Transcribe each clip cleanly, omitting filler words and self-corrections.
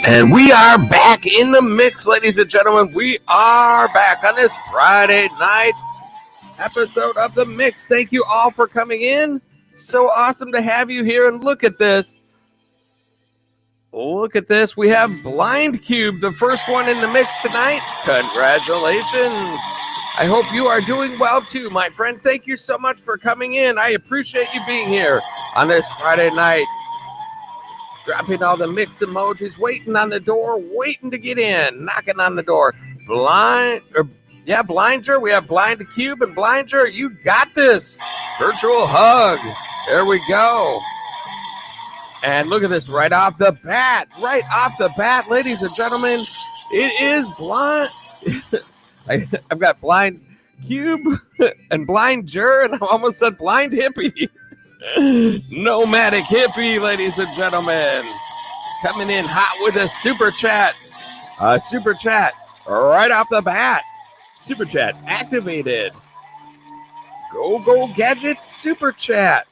And we are back in the mix, ladies and gentlemen. We are back on this Friday night episode of The Mix. Thank you all for coming in. So awesome to have you here. And look at this. Look at this. We have Blind Cube, the first one in the mix tonight. Congratulations. I hope you are doing well too, my friend. Thank you so much for coming in. I appreciate you being here on this Friday night. Dropping all the mix emojis, waiting on the door, waiting to get in, knocking on the door. Blinder. We have Blind Cube and Blinder. You got this. Virtual hug. There we go. And look at this right off the bat, ladies and gentlemen. It is Blind. I've got Blind Cube and Blinder, and I almost said Blind Hippie. Nomadic Hippie, ladies and gentlemen, coming in hot with a super chat. Super chat right off the bat. Super chat activated. Go Gadget super chat.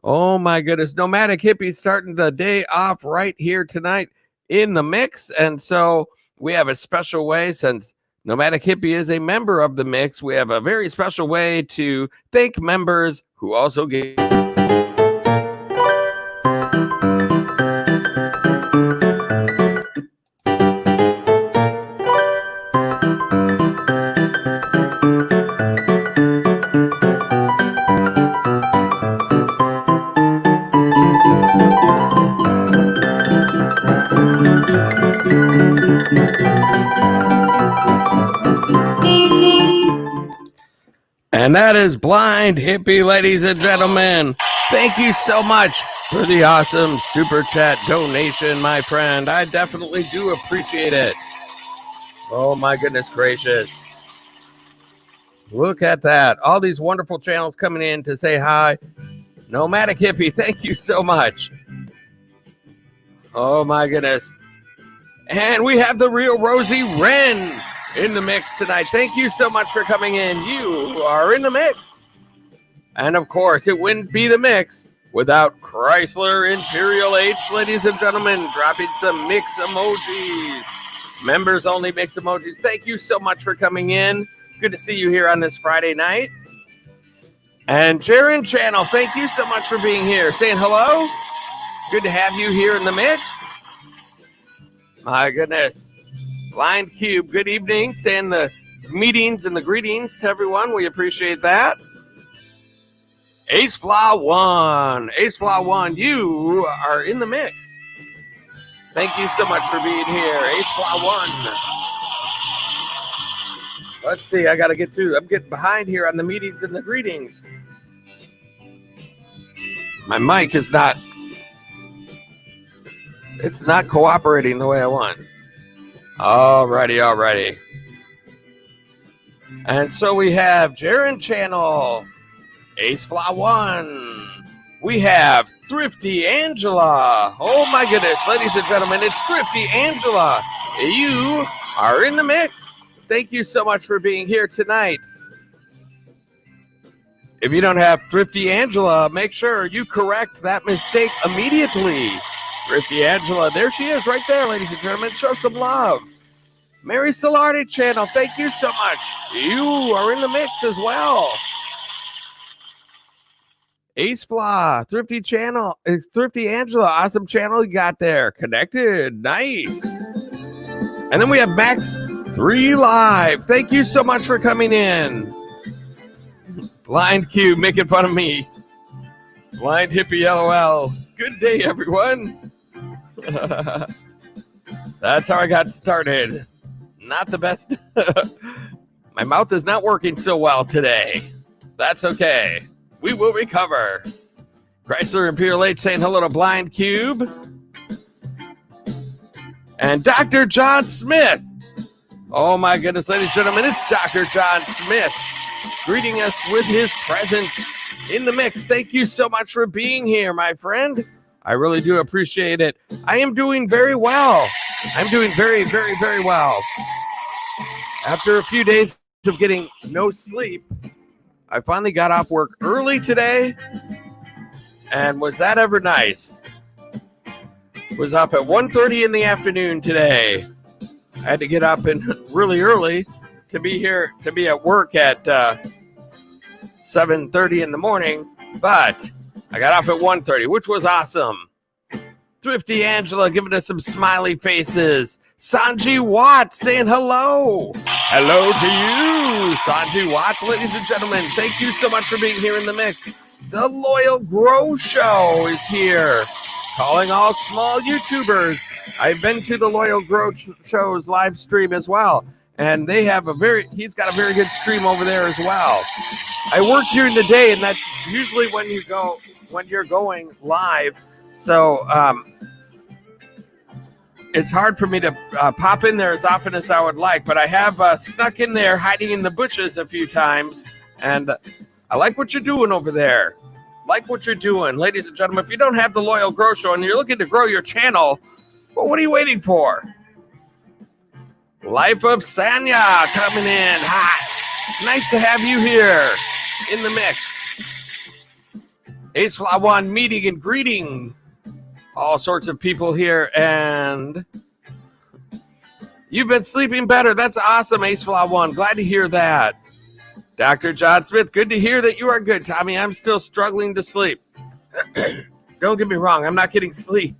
Oh my goodness, Nomadic Hippie starting the day off right here tonight in the mix. And so we have a special way, since Nomadic Hippie is a member of the mix, we have a very special way to thank members who also get. And that is Blind Hippie, ladies and gentlemen. Thank you so much for the awesome super chat donation, my friend. I definitely do appreciate it. Oh my goodness gracious. Look at that. All these wonderful channels coming in to say hi. Nomadic Hippie, thank you so much. Oh my goodness. And we have the real Rosie Wren in the mix tonight. Thank you so much for coming in. You are in the mix. And of course, it wouldn't be the mix without Chrysler Imperial H, ladies and gentlemen, dropping some mix emojis. Members only mix emojis. Thank you so much for coming in. Good to see you here on this Friday night. And Jaren Channel, thank you so much for being here. Saying hello. Good to have you here in the mix. My goodness. Blind Cube, good evening. Saying the meetings and the greetings to everyone. We appreciate that. Ace Flaw 1. Ace Flaw 1, you are in the mix. Thank you so much for being here. Ace Flaw 1. Let's see, I got to get through. I'm getting behind here on the meetings and the greetings. My mic is not, it's not cooperating the way I want. Alrighty. And so we have Jaren Channel, Ace Flaw 1. We have Thrifty Angela. Oh my goodness, ladies and gentlemen, it's Thrifty Angela. You are in the mix. Thank you so much for being here tonight. If you don't have Thrifty Angela, make sure you correct that mistake immediately. Thrifty Angela, there she is right there, ladies and gentlemen. Show some love. Mary Solardi Channel, thank you so much. You are in the mix as well. Ace Flaw, Thrifty Channel, it's Thrifty Angela, awesome channel you got there. Connected, nice. And then we have Max 3 Live. Thank you so much for coming in. Blind Cube making fun of me. Blind Hippie LOL. Good day, everyone. That's how I got started. Not the best. My mouth is not working so well today. That's okay. We will recover. Chrysler Imperial H saying hello to Blind Cube. And Dr. John Smith. Oh my goodness, ladies and gentlemen, it's Dr. John Smith greeting us with his presence in the mix. Thank you so much for being here, my friend. I really do appreciate it. I am doing very well. I'm doing very, very, very well. After a few days of getting no sleep, I finally got off work early today. And was that ever nice? Was up at 1:30 in the afternoon today. I had to get up really early to be here, to be at work at 7:30 in the morning, but I got up at 1:30, which was awesome. Thrifty Angela giving us some smiley faces. Sanji Watts saying hello. Hello to you, Sanji Watts. Ladies and gentlemen, thank you so much for being here in the mix. The Loyal Grow Show is here, calling all small YouTubers. I've been to the Loyal Grow Show's live stream as well, and he's got a very good stream over there as well. I work during the day, and that's usually when you're going live. So it's hard for me to pop in there as often as I would like, but I have snuck in there hiding in the bushes a few times, and I like what you're doing over there. Like what you're doing. Ladies and gentlemen, if you don't have the Loyal Grow Show and you're looking to grow your channel, well, what are you waiting for? Life of Sanya coming in hot. Nice to have you here in the mix. Ace Fly One meeting and greeting all sorts of people here, and you've been sleeping better. That's awesome, Ace Fly One. Glad to hear that. Dr. John Smith, good to hear that you are good, Tommy. I'm still struggling to sleep. Don't get me wrong, I'm not getting sleep.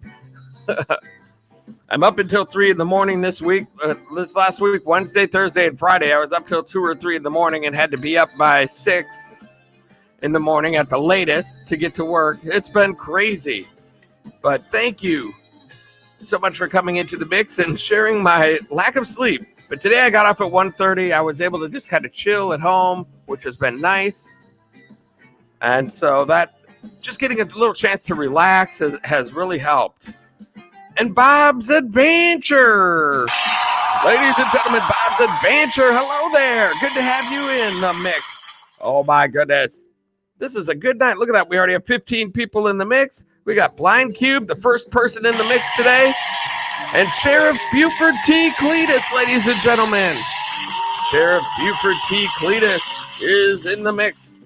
I'm up until 3 in the morning this week. This last week, Wednesday, Thursday, and Friday, I was up till 2 or 3 in the morning and had to be up by 6 in the morning at the latest to get to work. It's been crazy. But thank you so much for coming into the mix and sharing my lack of sleep. But today I got up at 1:30. I was able to just kind of chill at home, which has been nice. And so that just getting a little chance to relax has really helped. And Bob's Adventure. Ladies and gentlemen, Bob's Adventure. Hello there. Good to have you in the mix. Oh my goodness. This is a good night. Look at that. We already have 15 people in the mix. We got Blind Cube, the first person in the mix today. And Sheriff Buford T. Cletus, ladies and gentlemen. Sheriff Buford T. Cletus is in the mix.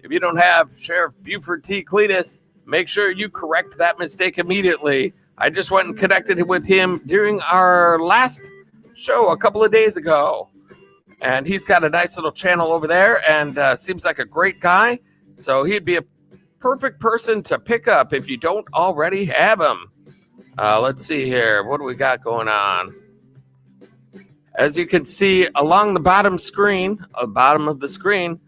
If you don't have Sheriff Buford T. Cletus, make sure you correct that mistake immediately. I just went and connected with him during our last show a couple of days ago. And he's got a nice little channel over there and seems like a great guy. So he'd be a perfect person to pick up if you don't already have him. Let's see here. What do we got going on? As you can see along the bottom of the screen,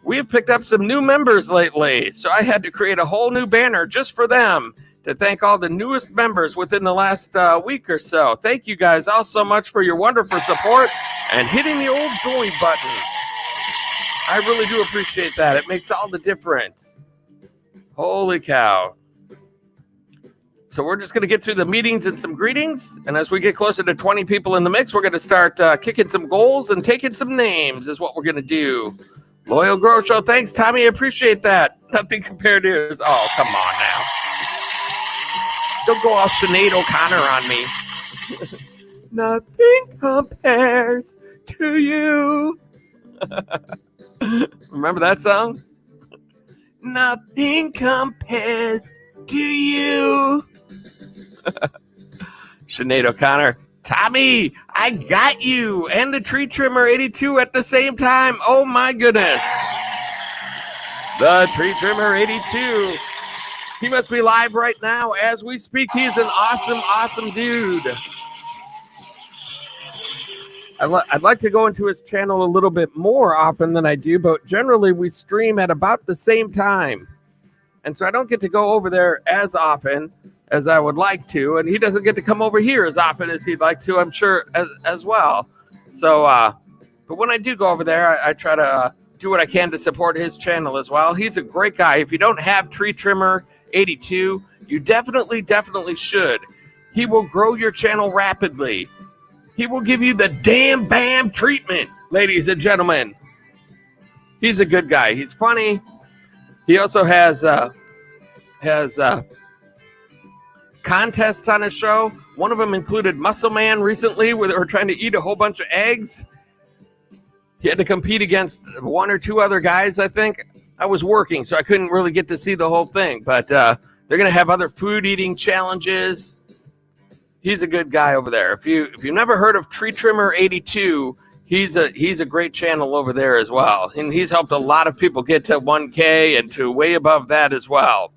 we've picked up some new members lately. So I had to create a whole new banner just for them to thank all the newest members within the last week or so. Thank you guys all so much for your wonderful support and hitting the old join button. I really do appreciate that. It makes all the difference. Holy cow. So we're just going to get through the meetings and some greetings. And as we get closer to 20 people in the mix, we're going to start kicking some goals and taking some names is what we're going to do. Loyal Grow Show. Thanks, Tommy. I appreciate that. Nothing compared to yours. Oh, come on now. Don't go all Sinead O'Connor on me. Nothing compares to you. Remember that song? Nothing compares to you. Sinead O'Connor. Tommy, I got you. And the Tree Trimmer 82 at the same time. Oh my goodness. The Tree Trimmer 82. He must be live right now as we speak. He's an awesome, awesome dude. I'd like to go into his channel a little bit more often than I do, but generally we stream at about the same time. And so I don't get to go over there as often as I would like to, and he doesn't get to come over here as often as he'd like to, I'm sure, as well. So, but when I do go over there, I try to do what I can to support his channel as well. He's a great guy. If you don't have Tree Trimmer 82, you definitely should. He will grow your channel rapidly. He will give you the damn bam treatment, ladies and gentlemen. He's a good guy. He's funny. He also has contests on his show. One of them included Muscle Man recently, where they were trying to eat a whole bunch of eggs. He had to compete against 1 or 2 other guys, I think. I was working, so I couldn't really get to see the whole thing. But they're going to have other food eating challenges. He's a good guy over there. If you've never heard of Tree Trimmer 82, he's a great channel over there as well. And he's helped a lot of people get to 1K and to way above that as well.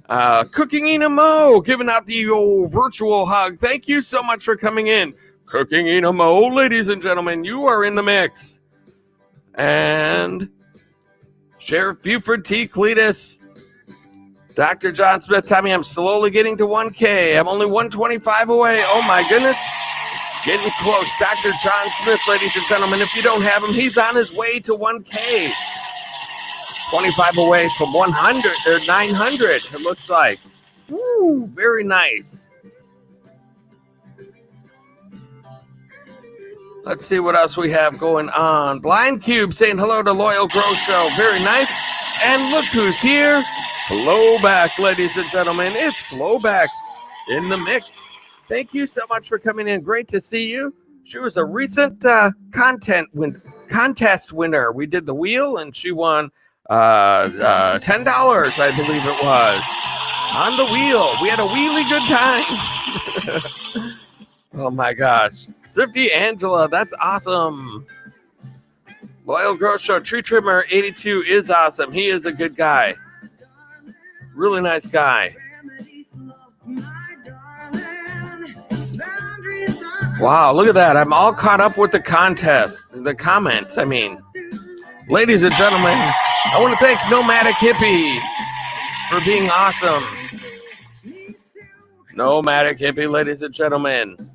Cooking Ina Mo, giving out the old virtual hug. Thank you so much for coming in. Cooking Ina Mo, ladies and gentlemen, you are in the mix. And Sheriff Buford T. Cletus, Dr. John Smith, Tommy, I'm slowly getting to 1K. I'm only 125 away. Oh my goodness. Getting close. Dr. John Smith, ladies and gentlemen, if you don't have him, he's on his way to 1K. 25 away from 100 or 900, it looks like. Woo, very nice. Let's see what else we have going on. Blind Cube saying hello to Loyal Grow Show. Very nice. And look who's here. Flowback, ladies and gentlemen. It's Flowback in the mix. Thank you so much for coming in. Great to see you. She was a recent contest winner. We did the wheel, and she won $10, I believe it was, on the wheel. We had a really good time. Oh my gosh. Thrifty Angela, that's awesome. Loyal Grow Show, Tree Trimmer 82 is awesome. He is a good guy. Really nice guy. Wow, look at that. I'm all caught up with the comments. I mean, ladies and gentlemen, I want to thank Nomadic Hippie for being awesome. Nomadic Hippie, ladies and gentlemen.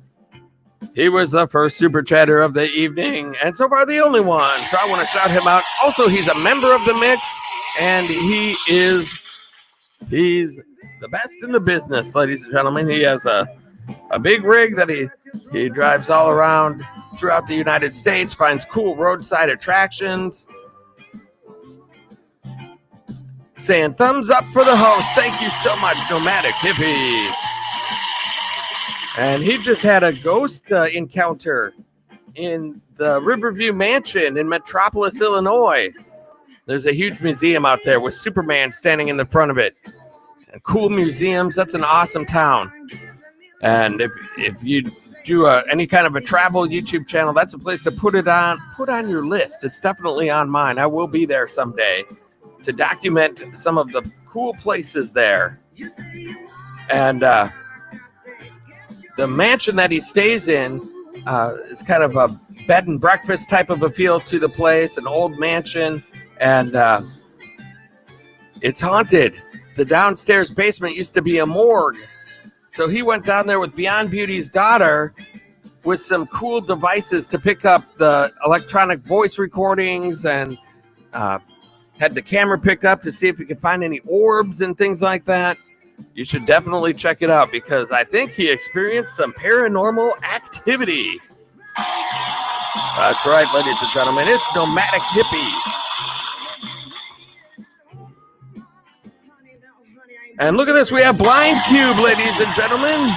He was the first super chatter of the evening, and so far the only one. So I want to shout him out. Also, he's a member of the mix, and he's the best in the business, ladies and gentlemen. He has a big rig that he drives all around throughout the United States, finds cool roadside attractions. Saying thumbs up for the host. Thank you so much, Nomadic Hippie. And he just had a ghost encounter in the Riverview Mansion in Metropolis, Illinois. There's a huge museum out there with Superman standing in the front of it. And cool museums. That's an awesome town. And if you do any kind of a travel YouTube channel, that's a place to put on your list. It's definitely on mine. I will be there someday to document some of the cool places there. And the mansion that he stays in is kind of a bed and breakfast type of a feel to the place, an old mansion, and it's haunted. The downstairs basement used to be a morgue. So he went down there with Beyond Beauty's daughter with some cool devices to pick up the electronic voice recordings, and had the camera picked up to see if he could find any orbs and things like that. You should definitely check it out because I think he experienced some paranormal activity. That's right, ladies and gentlemen. It's Nomadic Hippie. And look at this. We have Blind Cube, ladies and gentlemen,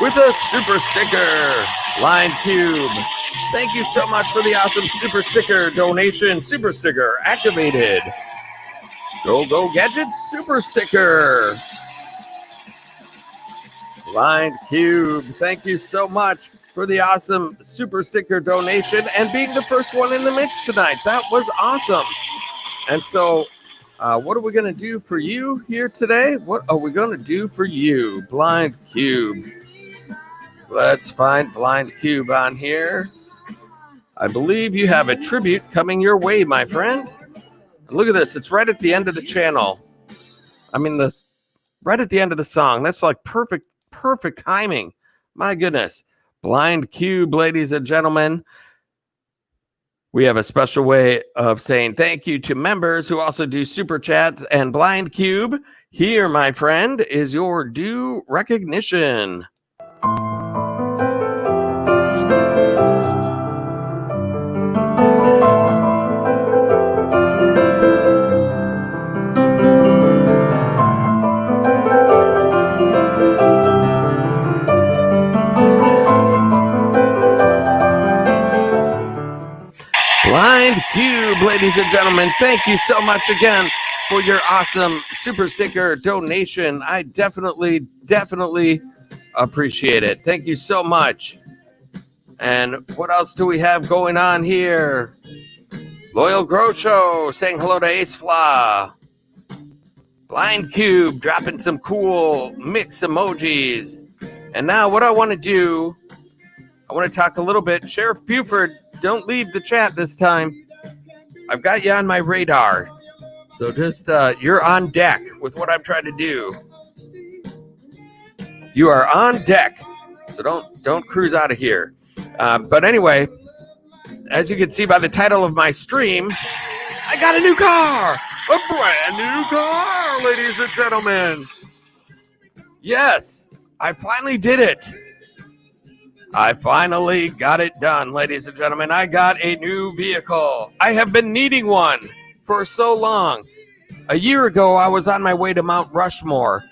with a super sticker. Blind Cube. Thank you so much for the awesome super sticker donation. Super sticker activated. Go Gadget super sticker. Blind Cube, thank you so much for the awesome super sticker donation and being the first one in the mix tonight. That was awesome. And so, what are we going to do for you here today? What are we going to do for you, Blind Cube? Let's find Blind Cube on here. I believe you have a tribute coming your way, my friend. Look at this. It's right at the end of the channel. I mean, right at the end of the song. That's like perfect timing. My goodness. Blind Cube, ladies and gentlemen. We have a special way of saying thank you to members who also do super chats. And Blind Cube, here, my friend, is your due recognition. Blind Cube, ladies and gentlemen, thank you so much again for your awesome super sticker donation. I definitely appreciate it. Thank you so much. And what else do we have going on here? Loyal Groucho saying hello to Ace Flaw. Blind Cube dropping some cool mix emojis. And now what I want to do, I want to talk a little bit. Sheriff Buford, don't leave the chat this time. I've got you on my radar. So just, you're on deck with what I'm trying to do. You are on deck. So don't cruise out of here. But anyway, as you can see by the title of my stream, I got a new car. A brand new car, ladies and gentlemen. Yes, I finally did it. I finally got it done, ladies and gentlemen. I got a new vehicle. I have been needing one for so long. A year ago, I was on my way to Mount Rushmore.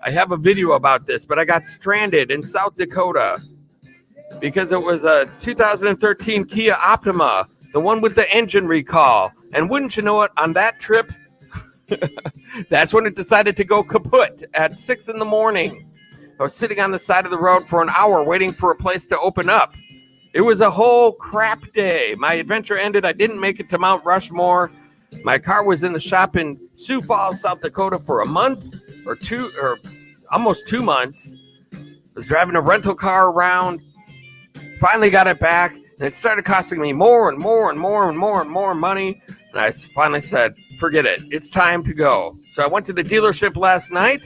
I have a video about this, but I got stranded in South Dakota because it was a 2013 Kia Optima, the one with the engine recall. And wouldn't you know it, on that trip, that's when it decided to go kaput at 6 in the morning. I was sitting on the side of the road for an hour waiting for a place to open up. It was a whole crap day. My adventure ended. I didn't make it to Mount Rushmore. My car was in the shop in Sioux Falls, South Dakota for a month or two, or almost 2 months. I was driving a rental car around. Finally got it back, and it started costing me more and more and more and more and more money. And I finally said, forget it. It's time to go. So I went to the dealership last night.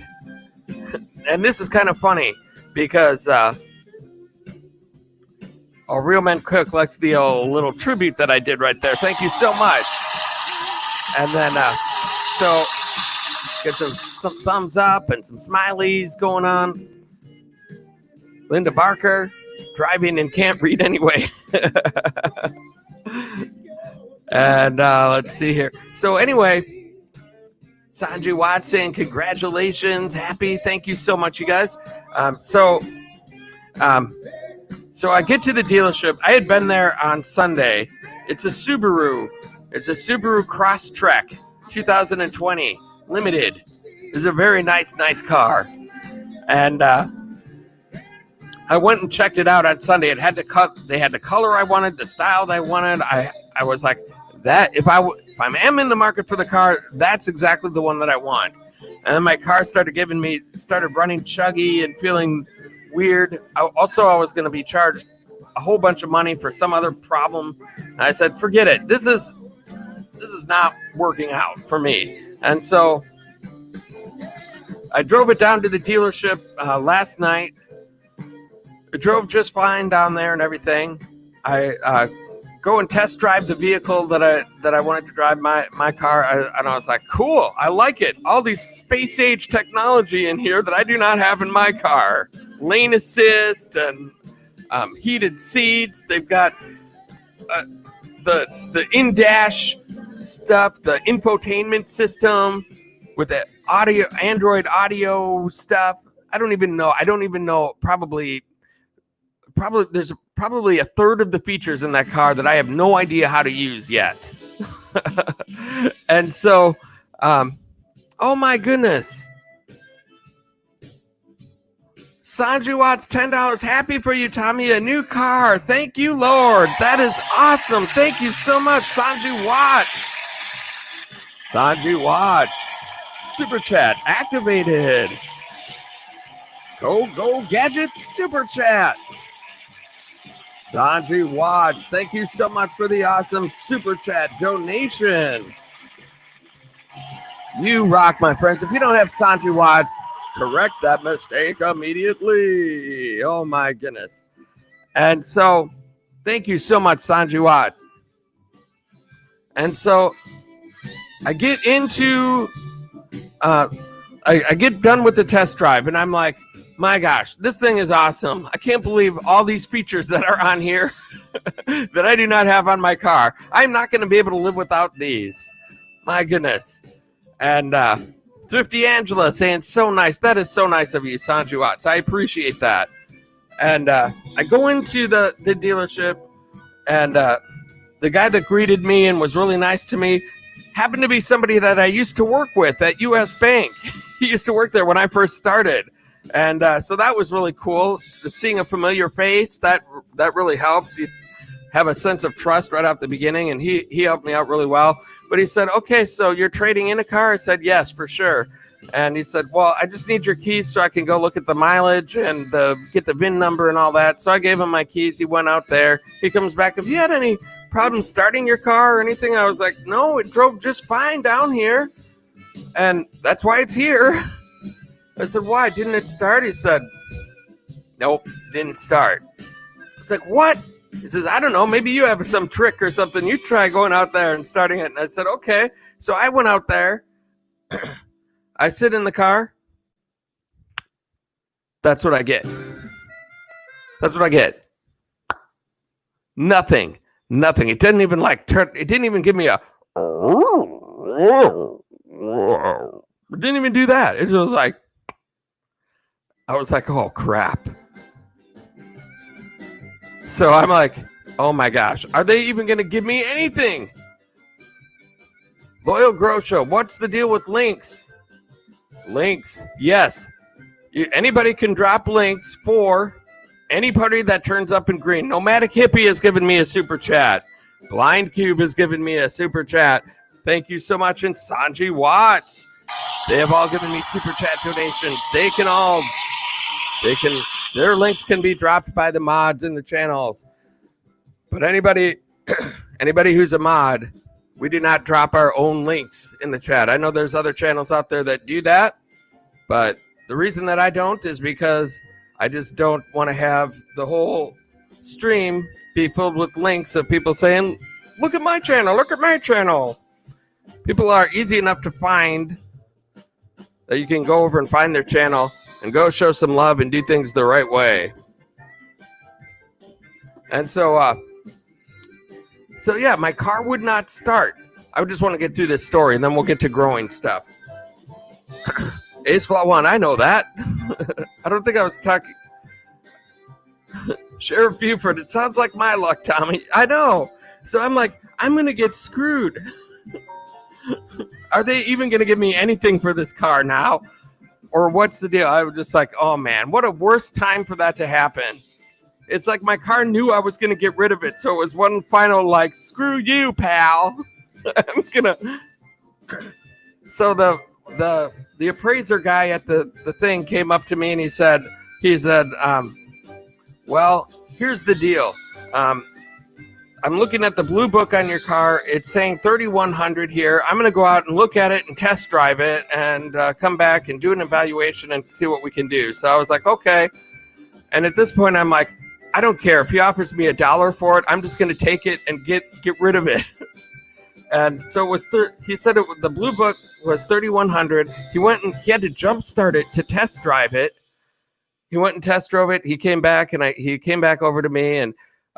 And this is kind of funny because Real Men Cook likes the old little tribute that I did right there. Thank you so much. And then, so get some thumbs up and some smileys going on. Linda Barker, driving and can't read anyway. And let's see here. So anyway, Sanjay Watson, congratulations. Happy. Thank you so much, you guys. So I get to the dealership. I had been there on Sunday. It's a Subaru. It's a Subaru Crosstrek 2020 Limited. It's a very nice car. And I went and checked it out on Sunday. It had they had the color I wanted, the style that I wanted. I was like, that if I'm in the market for the car, that's exactly the one that I want. And then my car started running chuggy and feeling weird. I was going to be charged a whole bunch of money for some other problem. And I said, forget it. This is not working out for me. And so I drove it down to the dealership last night. It drove just fine down there and everything. I go and test drive the vehicle that I wanted to drive my car. And I was like, cool, I like it. All these space age technology in here that I do not have in my car. Lane assist and heated seats. They've got the in-dash stuff, the infotainment system with the audio, Android audio stuff. I don't even know. Probably there's probably a third of the features in that car that I have no idea how to use yet. And so, oh my goodness. Sanjay Watts, $10. Happy for you, Tommy. A new car. Thank you, Lord. That is awesome. Thank you so much, Sanjay Watts. Sanjay Watts. Super chat activated. Go Gadgets Super Chat. Sanjay Watts, thank you so much for the awesome Super Chat donation. You rock, my friends. If you don't have Sanjay Watts, correct that mistake immediately. Oh, my goodness. And so, thank you so much, Sanjay Watts. And so, I get into, I get done with the test drive, and I'm like, my gosh, this thing is awesome. I can't believe all these features that are on here that I do not have on my car. I'm not going to be able to live without these. My goodness. And Thrifty Angela saying, so nice. That is so nice of you, Sanjay Watts. I appreciate that. And I go into the dealership, and the guy that greeted me and was really nice to me happened to be somebody that I used to work with at U.S. Bank. He used to work there when I first started. And so that was really cool. Seeing a familiar face, that really helps. You have a sense of trust right off the beginning, and he helped me out really well. But he said, okay, so you're trading in a car? I said, yes, for sure. And he said, well, I just need your keys so I can go look at the mileage and get the VIN number and all that. So I gave him my keys. He went out there. He comes back. Have you had any problems starting your car or anything? I was like, no, it drove just fine down here. And that's why it's here. I said, why? Didn't it start? He said, nope, didn't start. I was like, what? He says, I don't know. Maybe you have some trick or something. You try going out there and starting it. And I said, okay. So I went out there. I sit in the car. That's what I get. That's what I get. Nothing. It didn't even turn. It didn't even give me a. It didn't even do that. It was like. I was like, oh crap. So I'm like, oh my gosh, are they even going to give me anything? Loyal Grosha, what's the deal with links? Links, yes. Anybody can drop links for anybody that turns up in green. Nomadic Hippie has given me a super chat. Blind Cube has given me a super chat. Thank you so much. And Sanji Watts. They have all given me super chat donations. Their links can be dropped by the mods in the channels. But anybody who's a mod, we do not drop our own links in the chat. I know there's other channels out there that do that, but the reason that I don't is because I just don't want to have the whole stream be filled with links of people saying, look at my channel, look at my channel. People are easy enough to find that you can go over and find their channel and go show some love and do things the right way. And so yeah, my car would not start. I would just want to get through this story, and then we'll get to growing stuff. Ace Flaw 1, I know that. I don't think I was talking. Sheriff Buford, it sounds like my luck, Tommy. I know. So I'm like, I'm going to get screwed. Are they even going to give me anything for this car now? Or what's the deal? I was just like, oh man, what a worse time for that to happen. It's like my car knew I was going to get rid of it. So it was one final like, screw you, pal. I'm going to. So the appraiser guy at the thing came up to me and he said, well, here's the deal. I'm looking at the blue book on your car. It's saying 3,100 here. I'm going to go out and look at it and test drive it and come back and do an evaluation and see what we can do. So I was like, okay. And at this point, I'm like, I don't care. If he offers me $1 for it, I'm just going to take it and get rid of it. And so it was. He said the blue book was 3,100. He went and he had to jump start it to test drive it. He went and test drove it. He came back and he came back over to me and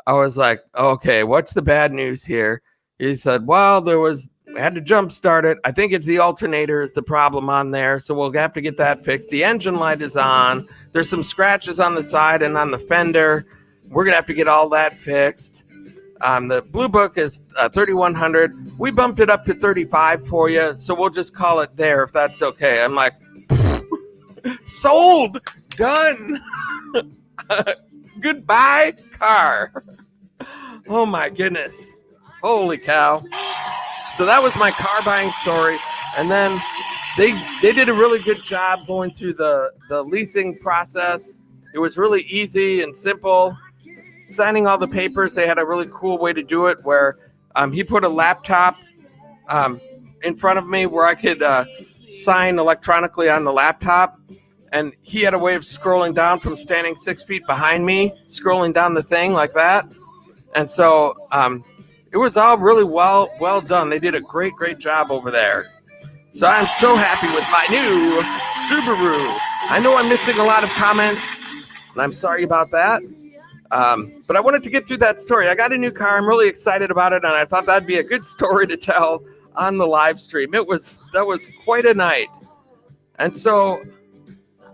I was like, okay, what's the bad news here? He said, well, I had to jump start it. I think it's the alternator is the problem on there. So we'll have to get that fixed. The engine light is on. There's some scratches on the side and on the fender. We're going to have to get all that fixed. The blue book is 3,100. We bumped it up to 35 for you. So we'll just call it there if that's okay. I'm like, sold, done. Goodbye, car. Oh my goodness. Holy cow. So that was my car buying story. And then they did a really good job going through the leasing process. It was really easy and simple. Signing all the papers, they had a really cool way to do it where he put a laptop in front of me where I could sign electronically on the laptop. And he had a way of scrolling down from standing 6 feet behind me, scrolling down the thing like that. And so it was all really well done. They did a great job over there. So I'm so happy with my new Subaru. I know I'm missing a lot of comments, and I'm sorry about that. But I wanted to get through that story. I got a new car. I'm really excited about it, and I thought that'd be a good story to tell on the live stream. That was quite a night. And so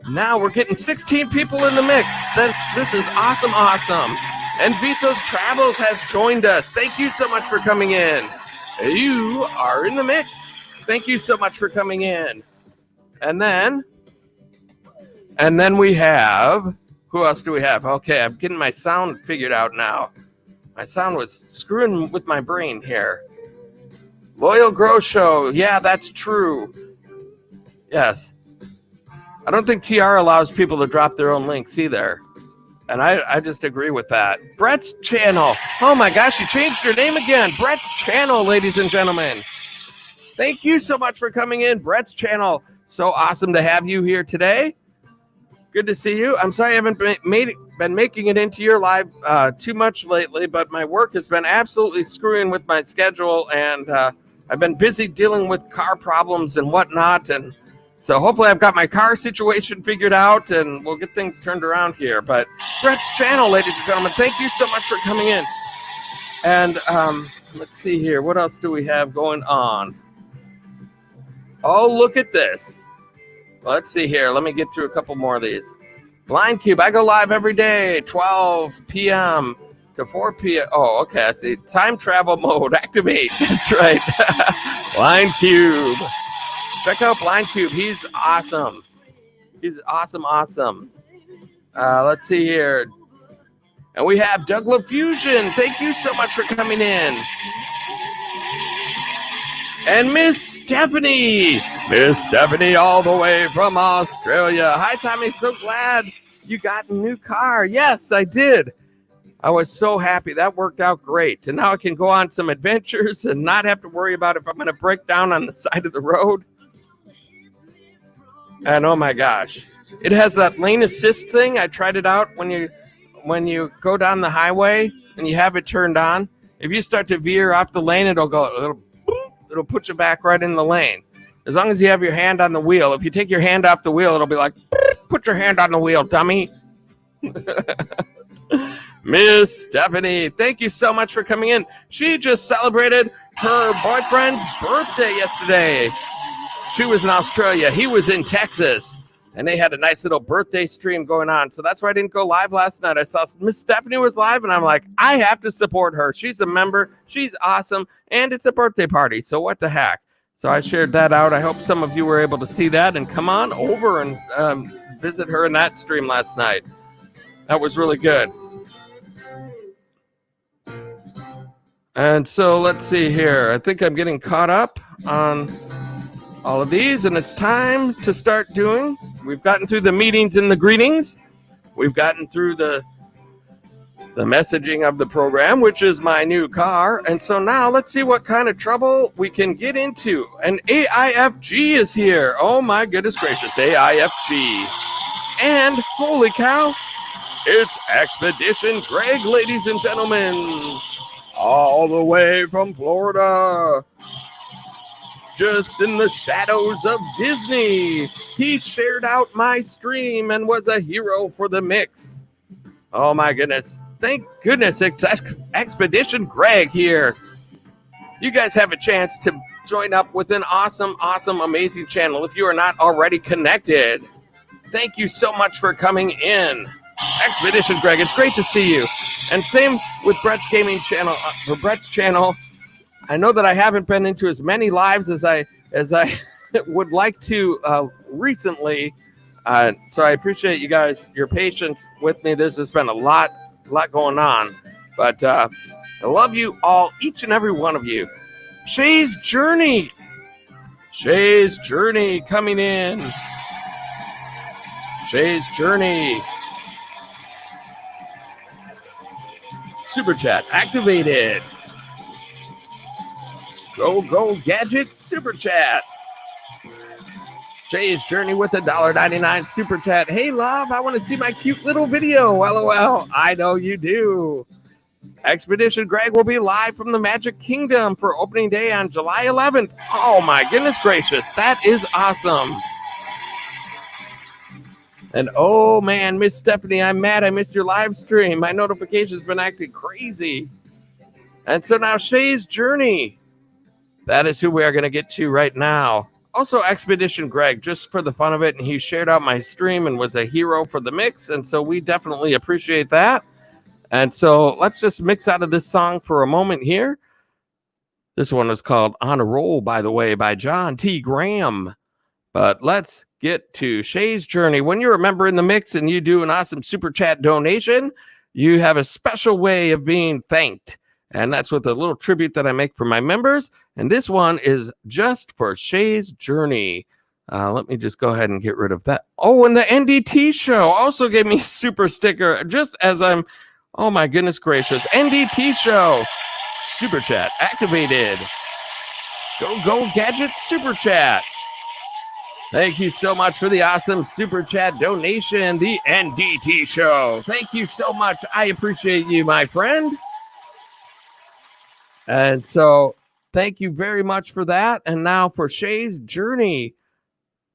now we're getting 16 people in the mix. This is awesome. And Visos Travels has joined us. Thank you so much for coming in. You are in the mix. Thank you so much for coming in. And then And then we have, who else do we have? Okay, I'm getting my sound figured out now. My sound was screwing with my brain here. Loyal Grow Show. Yeah, that's true. Yes. I don't think TR allows people to drop their own links either. And I just agree with that. Brett's Channel. Oh my gosh, you changed your name again. Brett's Channel, ladies and gentlemen. Thank you so much for coming in, Brett's Channel. So awesome to have you here today. Good to see you. I'm sorry I haven't been making it into your live too much lately, but my work has been absolutely screwing with my schedule, and I've been busy dealing with car problems and whatnot, and so hopefully I've got my car situation figured out, and we'll get things turned around here. But Brett's Channel, ladies and gentlemen, thank you so much for coming in. And let's see here. What else do we have going on? Oh, look at this. Let's see here. Let me get through a couple more of these. Blind Cube. I go live every day, 12 p.m. to 4 p.m. Oh, okay. I see. Time travel mode. Activate. That's right. Blind Cube. Check out Blind Cube. He's awesome. He's awesome. Let's see here. And we have Douglas Fusion. Thank you so much for coming in. And Miss Stephanie all the way from Australia. Hi, Tommy. So glad you got a new car. Yes, I did. I was so happy. That worked out great. And now I can go on some adventures and not have to worry about if I'm going to break down on the side of the road. And oh my gosh, it has that lane assist thing. I tried it out when you go down the highway and you have it turned on. If you start to veer off the lane, it'll put you back right in the lane. As long as you have your hand on the wheel. If you take your hand off the wheel, it'll be like, put your hand on the wheel, dummy. Miss Stephanie, thank you so much for coming in. She just celebrated her boyfriend's birthday yesterday. She was in Australia. He was in Texas. And they had a nice little birthday stream going on. So that's why I didn't go live last night. I saw Miss Stephanie was live, and I'm like, I have to support her. She's a member. She's awesome. And it's a birthday party. So what the heck? So I shared that out. I hope some of you were able to see that and come on over and visit her in that stream last night. That was really good. And so let's see here. I think I'm getting caught up on all of these, and it's time to start doing. We've gotten through the meetings and the greetings. We've gotten through the messaging of the program, which is my new car. And so now let's see what kind of trouble we can get into. And AIFG is here. Oh my goodness gracious, AIFG. And holy cow, it's Expedition Greg, ladies and gentlemen. All the way from Florida. Just in the shadows of Disney. He shared out my stream and was a hero for the mix. Oh my goodness. Thank goodness it's Expedition Greg here. You guys have a chance to join up with an awesome, amazing channel if you are not already connected. Thank you so much for coming in. Expedition Greg, it's great to see you. And same with Brett's Gaming Channel. For Brett's channel, I know that I haven't been into as many lives as I would like to recently. So I appreciate you guys, your patience with me. There's just been a lot going on. But I love you all, each and every one of you. Shay's Journey coming in. Shay's Journey. Super Chat activated. Go Gadget Super Chat. Shay's Journey with $1.99 Super Chat. Hey, love, I want to see my cute little video. LOL. I know you do. Expedition Greg will be live from the Magic Kingdom for opening day on July 11th. Oh, my goodness gracious. That is awesome. And oh, man, Miss Stephanie, I'm mad I missed your live stream. My notification's been acting crazy. And so now Shay's Journey. That is who we are going to get to right now. Also, Expedition Greg, just for the fun of it, and he shared out my stream and was a hero for the mix, and so we definitely appreciate that. And so let's just mix out of this song for a moment here. This one is called On a Roll, by the way, by John T. Graham. But let's get to Shay's Journey. When you're a member in the mix and you do an awesome super chat donation, you have a special way of being thanked. And that's with a little tribute that I make for my members. And this one is just for Shay's Journey. Let me just go ahead and get rid of that. Oh, and the NDT show also gave me a super sticker just as I'm, oh my goodness gracious. NDT show, super chat activated. Go Gadget super chat. Thank you so much for the awesome super chat donation, the NDT show. Thank you so much. I appreciate you, my friend. And so thank you very much for that. And now for Shay's Journey,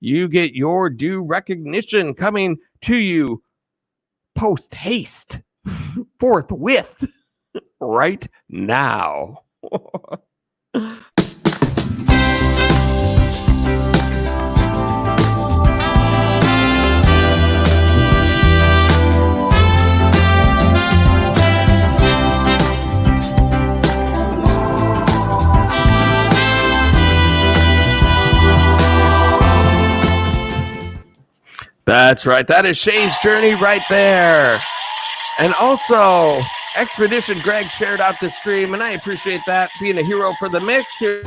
you get your due recognition coming to you post haste, forthwith, right now. That's right. That is Shay's Journey right there. And also, Expedition Greg shared out the stream, and I appreciate that, being a hero for the mix here.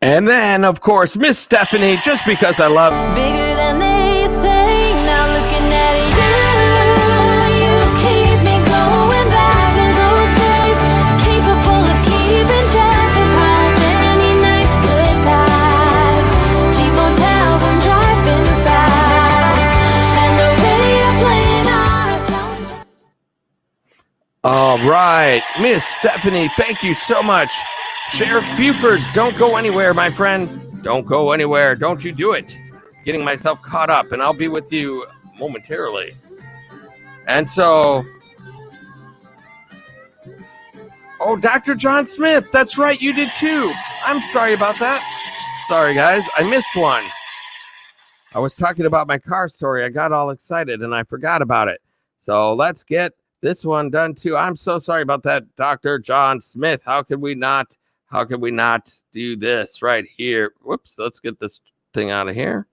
And then, of course, Miss Stephanie, just because I love... Bigger than they say, now looking at you keep me going back to those days, capable of keeping track of how many nights could pass, cheap hotels and driving fast, and the radio playing our songs. All right, Miss Stephanie, thank you so much. Sheriff Buford, don't go anywhere, my friend. Don't go anywhere. Don't you do it. Getting myself caught up, and I'll be with you momentarily. And so, oh, Dr. John Smith, that's right, you did too. I'm sorry about that. Sorry, guys, I missed one. I was talking about my car story. I got all excited, and I forgot about it. So let's get this one done too. I'm so sorry about that, Dr. John Smith. How could we not do this right here? Whoops, let's get this thing out of here.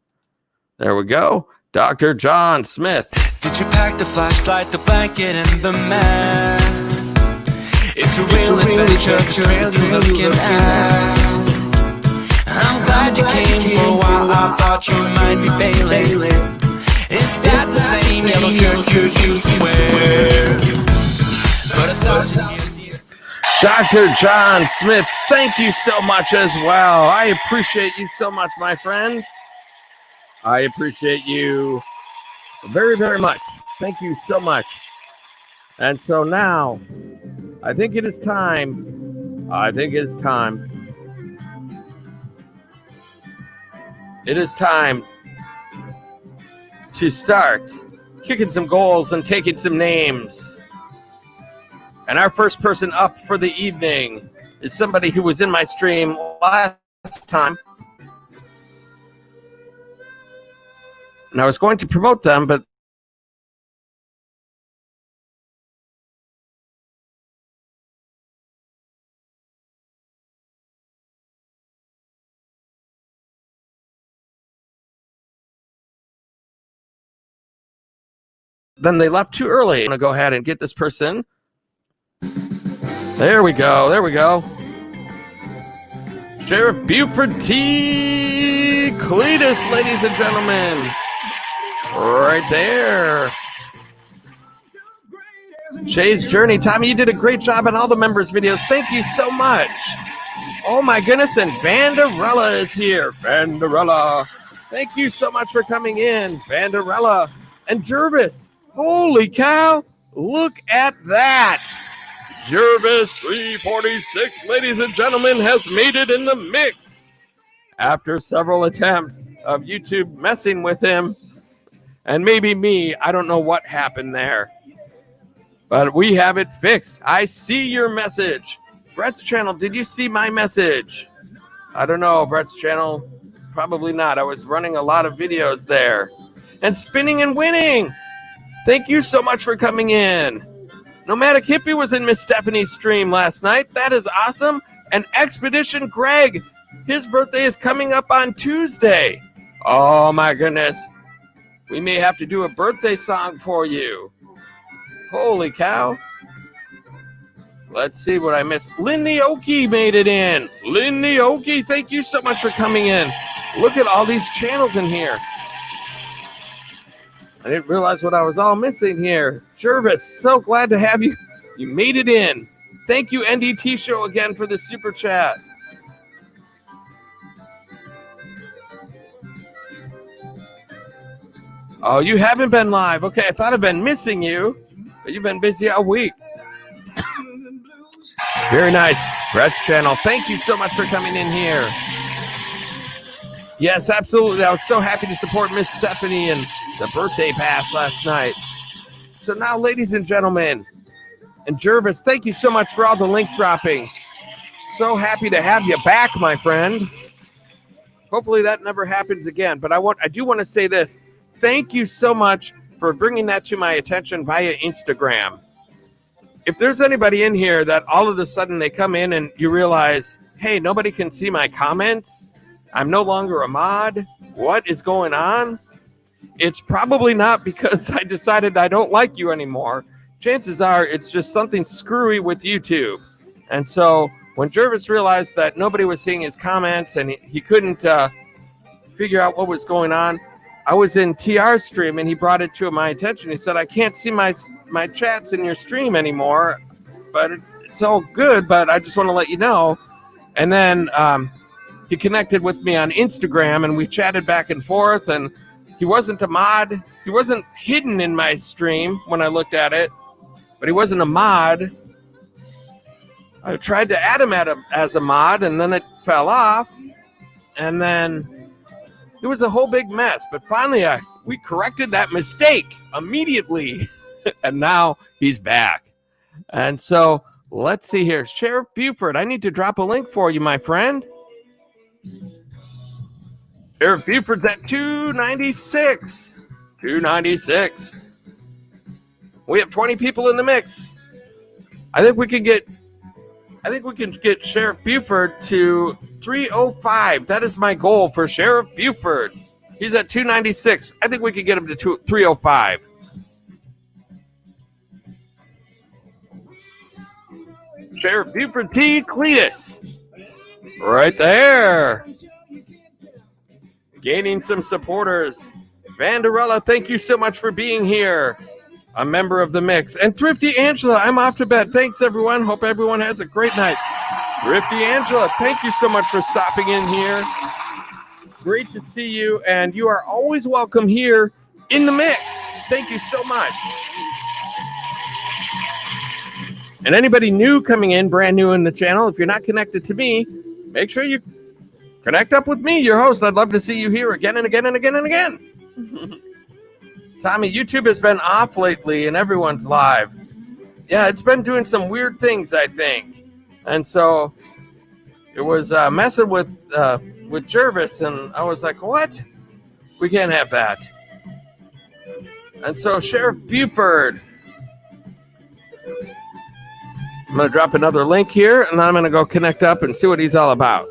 There we go. Dr. John Smith. Did you pack the flashlight, the blanket, and the mat? It's a real adventure, the trail you're looking at. I'm glad you came for a while, I thought you might be bailing. Is that the same yellow shirt you used to wear? But I thought Dr. John Smith, thank you so much as well. I appreciate you so much, my friend. I appreciate you very, very much. Thank you so much. And so now, I think it is time. It is time to start kicking some goals and taking some names. And our first person up for the evening is somebody who was in my stream last time. And I was going to promote them, but then they left too early. I'm going to go ahead and get this person. There we go. Sheriff Buford T. Cletus, ladies and gentlemen. Right there. Shay's Journey. Tommy, you did a great job on all the members' videos. Thank you so much. Oh my goodness, and Vanderella is here. Vanderella. Thank you so much for coming in, Vanderella. And Jervis. Holy cow. Look at that. Jervis 346, ladies and gentlemen, has made it in the mix. After several attempts of YouTube messing with him, and maybe me, I don't know what happened there. But we have it fixed. I see your message. Brett's channel, did you see my message? I don't know, Brett's channel. Probably not. I was running a lot of videos there. And Spinning and Winning. Thank you so much for coming in. Nomadic Hippie was in Miss Stephanie's stream last night. That is awesome. And Expedition Greg, his birthday is coming up on Tuesday. Oh my goodness. We may have to do a birthday song for you. Holy cow. Let's see what I missed. Lindy Oki made it in. Lindy Oki, thank you so much for coming in. Look at all these channels in here. I didn't realize what I was all missing here. Jervis, so glad to have you. You made it in. Thank you, NDT Show, again for the super chat. Oh, you haven't been live. Okay, I thought I'd been missing you, but you've been busy all week. Very nice. Brett's channel, thank you so much for coming in here. Yes, absolutely. I was so happy to support Miss Stephanie and the birthday bash last night. So now, ladies and gentlemen, and Jervis, thank you so much for all the link dropping. So happy to have you back, my friend. Hopefully that never happens again. But I do want to say this. Thank you so much for bringing that to my attention via Instagram. If there's anybody in here that all of a sudden they come in and you realize, hey, nobody can see my comments. I'm no longer a mod. What is going on? It's probably not because I decided I don't like you anymore. Chances are it's just something screwy with YouTube. And so when Jervis realized that nobody was seeing his comments and he couldn't figure out what was going on, I was in TR's stream and he brought it to my attention. He said, I can't see my chats in your stream anymore, but it's all good, but I just want to let you know. And then he connected with me on Instagram and we chatted back and forth, and he wasn't a mod. He wasn't hidden in my stream when I looked at it, but he wasn't a mod. I tried to add him as a mod, and then it fell off, and then it was a whole big mess. But finally, we corrected that mistake immediately, and now he's back. And so let's see here. Sheriff Buford, I need to drop a link for you, my friend. Sheriff Buford's at 296. 296. We have 20 people in the mix. I think we can get Sheriff Buford to 305. That is my goal for Sheriff Buford. He's at 296. I think we can get him to 305. Sheriff Buford T. Cletus. Right there. Gaining some supporters. Vanderella, thank you so much for being here. A member of the mix. And Thrifty Angela, I'm off to bed. Thanks, everyone. Hope everyone has a great night. Thrifty Angela, thank you so much for stopping in here. Great to see you. And you are always welcome here in the mix. Thank you so much. And anybody new coming in, brand new in the channel, if you're not connected to me, make sure you connect up with me, your host. I'd love to see you here again and again and again and again. Tommy, YouTube has been off lately and everyone's live. Yeah, it's been doing some weird things, I think. And so it was messing with Jervis, and I was like, what? We can't have that. And so Sheriff Buford, I'm going to drop another link here, and then I'm going to go connect up and see what he's all about.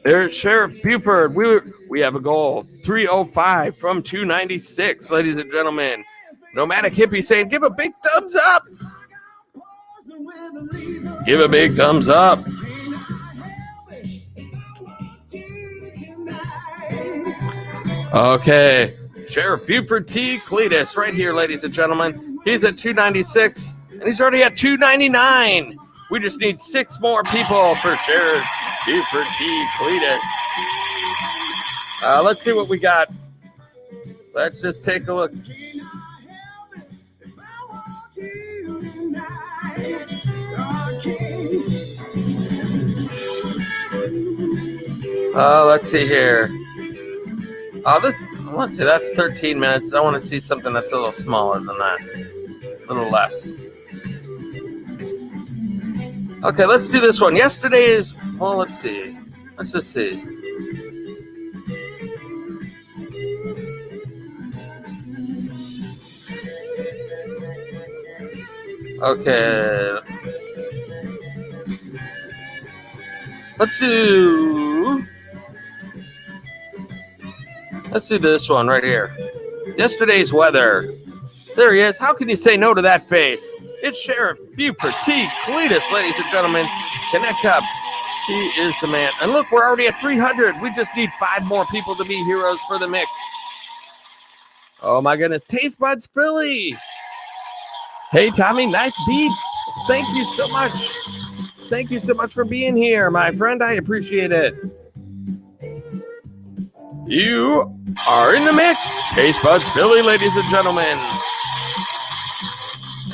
There's Sheriff Buford. We have a goal, 305 from 296, ladies and gentlemen. Nomadic Hippie saying, give a big thumbs up. Give a big thumbs up. Okay. Sheriff Buford T. Cletus right here, ladies and gentlemen. He's at 296, and he's already at 299. We just need 6 more people for Sheriff Buford T. Cletus. Let's see what we got. Let's just take a look. Let's see here. Let's see, that's 13 minutes. I want to see something that's a little smaller than that. A little less. Okay, let's do this one. Yesterday is, well, let's see. Let's just see. Okay. Let's do this one right here. Yesterday's weather. There he is. How can you say no to that face? It's Sheriff Buford T. Cletus, ladies and gentlemen. Connect up. He is the man. And look, we're already at 300. We just need 5 more people to be heroes for the mix. Oh my goodness. Taste Buds Philly. Hey, Tommy, nice beats. Thank you so much. Thank you so much for being here, my friend. I appreciate it. You are in the mix. Taste Buds Philly, ladies and gentlemen.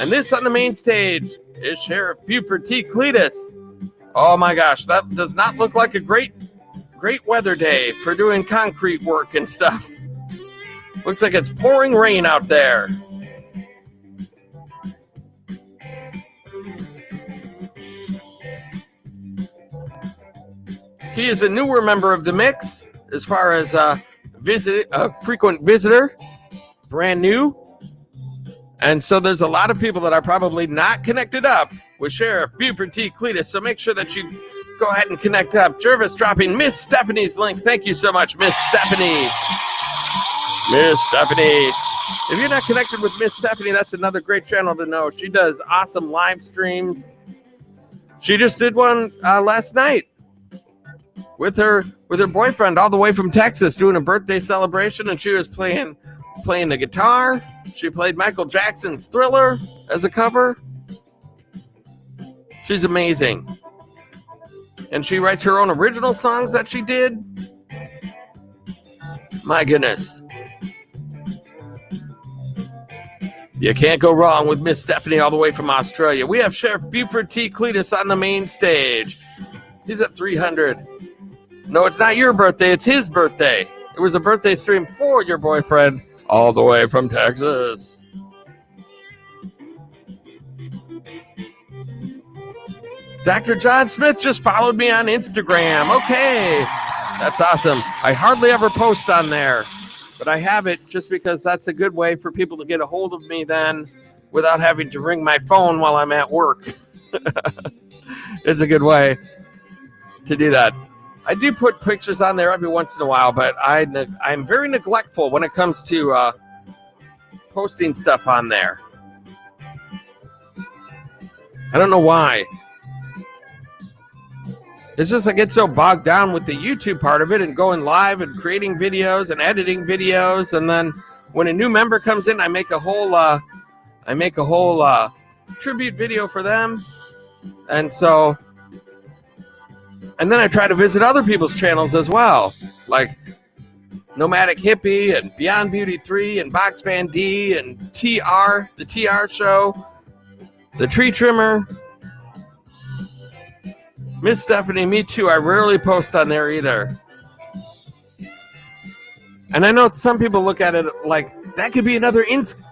And this on the main stage is Sheriff Buford T. Cletus. Oh my gosh, that does not look like a great weather day for doing concrete work and stuff. Looks like it's pouring rain out there. He is a newer member of the mix as far as a frequent visitor, brand new. And so there's a lot of people that are probably not connected up with Sheriff Buford T. Cletus. So make sure that you go ahead and connect up. Jervis dropping Miss Stephanie's link. Thank you so much, Miss Stephanie. Miss Stephanie. If you're not connected with Miss Stephanie, that's another great channel to know. She does awesome live streams. She just did one last night with her boyfriend all the way from Texas doing a birthday celebration, and she was playing the guitar. She played Michael Jackson's Thriller as a cover. She's amazing. And she writes her own original songs that she did. My goodness. You can't go wrong with Miss Stephanie all the way from Australia. We have Sheriff Buford T. Cletus on the main stage. He's at 300. No, it's not your birthday. It's his birthday. It was a birthday stream for your boyfriend all the way from Texas. Dr. John Smith just followed me on Instagram. Okay, that's awesome. I hardly ever post on there, but I have it just because that's a good way for people to get a hold of me then without having to ring my phone while I'm at work. It's a good way to do that. I do put pictures on there every once in a while, but I'm very neglectful when it comes to posting stuff on there. I don't know why. It's just I get so bogged down with the YouTube part of it and going live and creating videos and editing videos, and then when a new member comes in, I make a whole tribute video for them, and then I try to visit other people's channels as well, like Nomadic Hippie and Beyond Beauty 3 and Box Fan D and TR, the TR Show, the Tree Trimmer. Miss Stephanie, me too. I rarely post on there either. And I know some people look at it like, that could be another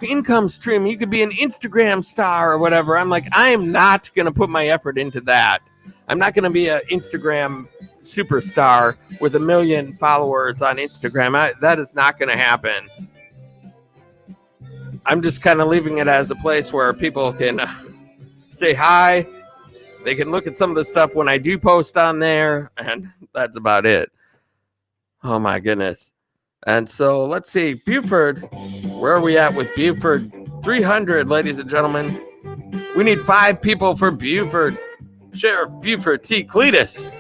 income stream. You could be an Instagram star or whatever. I'm like, I am not going to put my effort into that. I'm not going to be an Instagram superstar with 1 million followers on Instagram. That is not going to happen. I'm just kind of leaving it as a place where people can say hi. They can look at some of the stuff when I do post on there, and that's about it. Oh, my goodness. And so let's see. Buford, where are we at with Buford? 300, ladies and gentlemen. We need 5 people for Buford. Sheriff Buford T. Cletus.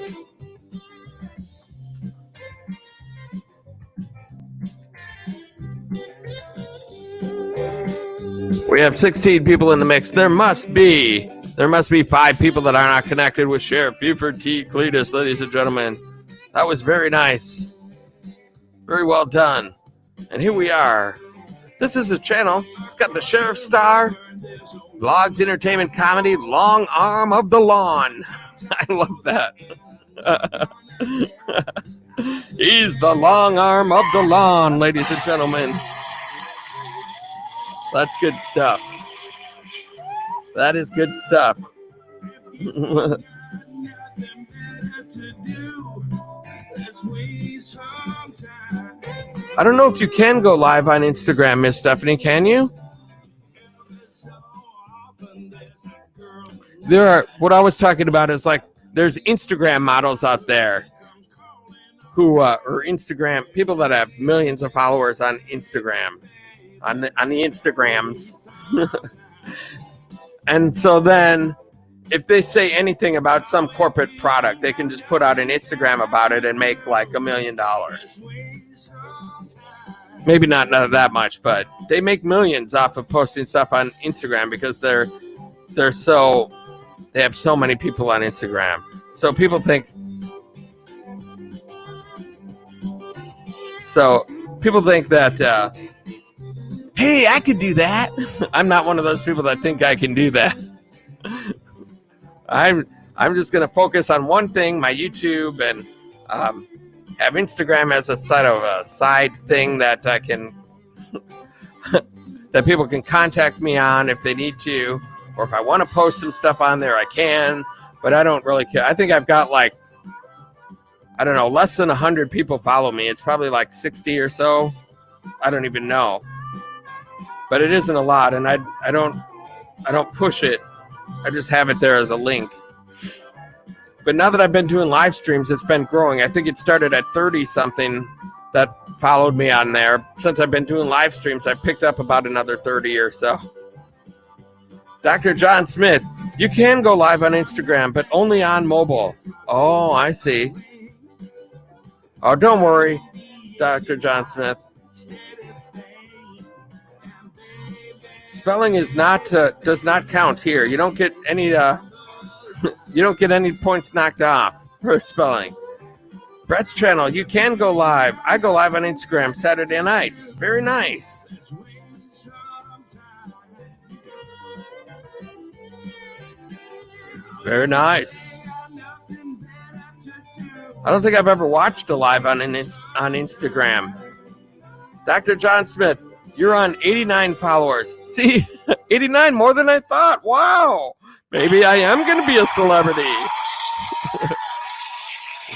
We have 16 people in the mix. There must be 5 people that are not connected with Sheriff Buford T. Cletus, ladies and gentlemen. That was very nice. Very well done. And here we are. This is a channel. It's got the Sheriff Star, vlogs, entertainment, comedy, long arm of the lawn. I love that. He's the long arm of the lawn, ladies and gentlemen. That's good stuff. That is good stuff. I don't know if you can go live on Instagram, Miss Stephanie. Can you? There are, what I was talking about is like there's Instagram models out there who or Instagram people that have millions of followers on Instagram, on the Instagrams. And so then if they say anything about some corporate product, they can just put out an Instagram about it and make like $1 million. Maybe not that much, but they make millions off of posting stuff on Instagram because they have so many people on Instagram. So people think that hey, I could do that. I'm not one of those people that think I can do that. I'm just going to focus on one thing, my YouTube, and have Instagram as a side thing that I can that people can contact me on if they need to, or if I want to post some stuff on there, I can. But I don't really care. I think I've got like, I don't know, less than 100 people follow me. It's probably like 60 or so. I don't even know. But it isn't a lot, and I don't push it. I just have it there as a link. But now that I've been doing live streams, it's been growing. I think it started at 30-something that followed me on there. Since I've been doing live streams, I've picked up about another 30 or so. Dr. John Smith, you can go live on Instagram, but only on mobile. Oh, I see. Oh, don't worry, Dr. John Smith. Spelling is does not count here. You don't get any points knocked off for spelling. Brett's channel, you can go live. I go live on Instagram Saturday nights. Very nice. Very nice. I don't think I've ever watched a live on Instagram. Dr. John Smith, you're on 89 followers. See, 89 more than I thought. Wow. Maybe I am going to be a celebrity.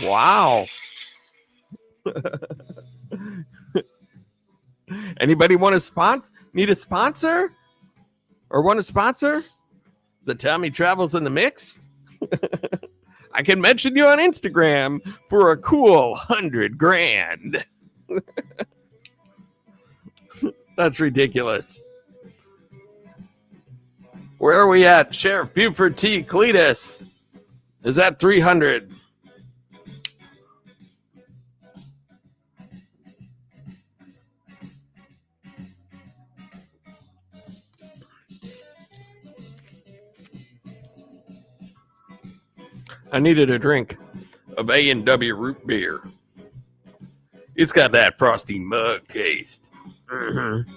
Wow. Anybody want a sponsor? Need a sponsor? Or want a sponsor? The Tommy Travels in the Mix? I can mention you on Instagram for a cool $100,000. That's ridiculous. Where are we at? Sheriff Buford T. Cletus is at 300. I needed a drink of A&W root beer. It's got that frosty mug taste. Mm-hmm.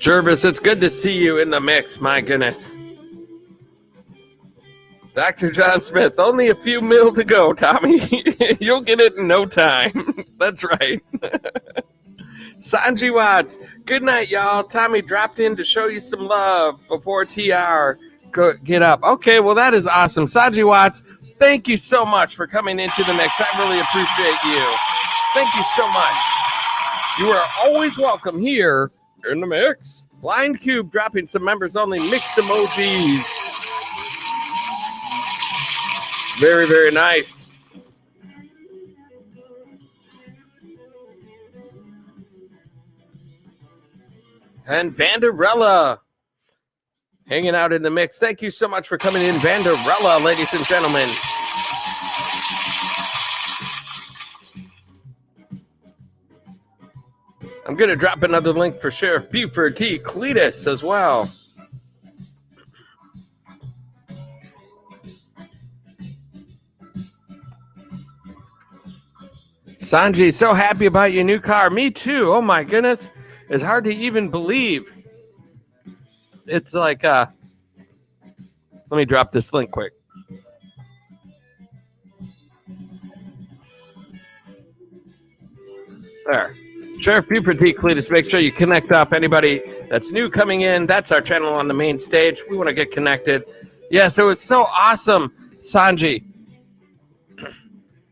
Jervis, it's good to see you in the mix. My goodness. Dr. John Smith, only a few mil to go, Tommy. You'll get it in no time. That's right. Sanji Watts, good night, y'all. Tommy dropped in to show you some love before TR get up. Okay, well, that is awesome. Sanji Watts, thank you so much for coming into the mix. I really appreciate you. Thank you so much. You are always welcome here in the mix. Blind Cube dropping some members only mix emojis. Very, very nice. And Vanderella hanging out in the mix. Thank you so much for coming in, Vanderella, ladies and gentlemen. I'm going to drop another link for Sheriff Buford T. Cletus as well. Sanji, so happy about your new car. Me too. Oh my goodness. It's hard to even believe. it's like, let me drop this link quick. There. Sheriff Buford D. Cletus, make sure you connect up. Anybody that's new coming in, that's our channel on the main stage. We want to get connected. Yeah, so it's so awesome, Sanji.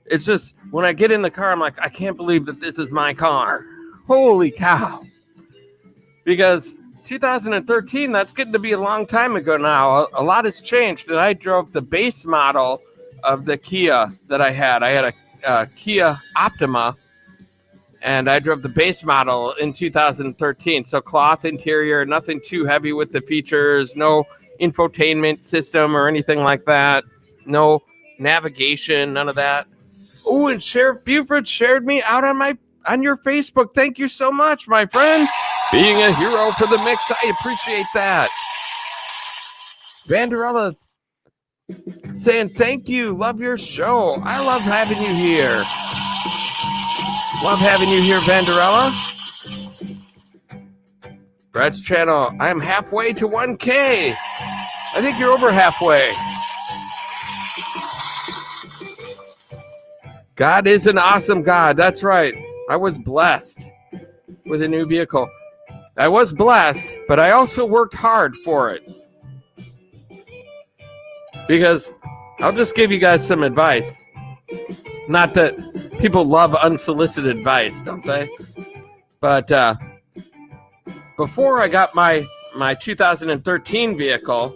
It's just, when I get in the car, I'm like, I can't believe that this is my car. Holy cow. Because 2013, that's getting to be a long time ago now. A lot has changed, and I drove the base model of the Kia that I had. I had a Kia Optima, and I drove the base model in 2013. So cloth interior, nothing too heavy with the features, no infotainment system or anything like that, no navigation, none of that. Oh, and Sheriff Buford shared me out on your Facebook. Thank you so much, my friend. Being a hero for the mix, I appreciate that. Vanderella saying thank you, love your show. I love having you here. Love having you here, Vanderella. Brad's channel, I am halfway to 1K. I think you're over halfway. God is an awesome God. That's right. I was blessed with a new vehicle. I was blessed, but I also worked hard for it. Because I'll just give you guys some advice. Not that people love unsolicited advice, don't they? But before I got my 2013 vehicle,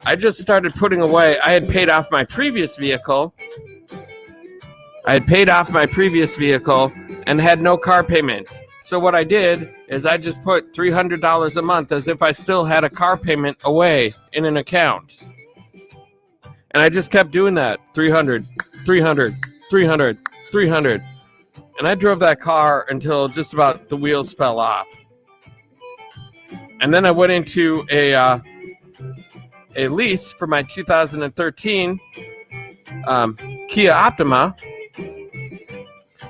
I just started putting away. I had paid off my previous vehicle. And had no car payments. So what I did is I just put $300 a month as if I still had a car payment away in an account. And I just kept doing that. 300, 300, 300, 300. And I drove that car until just about the wheels fell off. And then I went into a lease for my 2013 Kia Optima.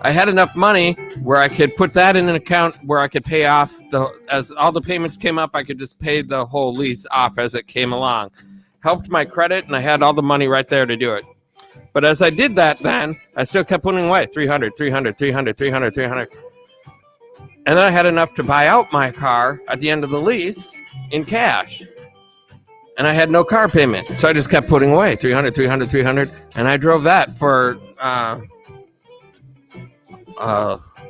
I had enough money where I could put that in an account where I could pay off as all the payments came up, I could just pay the whole lease off as it came along. Helped my credit, and I had all the money right there to do it. But as I did that, then I still kept putting away 300, 300, 300, 300, 300. And then I had enough to buy out my car at the end of the lease in cash. And I had no car payment. So I just kept putting away 300, 300, 300. And I drove that for,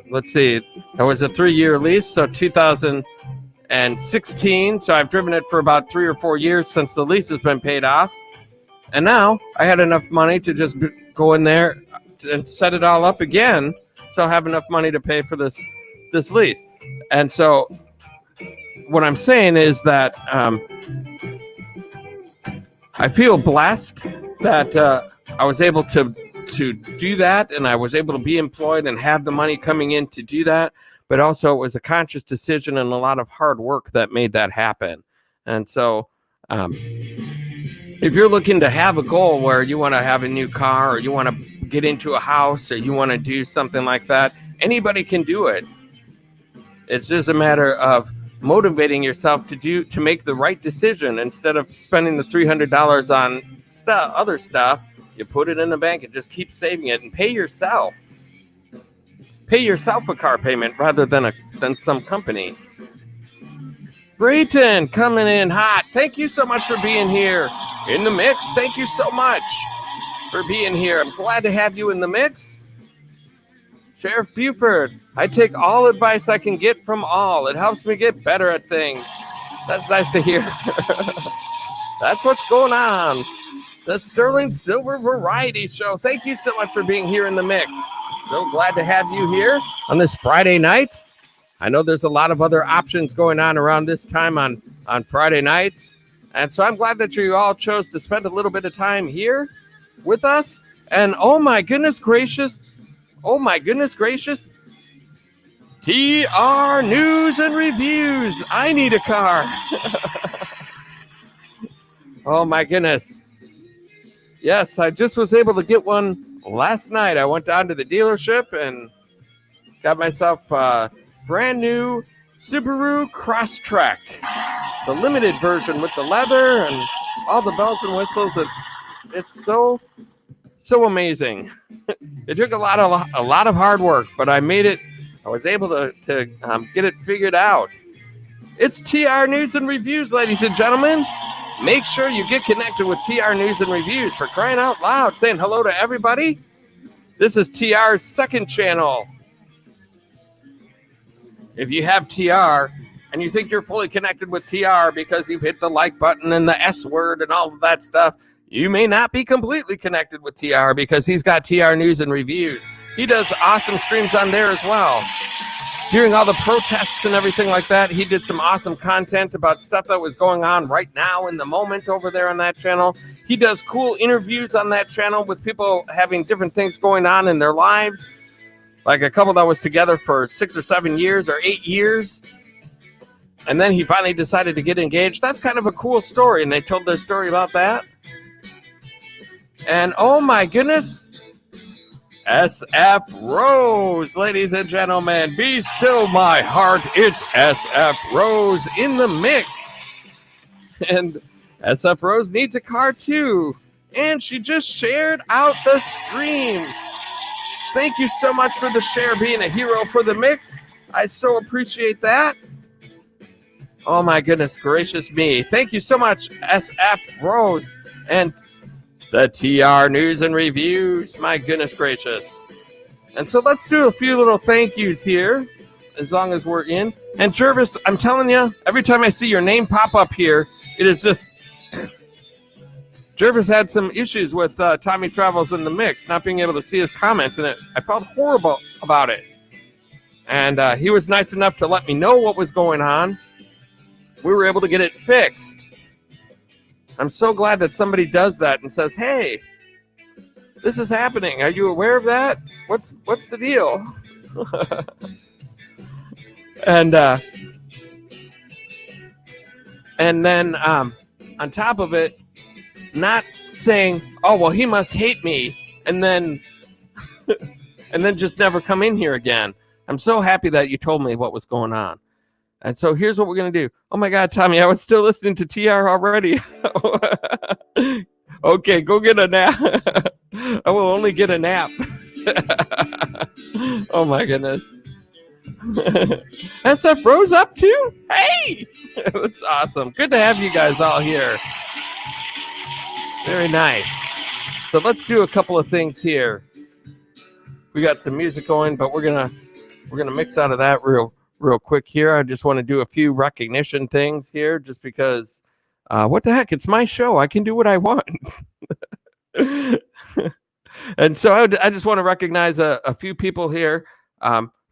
let's see, that was a 3-year lease. So 2016. So I've driven it for about 3 or 4 years since the lease has been paid off. And now I had enough money to just go in there and set it all up again. So I have enough money to pay for this lease. And so what I'm saying is that I feel blessed that I was able to do that, and I was able to be employed and have the money coming in to do that. But also it was a conscious decision and a lot of hard work that made that happen. And so if you're looking to have a goal where you want to have a new car, or you want to get into a house, or you want to do something like that, anybody can do it. It's just a matter of motivating yourself to make the right decision. Instead of spending the $300 on other stuff, you put it in the bank and just keep saving it and pay yourself a car payment rather than some company. Brayton coming in hot. Thank you so much for being here in the mix. Thank you so much for being here. I'm glad to have you in the mix. Sheriff Buford, I take all advice I can get from all. It helps me get better at things. That's nice to hear. That's what's going on. The Sterling Silver Variety Show. Thank you so much for being here in the mix. So glad to have you here on this Friday night. I know there's a lot of other options going on around this time on Friday nights. And so I'm glad that you all chose to spend a little bit of time here with us. And oh my goodness gracious, TR News and Reviews. I need a car. Oh my goodness. Yes, I just was able to get one last night. I went down to the dealership and got myself a brand new Subaru Crosstrek. the limited version with the leather and all the bells and whistles. It's so amazing. It took a lot of hard work, but I made it. I was able to get it figured out. It's TR News and Reviews, ladies and gentlemen. Make sure you get connected with TR News and Reviews, for crying out loud. Saying hello to everybody. This is TR's second channel. If you have TR and you think you're fully connected with TR because you've hit the like button and the S word and all of that stuff, you may not be completely connected with TR, because he's got TR News and Reviews. He does awesome streams on there as well. During all the protests and everything like that, he did some awesome content about stuff that was going on right now in the moment over there on that channel. He does cool interviews on that channel with people having different things going on in their lives. Like a couple that was together for 6 or 7 years or 8 years. And then he finally decided to get engaged. That's kind of a cool story, and they told their story about that. And oh my goodness, SF Rose, ladies and gentlemen, be still my heart. It's SF Rose in the mix. And SF Rose needs a car too. And she just shared out the stream. Thank you so much for the share, being a hero for the mix. I so appreciate that. Oh my goodness gracious me. Thank you so much, SF Rose. And the TR News and Reviews. My goodness gracious. And so let's do a few little thank yous here, as long as we're in. And Jervis, I'm telling you, every time I see your name pop up here, it is just... Jervis had some issues with Tommy Travels in the Mix, not being able to see his comments, and I felt horrible about it. And he was nice enough to let me know what was going on. We were able to get it fixed. I'm so glad that somebody does that and says, hey, this is happening. Are you aware of that? What's the deal? And then on top of it, not saying, oh, well, he must hate me, and then just never come in here again. I'm so happy that you told me what was going on. And so here's what we're going to do. Oh, my God, Tommy, I was still listening to TR already. Okay, go get a nap. I will only get a nap. Oh, my goodness. SF Rose up too? Hey! That's awesome. Good to have you guys all here. Very nice. So let's do a couple of things here. We got some music going, but we're gonna mix out of that real quick here. I just want to do a few recognition things here, just because what the heck? It's my show. I can do what I want. And so I just want to recognize a few people here.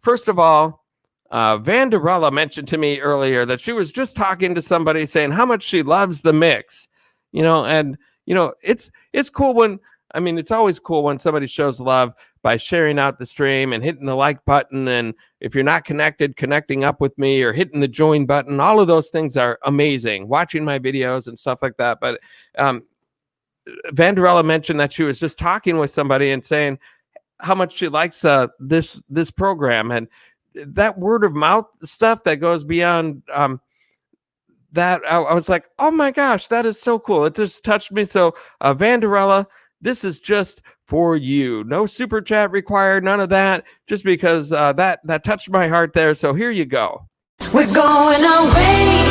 First of all, Vanderella mentioned to me earlier that she was just talking to somebody saying how much she loves the mix, and it's cool when, it's always cool when somebody shows love by sharing out the stream and hitting the like button. And if you're not connected, connecting up with me or hitting the join button, all of those things are amazing. Watching my videos and stuff like that. But Vanderella mentioned that she was just talking with somebody and saying how much she likes this program, and that word of mouth stuff that goes beyond that. I was like, oh my gosh, that is so cool. It just touched me. So Vanderella, this is just for you. No super chat required, none of that, just because that touched my heart there. So here you go. We're going away.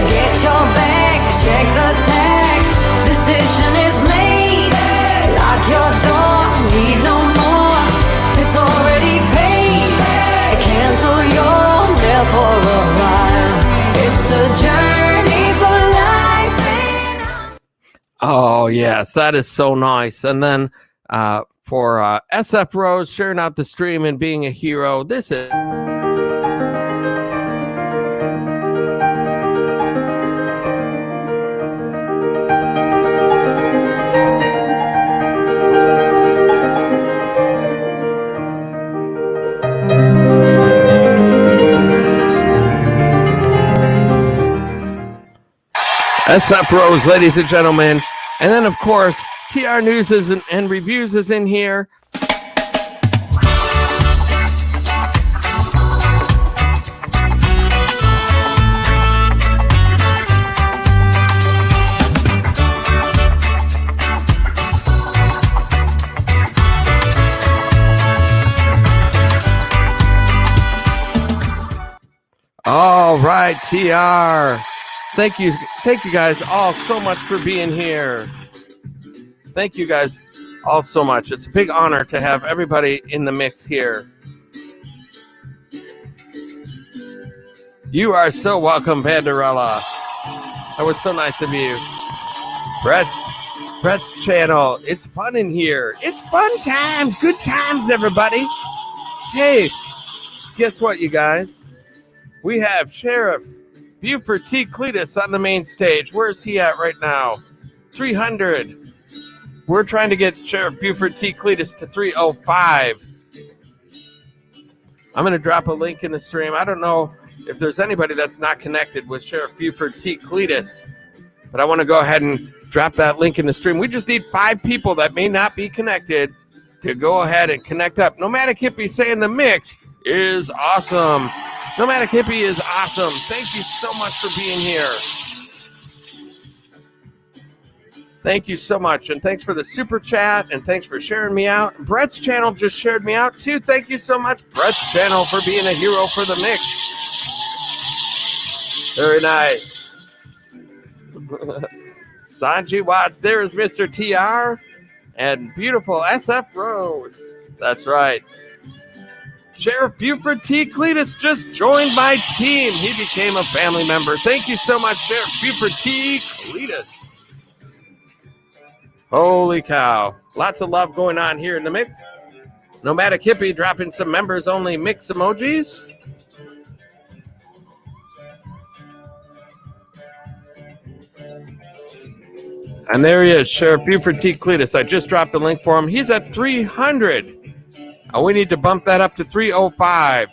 Get your bag, check the tag. Decision is made. Lock your door, need no more. It's already paid. Cancel your mail for a while. It's a journey for life. Oh yes, that is so nice. And then for SF Rose sharing out the stream and being a hero, this is. SF Rose, ladies and gentlemen. And then, of course, TR News and Reviews is in here. right, TR. Thank you guys all so much for being here. Thank you guys all so much. It's a big honor to have everybody in the mix here. You are so welcome, Banderella. That was so nice of you. Brett's channel. It's fun in here. It's fun times. Good times, everybody. Hey, guess what, you guys? We have Sheriff Buford T. Cletus on the main stage. Where's he at right now? 300. We're trying to get Sheriff Buford T. Cletus to 305. I'm going to drop a link in the stream. I don't know if there's anybody that's not connected with Sheriff Buford T. Cletus, but I want to go ahead and drop that link in the stream. We just need 5 people that may not be connected to go ahead and connect up. Nomadic Hippie saying the mix is awesome. Nomadic Hippie is awesome. Thank you so much for being here. Thank you so much. And thanks for the super chat. And thanks for sharing me out. Brett's channel just shared me out too. Thank you so much, Brett's channel, for being a hero for the mix. Very nice. Sanji Watts. There is Mr. TR. And beautiful SF Rose. That's right. Sheriff Buford T. Cletus just joined my team. He became a family member. Thank you so much, Sheriff Buford T. Cletus. Holy cow. Lots of love going on here in the mix. Nomadic Hippie dropping some members only mix emojis. And there he is, Sheriff Buford T. Cletus. I just dropped the link for him. He's at 300. Oh, we need to bump that up to 305.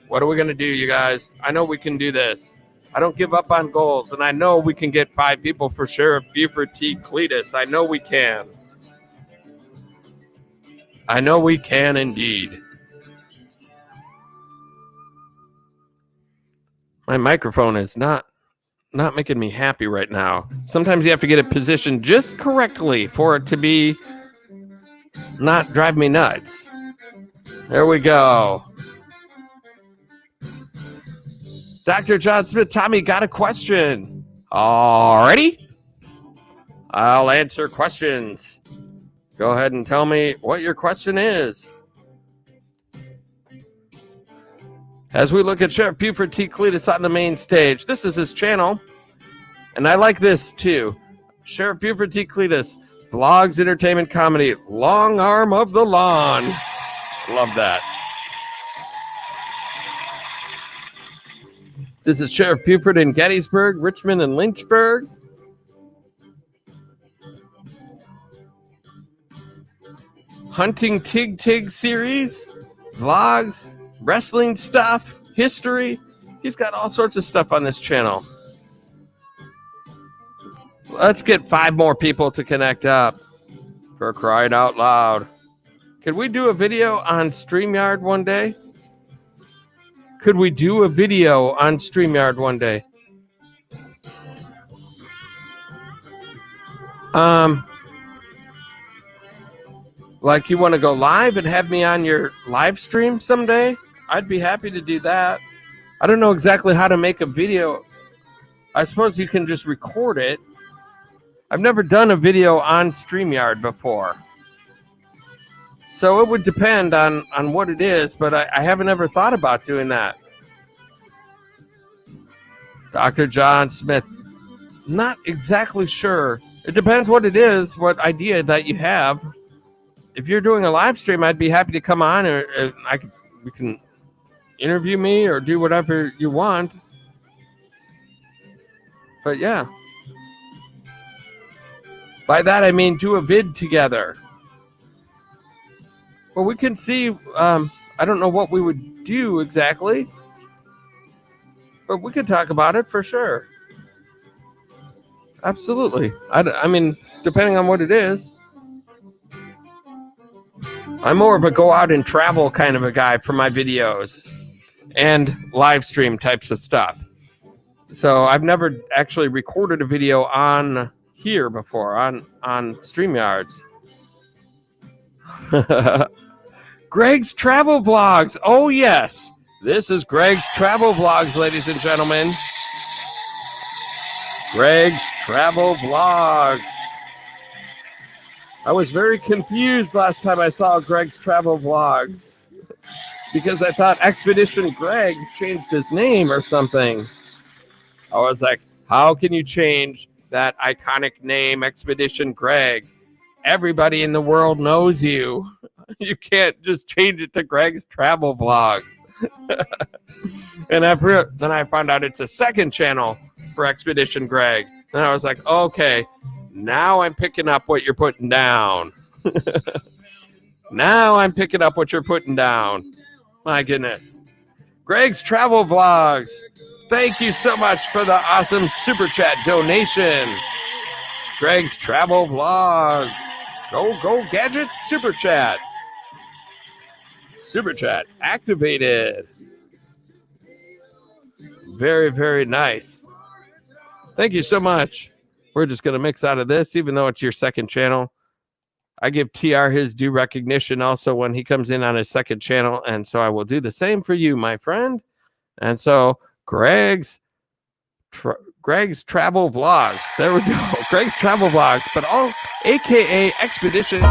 What are we going to do, you guys? I know we can do this. I don't give up on goals, and I know we can get 5 people for Sheriff Buford T. Cletus. I know we can. I know we can indeed. My microphone is not making me happy right now. Sometimes you have to get it positioned just correctly for it to be not drive me nuts. There we go. Dr. John Smith, Tommy, got a question. Alrighty. I'll answer questions. Go ahead and tell me what your question is. As we look at Sheriff Buford T. Cletus on the main stage, this is his channel. And I like this too. Sheriff Buford T. Cletus, vlogs, entertainment, comedy, long arm of the lawn. Love that. This is Sheriff Buford in Gettysburg, Richmond, and Lynchburg. Hunting Tig series, vlogs, wrestling stuff, history. He's got all sorts of stuff on this channel. Let's get 5 more people to connect up. For crying out loud. Could we do a video on StreamYard one day? Could we do a video on StreamYard one day? Like you want to go live and have me on your live stream someday? I'd be happy to do that. I don't know exactly how to make a video. I suppose you can just record it. I've never done a video on StreamYard before. So it would depend on what it is, but I haven't ever thought about doing that. Dr. John Smith, not exactly sure. It depends what it is, what idea that you have. If you're doing a live stream, I'd be happy to come on, or we can interview me or do whatever you want. But yeah. By that, I mean do a vid together. Well, we can see, I don't know what we would do exactly, but we could talk about it for sure. Absolutely. I mean, depending on what it is. I'm more of a go out and travel kind of a guy for my videos and live stream types of stuff. So I've never actually recorded a video on here before, on StreamYards. Greg's travel vlogs. Oh, yes. This is Greg's Travel Vlogs, ladies and gentlemen. Greg's Travel Vlogs. I was very confused last time I saw Greg's Travel Vlogs because I thought Expedition Greg changed his name or something. I was like, how can you change that iconic name, Expedition Greg? Everybody in the world knows you. You can't just change it to Greg's Travel Vlogs. And then I found out it's a second channel for Expedition Greg. And I was like, okay, now I'm picking up what you're putting down. Now I'm picking up what you're putting down. My goodness. Greg's Travel Vlogs. Thank you so much for the awesome Super Chat donation. Greg's Travel Vlogs. Go Gadgets Super Chat. Super Chat activated. Very, very nice. Thank you so much. We're just going to mix out of this, even though it's your second channel. I give TR his due recognition also when he comes in on his second channel, and so I will do the same for you, my friend. And so Greg's Travel Vlogs. There we go. Greg's Travel Vlogs, but all AKA Expedition.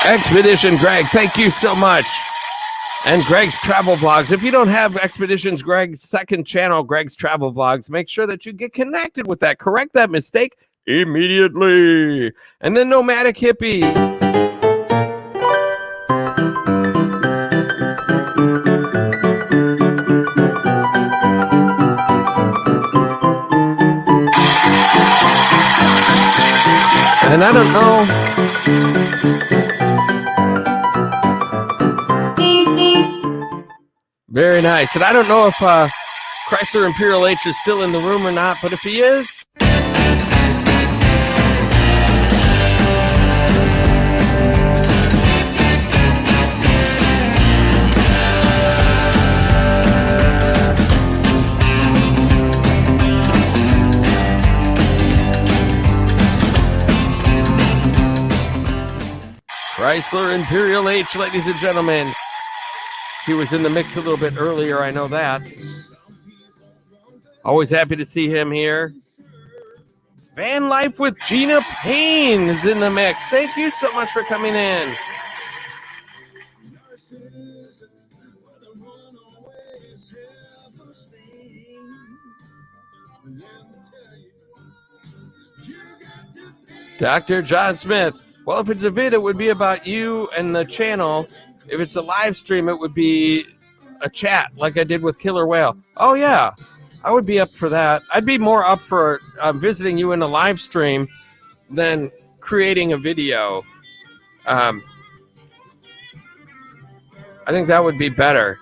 Expedition Greg, thank you so much. And Greg's Travel Vlogs. If you don't have Expeditions Greg's second channel, Greg's Travel Vlogs, make sure that you get connected with that. Correct that mistake immediately. And then Nomadic Hippie. And I don't know. Very nice. And I don't know if Chrysler Imperial H is still in the room or not, but if he is, Chrysler Imperial H, ladies and gentlemen. He was in the mix a little bit earlier, I know that. Always happy to see him here. Van Life with Gina Payne is in the mix. Thank you so much for coming in. Dr. John Smith. Well, if it's a vid, it would be about you and the channel. If it's a live stream, it would be a chat like I did with Killer Whale. Oh, yeah. I would be up for that. I'd be more up for visiting you in a live stream than creating a video. I think that would be better.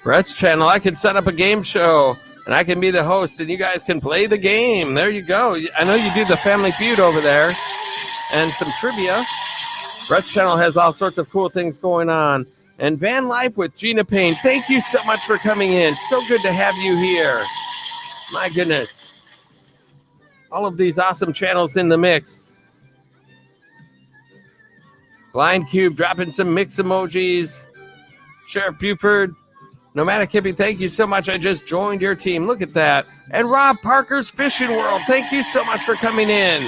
Brett's channel, I can set up a game show. And I can be the host, and you guys can play the game. There you go. I know you do the Family Feud over there and some trivia. Brett's channel has all sorts of cool things going on. And Van Life with Gina Payne, thank you so much for coming in. So good to have you here. My goodness. All of these awesome channels in the mix. Blind Cube dropping some mix emojis. Sheriff Buford. Nomadic Hippie, thank you so much. I just joined your team. Look at that. And Rob Parker's Fishing World, thank you so much for coming in.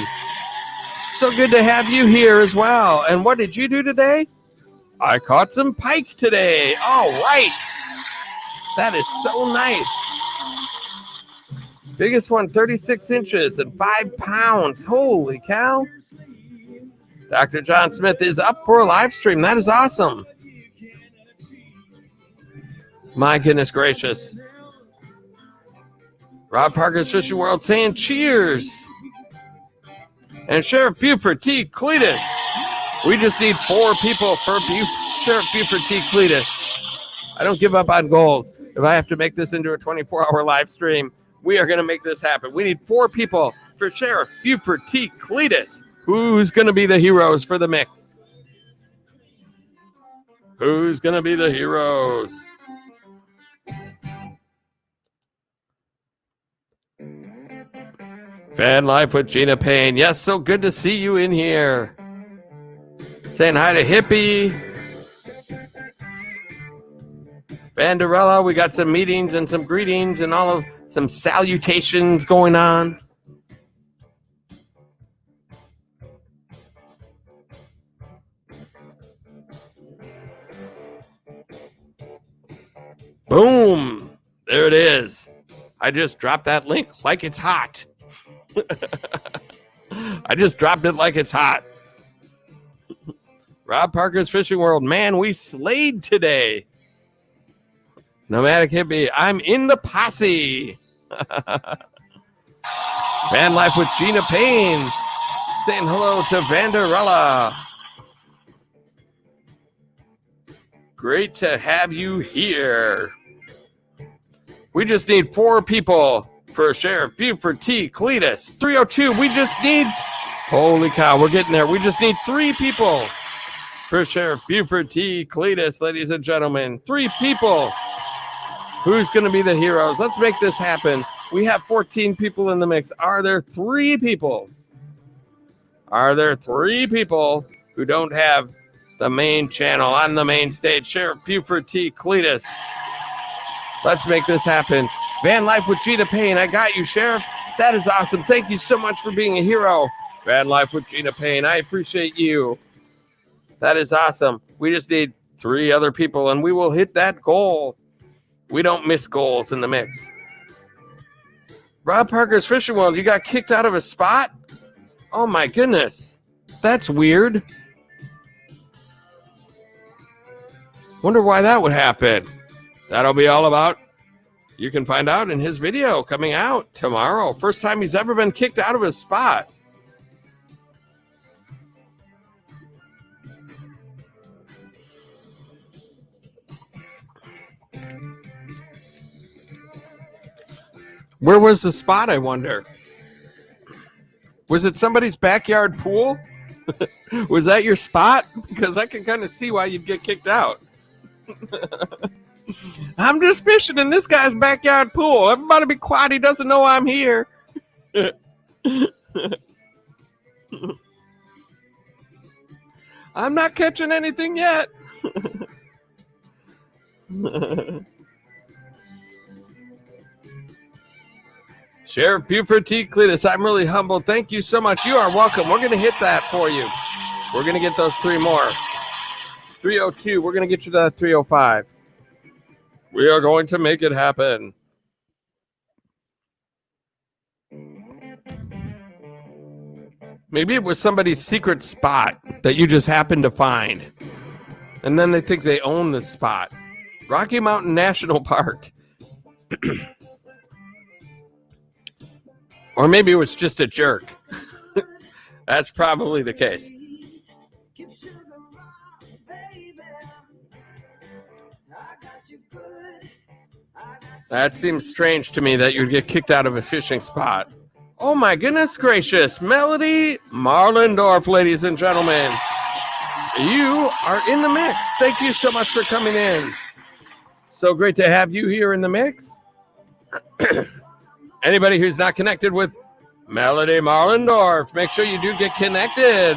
So good to have you here as well. And what did you do today? I caught some pike today. All right. That is so nice. Biggest one, 36 inches and 5 pounds. Holy cow. Dr. John Smith is up for a live stream. That is awesome. My goodness gracious. Rob Parker's Fishing World saying cheers. And Sheriff Buford T. Cletus. We just need 4 people for Sheriff Buford T. Cletus. I don't give up on goals. If I have to make this into a 24-hour live stream, We are going to make this happen. We need 4 people for Sheriff Buford T. Cletus. Who's going to be the heroes for the mix? Who's going to be the heroes? Fan Life with Gina Payne. Yes, so good to see you in here. Saying hi to Hippie. Vanderella, we got some meetings and some greetings and all of some salutations going on. Boom! There it is. I just dropped that link like it's hot. I just dropped it like it's hot. Rob Parker's Fishing World. Man, we slayed today. Nomadic Hippie. I'm in the posse. Van Life with Gina Payne. Saying hello to Vanderella. Great to have you here. We just need 4 people for Sheriff Buford T. Cletus. 302. We just need... Holy cow, we're getting there. We just need 3 people for Sheriff Buford T. Cletus, ladies and gentlemen. 3 people. Who's going to be the heroes? Let's make this happen. We have 14 people in the mix. Are there 3 people? Are there 3 people who don't have the main channel on the main stage? Sheriff Buford T. Cletus. Let's make this happen. Van Life with Gina Payne. I got you, Sheriff. That is awesome. Thank you so much for being a hero. Van Life with Gina Payne. I appreciate you. That is awesome. We just need 3 other people, and we will hit that goal. We don't miss goals in the mix. Rob Parker's Fishing World. You got kicked out of a spot? Oh, my goodness. That's weird. Wonder why that would happen. That'll be all about, you can find out in his video coming out tomorrow. First time he's ever been kicked out of his spot. Where was the spot, I wonder? Was it somebody's backyard pool? Was that your spot? Because I can kind of see why you'd get kicked out. I'm just fishing in this guy's backyard pool. Everybody be quiet. He doesn't know I'm here. I'm not catching anything yet. Sheriff Buford T. Cletus, I'm really humbled. Thank you so much. You are welcome. We're going to hit that for you. We're going to get those 3 more. 302. We're going to get you to that 305. We are going to make it happen. Maybe it was somebody's secret spot that you just happened to find. And then they think they own the spot. Rocky Mountain National Park. Or maybe it was just a jerk. That's probably the case. That seems strange to me that you'd get kicked out of a fishing spot. Oh my goodness gracious. Melody Marlendorf, ladies and gentlemen. You are in the mix. Thank you so much for coming in. So great to have you here in the mix. Anybody who's not connected with Melody Marlendorf, make sure you do get connected.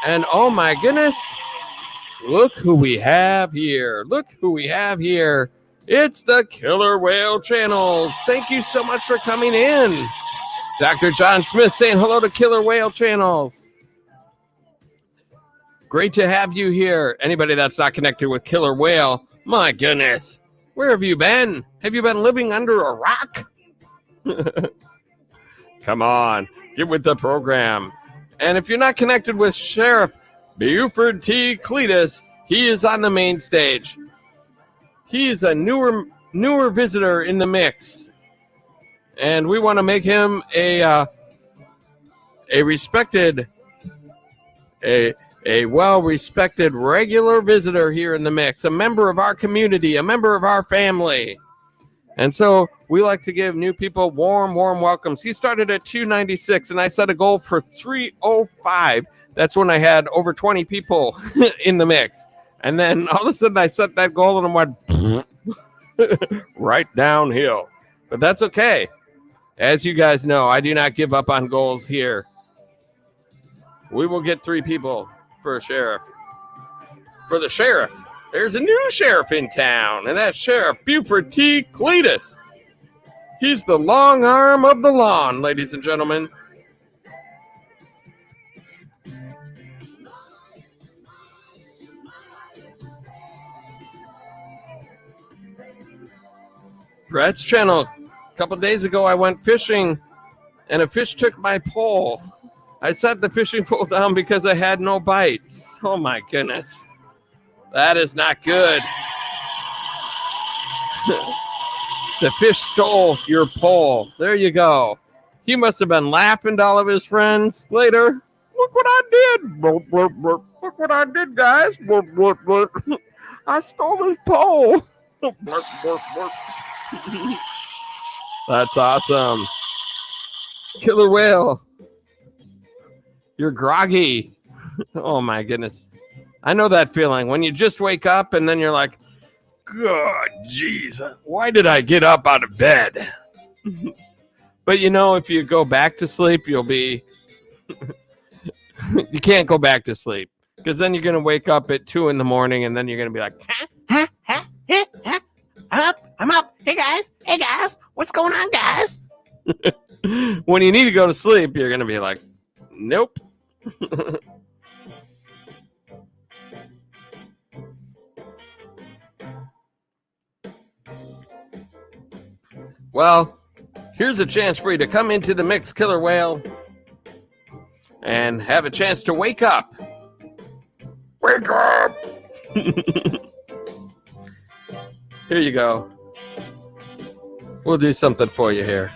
And oh my goodness, look who we have here. Look who we have here. It's the Killer Whale Channels. Thank you so much for coming in. Dr. John Smith saying hello to Killer Whale Channels. Great to have you here. Anybody that's not connected with Killer Whale, my goodness, where have you been? Have you been living under a rock? Come on, get with the program. And if you're not connected with Sheriff Buford T. Cletus, he is on the main stage. He is a newer visitor in the mix, and we want to make him a respected, a well-respected regular visitor here in the mix, a member of our community, a member of our family. And so we like to give new people warm welcomes. He started at 296, and I set a goal for 305. That's when I had over 20 people in the mix. And then all of a sudden I set that goal and I went right downhill. But that's okay. As you guys know, I do not give up on goals here. We will get 3 people for a sheriff. For the sheriff. There's a new sheriff in town, and that's Sheriff Buford T. Cletus. He's the long arm of the lawn, ladies and gentlemen. Brad's channel. A couple days ago, I went fishing, and a fish took my pole. I set the fishing pole down because I had no bites. Oh, my goodness. That is not good. The fish stole your pole. There you go. He must have been laughing to all of his friends later. Look what I did. Look what I did, guys. I stole his pole. That's awesome. Killer whale. You're groggy. Oh, my goodness. I know that feeling when you just wake up and then you're like, God, jeez, why did I get up out of bed? But you know, if you go back to sleep, you'll be, you can't go back to sleep because then you're going to wake up at 2 a.m. and then you're going to be like, I'm up. Hey guys, what's going on, guys? When you need to go to sleep, you're going to be like, nope. Well, here's a chance for you to come into the mix, Killer Whale, and have a chance to wake up. Wake up! Here you go. We'll do something for you here.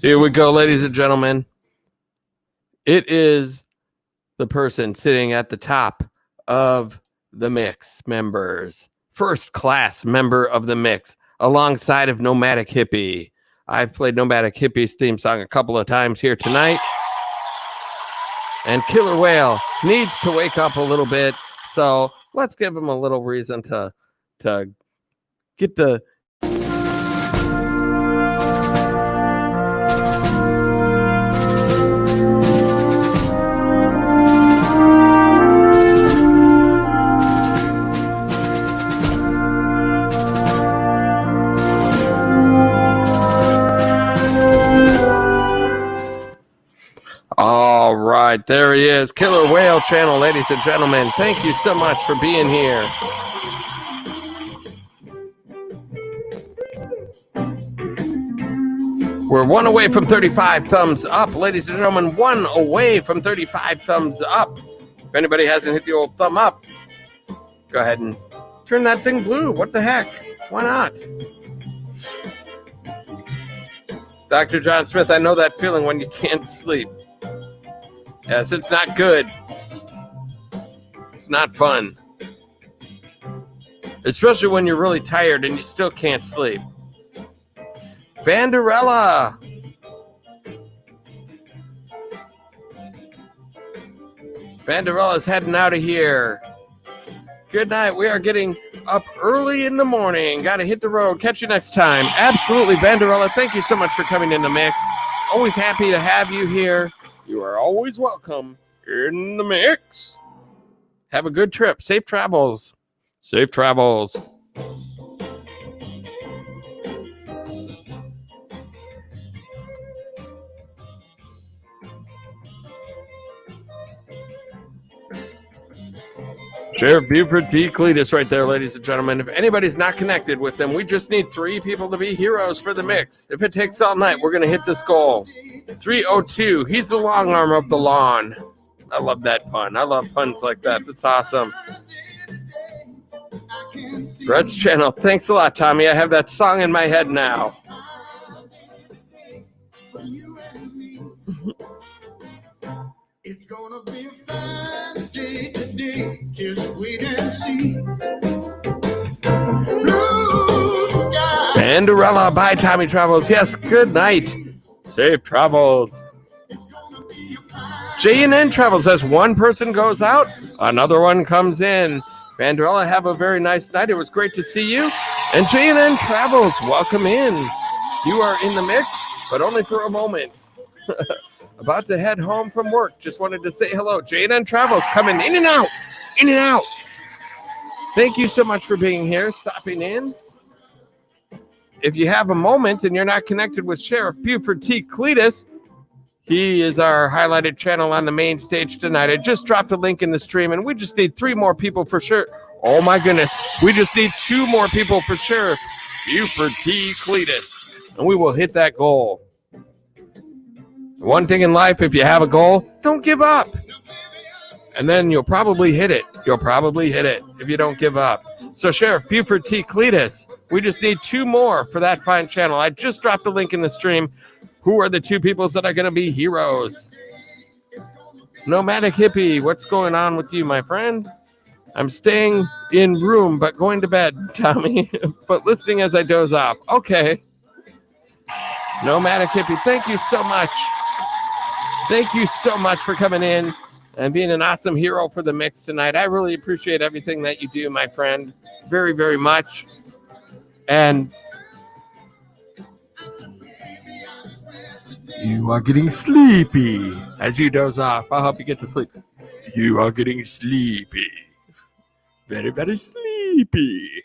Here we go, ladies and gentlemen. It is the person sitting at the top of the mix members. First class member of the mix, alongside of Nomadic Hippie. I've played Nomadic Hippie's theme song a couple of times here tonight. And Killer Whale needs to wake up a little bit. So let's give him a little reason to get the... All right, there he is. Killer Whale Channel, ladies and gentlemen. Thank you so much for being here. We're 1 away from 35 thumbs up, ladies and gentlemen. 1 away from 35 thumbs up. If anybody hasn't hit the old thumb up, go ahead and turn that thing blue. What the heck? Why not? Dr. John Smith, I know that feeling when you can't sleep. Yes, it's not good. It's not fun. Especially when you're really tired and you still can't sleep. Vanderella. Vanderella's heading out of here. Good night. We are getting up early in the morning. Got to hit the road. Catch you next time. Absolutely, Vanderella. Thank you so much for coming in the mix. Always happy to have you here. You are always welcome in the mix. Have a good trip. Safe travels. Safe travels. Sheriff Buford D. Cletus right there, ladies and gentlemen. If anybody's not connected with them, we just need 3 people to be heroes for the mix. If it takes all night, we're going to hit this goal. 302. He's the long arm of the lawn. I love that pun. I love puns like that. That's awesome. Brett's channel. Thanks a lot, Tommy. I have that song in my head now. It's gonna be a fine day today. Just wait and see. Blue sky. Banderella. Bye, Tommy Travels. Yes, good night. Safe travels. J&N Travels. As one person goes out, another one comes in. Banderella, have a very nice night. It was great to see you. And J&N Travels, welcome in. You are in the mix, but only for a moment. About to head home from work. Just wanted to say hello. J&N Travels coming in and out. In and out. Thank you so much for being here, stopping in. If you have a moment and you're not connected with Sheriff Buford T. Cletus, he is our highlighted channel on the main stage tonight. I just dropped a link in the stream, and we just need 3 more people for sure. Oh, my goodness. We just need 2 more people for Sheriff Buford T. Cletus, and we will hit that goal. One thing in life, if you have a goal, don't give up. And then you'll probably hit it. You'll probably hit it if you don't give up. So Sheriff Buford T. Cletus, we just need 2 more for that fine channel. I just dropped a link in the stream. Who are the 2 people that are going to be heroes? Nomadic Hippie, what's going on with you, my friend? I'm staying in room, but going to bed, Tommy. But listening as I doze off. Okay. Nomadic Hippie, thank you so much. Thank you so much for coming in and being an awesome hero for the mix tonight. I really appreciate everything that you do, my friend. Very, very much. And you are getting sleepy as you doze off. I'll help you get to sleep. You are getting sleepy. Very, very sleepy.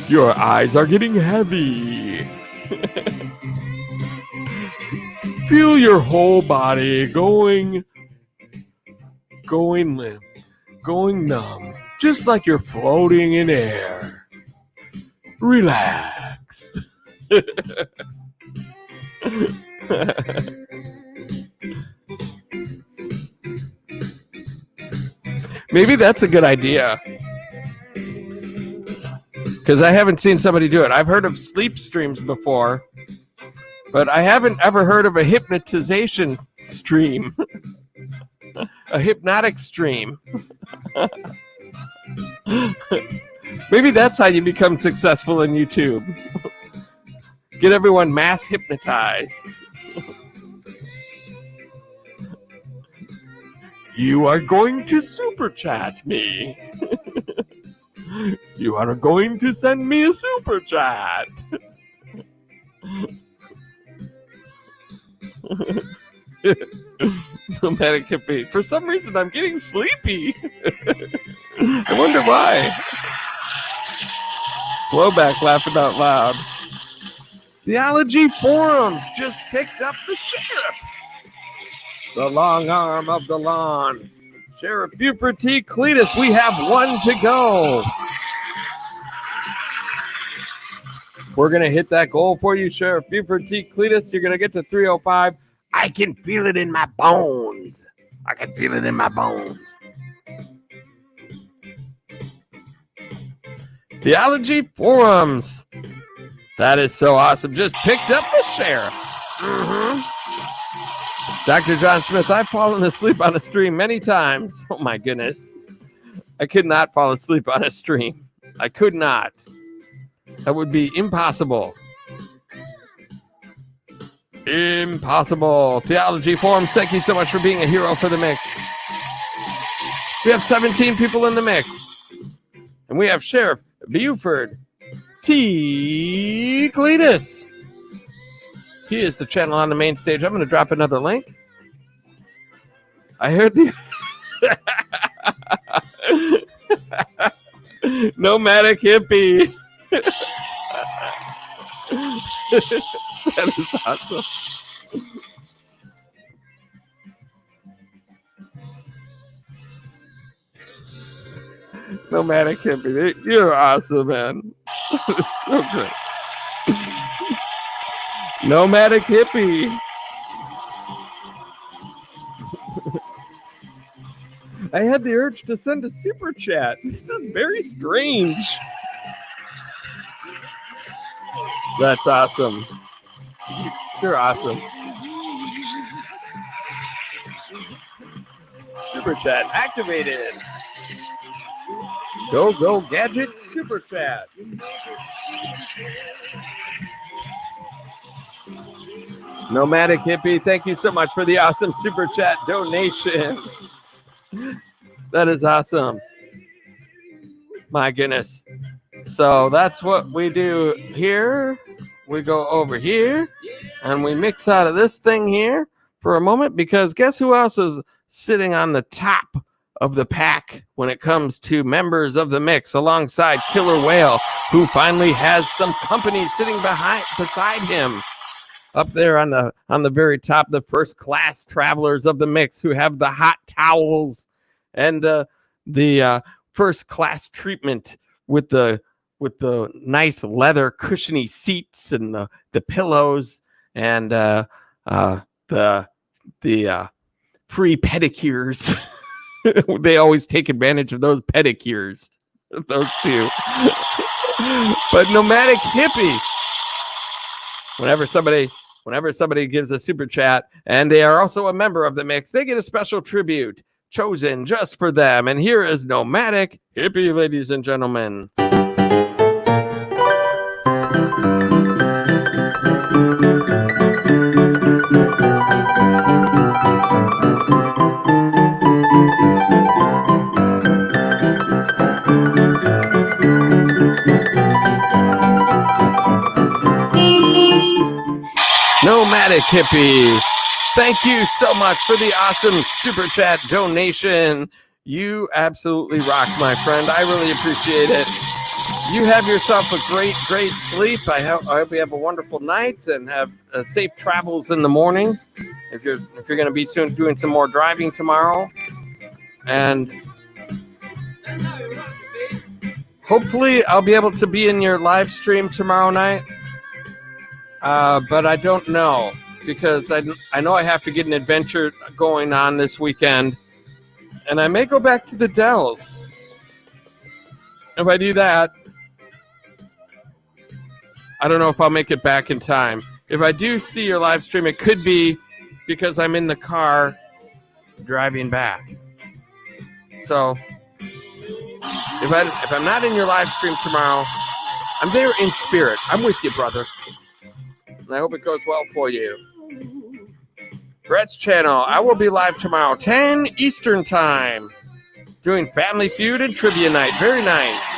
Your eyes are getting heavy. Feel your whole body going limp, going numb, just like you're floating in air. Relax. Maybe that's a good idea. Because I haven't seen somebody do it. I've heard of sleep streams before, but I haven't ever heard of a hypnotization stream. A hypnotic stream. Maybe that's how you become successful in YouTube. Get everyone mass hypnotized. You are going to super chat me. You are going to send me a super chat. Nomadic Hippie. For some reason, I'm getting sleepy. I wonder why. Flowback laughing out loud. Theology Forums just picked up the sheriff. The long arm of the lawn. Sheriff Buford T. Cletus, we have 1 to go. We're going to hit that goal for you, Sheriff Buford T. Cletus. You're going to get to 305. I can feel it in my bones. I can feel it in my bones. Theology Forums. That is so awesome. Just picked up the sheriff. Dr. John Smith, I've fallen asleep on a stream many times. Oh, my goodness. I could not fall asleep on a stream. I could not. That would be impossible. Impossible. Theology Forums, thank you so much for being a hero for the mix. We have 17 people in the mix. And we have Sheriff Buford T. Cletus. He is the channel on the main stage. I'm going to drop another link. I heard the... Nomadic Hippie. That is awesome. Nomadic Hippie. You're awesome, man. It's so good. Nomadic Hippie. I had the urge to send a super chat. This is very strange. That's awesome. You're awesome. Super chat activated. Go Gadget super chat. Nomadic Hippie, thank you so much for the awesome super chat donation. That is awesome. My goodness. So that's what we do here. We go over here and we mix out of this thing here for a moment, because guess who else is sitting on the top of the pack when it comes to members of the mix, alongside Killer Whale, who finally has some company sitting beside him. Up there on the very top, the first class travelers of the mix, who have the hot towels and the first class treatment with the nice leather cushiony seats and the pillows and the free pedicures. They always take advantage of those pedicures, those two. But Nomadic Hippie, whenever somebody gives a super chat and they are also a member of the mix, they get a special tribute chosen just for them. And here is Nomadic Hippie, ladies and gentlemen. Nomadic Hippie, thank you so much for the awesome super chat donation. You absolutely rock, my friend. I really appreciate it. You have yourself a great sleep. I hope you have a wonderful night and have safe travels in the morning. If you're going to be soon doing some more driving tomorrow, and hopefully I'll be able to be in your live stream tomorrow night. But I don't know, because I know I have to get an adventure going on this weekend, and I may go back to the Dells. If I do that, I don't know if I'll make it back in time. If I do see your live stream, it could be because I'm in the car driving back. So if I'm not in your live stream tomorrow, I'm there in spirit. I'm with you, brother. And I hope it goes well for you. Brett's channel, I will be live tomorrow, 10 Eastern time, doing Family Feud and Trivia Night. Very nice.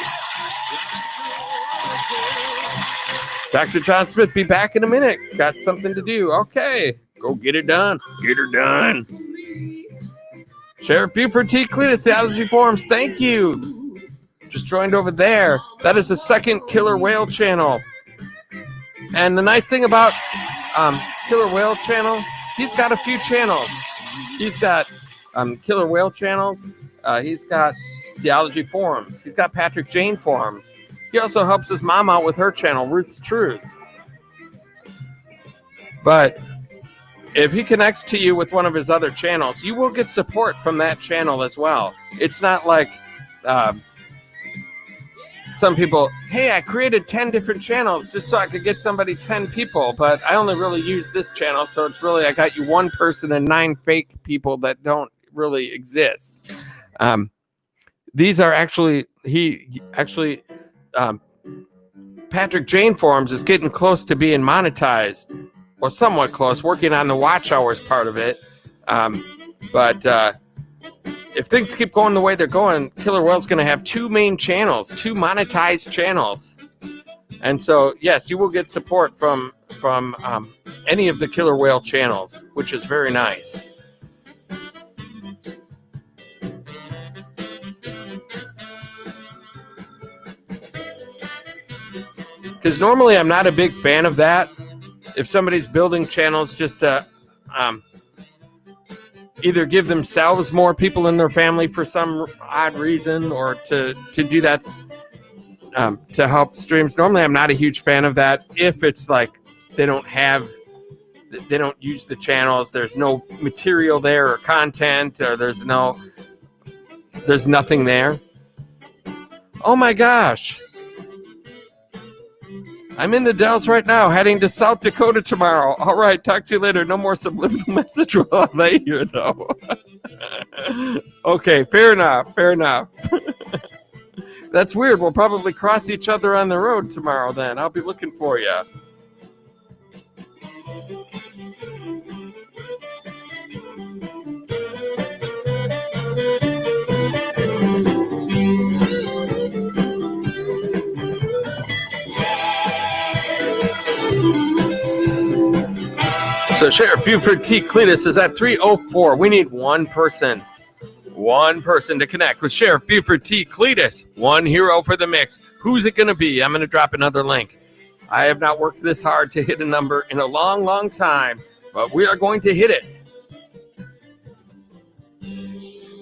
Dr. John Smith, be back in a minute. Got something to do. Okay, go get it done. Get her done. Sheriff Buford T. Cletus, the Allergy Forums, thank you. Just joined over there. That is the second Killer Whale channel. And the nice thing about Killer Whale channel, he's got a few channels. He's got Killer Whale channels. He's got Theology Forums. He's got Patrick Jane Forums. He also helps his mom out with her channel, Roots Truths. But if he connects to you with one of his other channels, you will get support from that channel as well. It's not like some people, hey, I created 10 different channels just so I could get somebody 10 people, but I only really use this channel, so it's really I got you one person and 9 fake people that don't really exist. These are actually, Patrick Jane Forums is getting close to being monetized, or somewhat close, working on the watch hours part of it. But if things keep going the way they're going, Killer Whale's going to have 2 main channels, 2 monetized channels. And so, yes, you will get support from any of the Killer Whale channels, which is very nice. Because normally I'm not a big fan of that. If somebody's building channels just to either give themselves more people in their family for some odd reason, or to do that to help streams. Normally, I'm not a huge fan of that. If it's like they don't use the channels, there's no material there or content, or there's no There's nothing there. Oh my gosh. I'm in the Dells right now, heading to South Dakota tomorrow. All right, talk to you later. No more subliminal message while I'm late here, though. Okay, fair enough. That's weird. We'll probably cross each other on the road tomorrow then. I'll be looking for you. So Sheriff Buford T. Cletus is at 304. We need one person. One person to connect with Sheriff Buford T. Cletus. One hero for the mix. Who's it going to be? I'm going to drop another link. I have not worked this hard to hit a number in a long, long time, but we are going to hit it.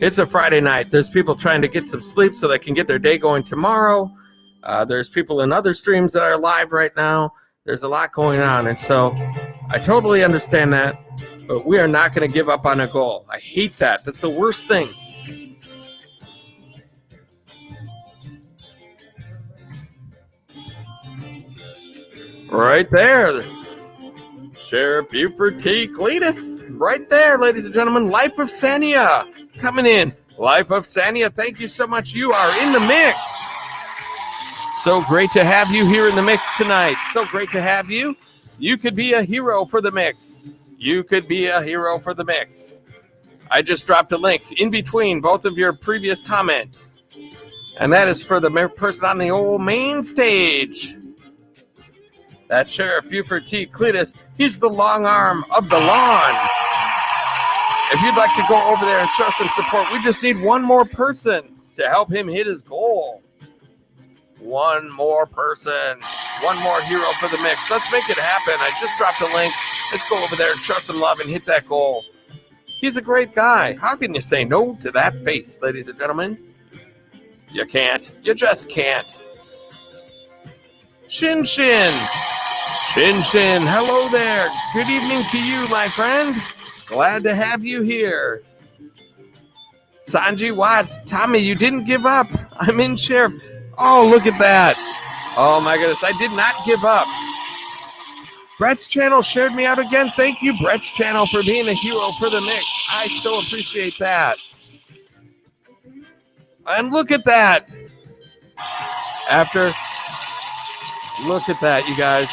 It's a Friday night. There's people trying to get some sleep so they can get their day going tomorrow. There's people in other streams that are live right now. There's a lot going on, and so I totally understand that, but we are not going to give up on a goal. I hate that. That's the worst thing. Right there. Sheriff Buford T. Cletus. Right there, ladies and gentlemen. Life of Sania coming in. Life of Sania, thank you so much. You are in the mix. So great to have you here in the mix tonight. So great to have you. You could be a hero for the mix. You could be a hero for the mix. I just dropped a link in between both of your previous comments. And that is for the person on the old main stage. That's Sheriff Buford T. Cletus. He's the long arm of the lawn. If you'd like to go over there and show some support, we just need one more person to help him hit his goal. One more person. One more hero for the mix. Let's make it happen. I just dropped a link. Let's go over there and show some love and hit that goal. He's a great guy. How can you say no to that face, ladies and gentlemen? You can't. You just can't. Shin Shin. Shin Shin. Hello there. Good evening to you, my friend. Glad to have you here. Sanji Watts. Tommy, you didn't give up. I'm in Sheriff. Oh, look at that. Oh, my goodness. I did not give up. Brett's channel shared me out again. Thank you, Brett's channel, for being a hero for the mix. I so appreciate that. And look at that. Look at that, you guys.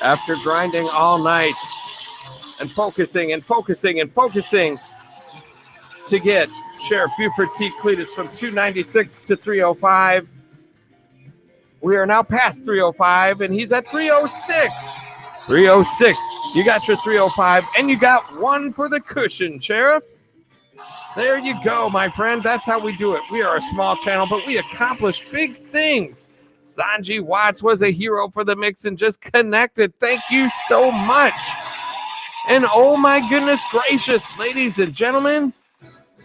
After grinding all night and focusing to get Sheriff Buford T. Cletus from 296 to 305. We are now past 305, and he's at 306. 306. You got your 305, and you got one for the cushion, Sheriff. There you go, my friend. That's how we do it. We are a small channel, but we accomplish big things. Sanji Watts was a hero for the mix and just connected. Thank you so much. And oh my goodness gracious, ladies and gentlemen,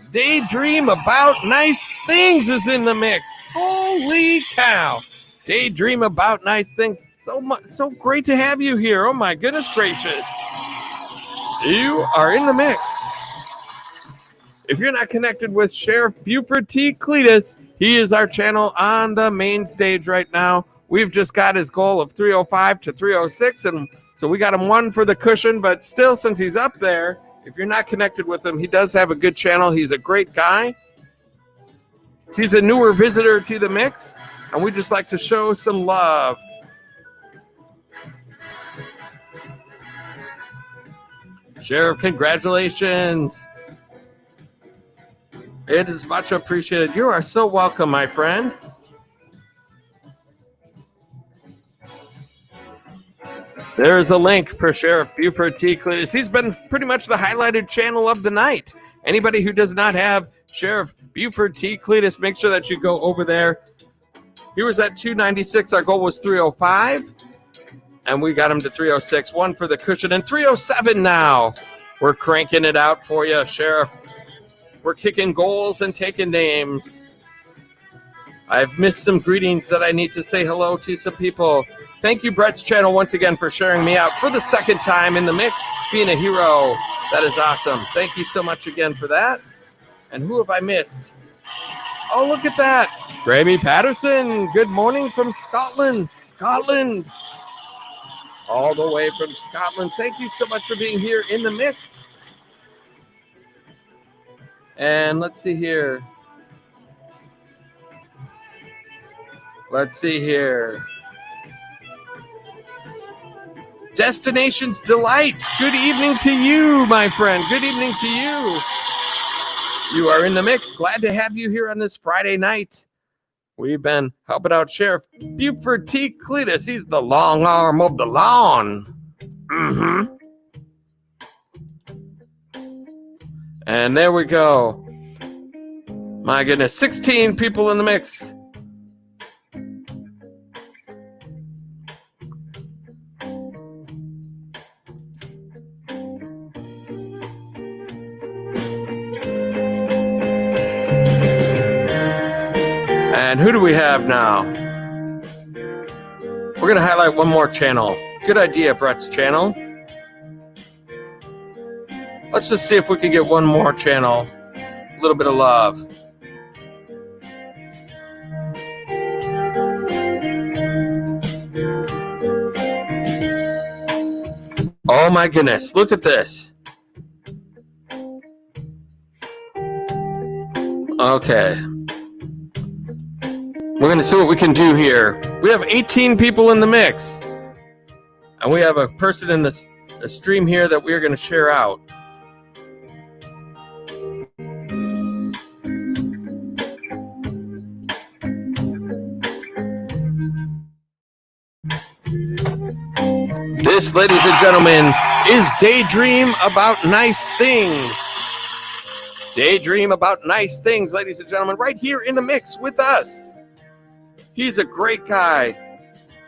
Daydream About Nice Things is in the mix. Holy cow. Daydream About Nice Things. So great to have you here. Oh my goodness gracious. You are in the mix. If you're not connected with Sheriff Buford T. Cletus, he is our channel on the main stage right now. We've just got his goal of 305 to 306, and so we got him one for the cushion, but still, since he's up there, if you're not connected with him, he does have a good channel. He's a great guy. He's a newer visitor to the mix, and we just like to show some love. Sheriff, congratulations. It is much appreciated. You are so welcome, my friend. There's a link for Sheriff Buford T. Cletus. He's been pretty much the highlighted channel of the night. Anybody who does not have Sheriff Buford T. Cletus, make sure that you go over there. He was at 296. Our goal was 305. And we got him to 306. One for the cushion. And 307 now. We're cranking it out for you, Sheriff. We're kicking goals and taking names. I've missed some greetings that I need to say hello to some people. Thank you, Brett's channel, once again for sharing me out for the second time in the mix, being a hero. That is awesome. Thank you so much again for that. And who have I missed? Oh, look at that. Grammy Patterson, good morning from Scotland. Scotland. All the way from Scotland. Thank you so much for being here in the mix. And let's see here. Let's see here. Destinations Delight. Good evening to you, my friend. Good evening to you. You are in the mix. Glad to have you here on this Friday night. We've been helping out Sheriff Buford T. Cletus. He's the long arm of the lawn. Mm-hmm. And there we go. My goodness, 16 people in the mix. And who do we have now? We're going to highlight one more channel. Good idea, Brett's channel. Let's just see if we can get one more channel. A little bit of love. Oh my goodness, look at this. Okay. We're going to see what we can do here. We have 18 people in the mix. And we have a person in the stream here that we're going to share out. This, ladies and gentlemen, is Daydream About Nice Things. Daydream About Nice Things, ladies and gentlemen, right here in the mix with us. He's a great guy.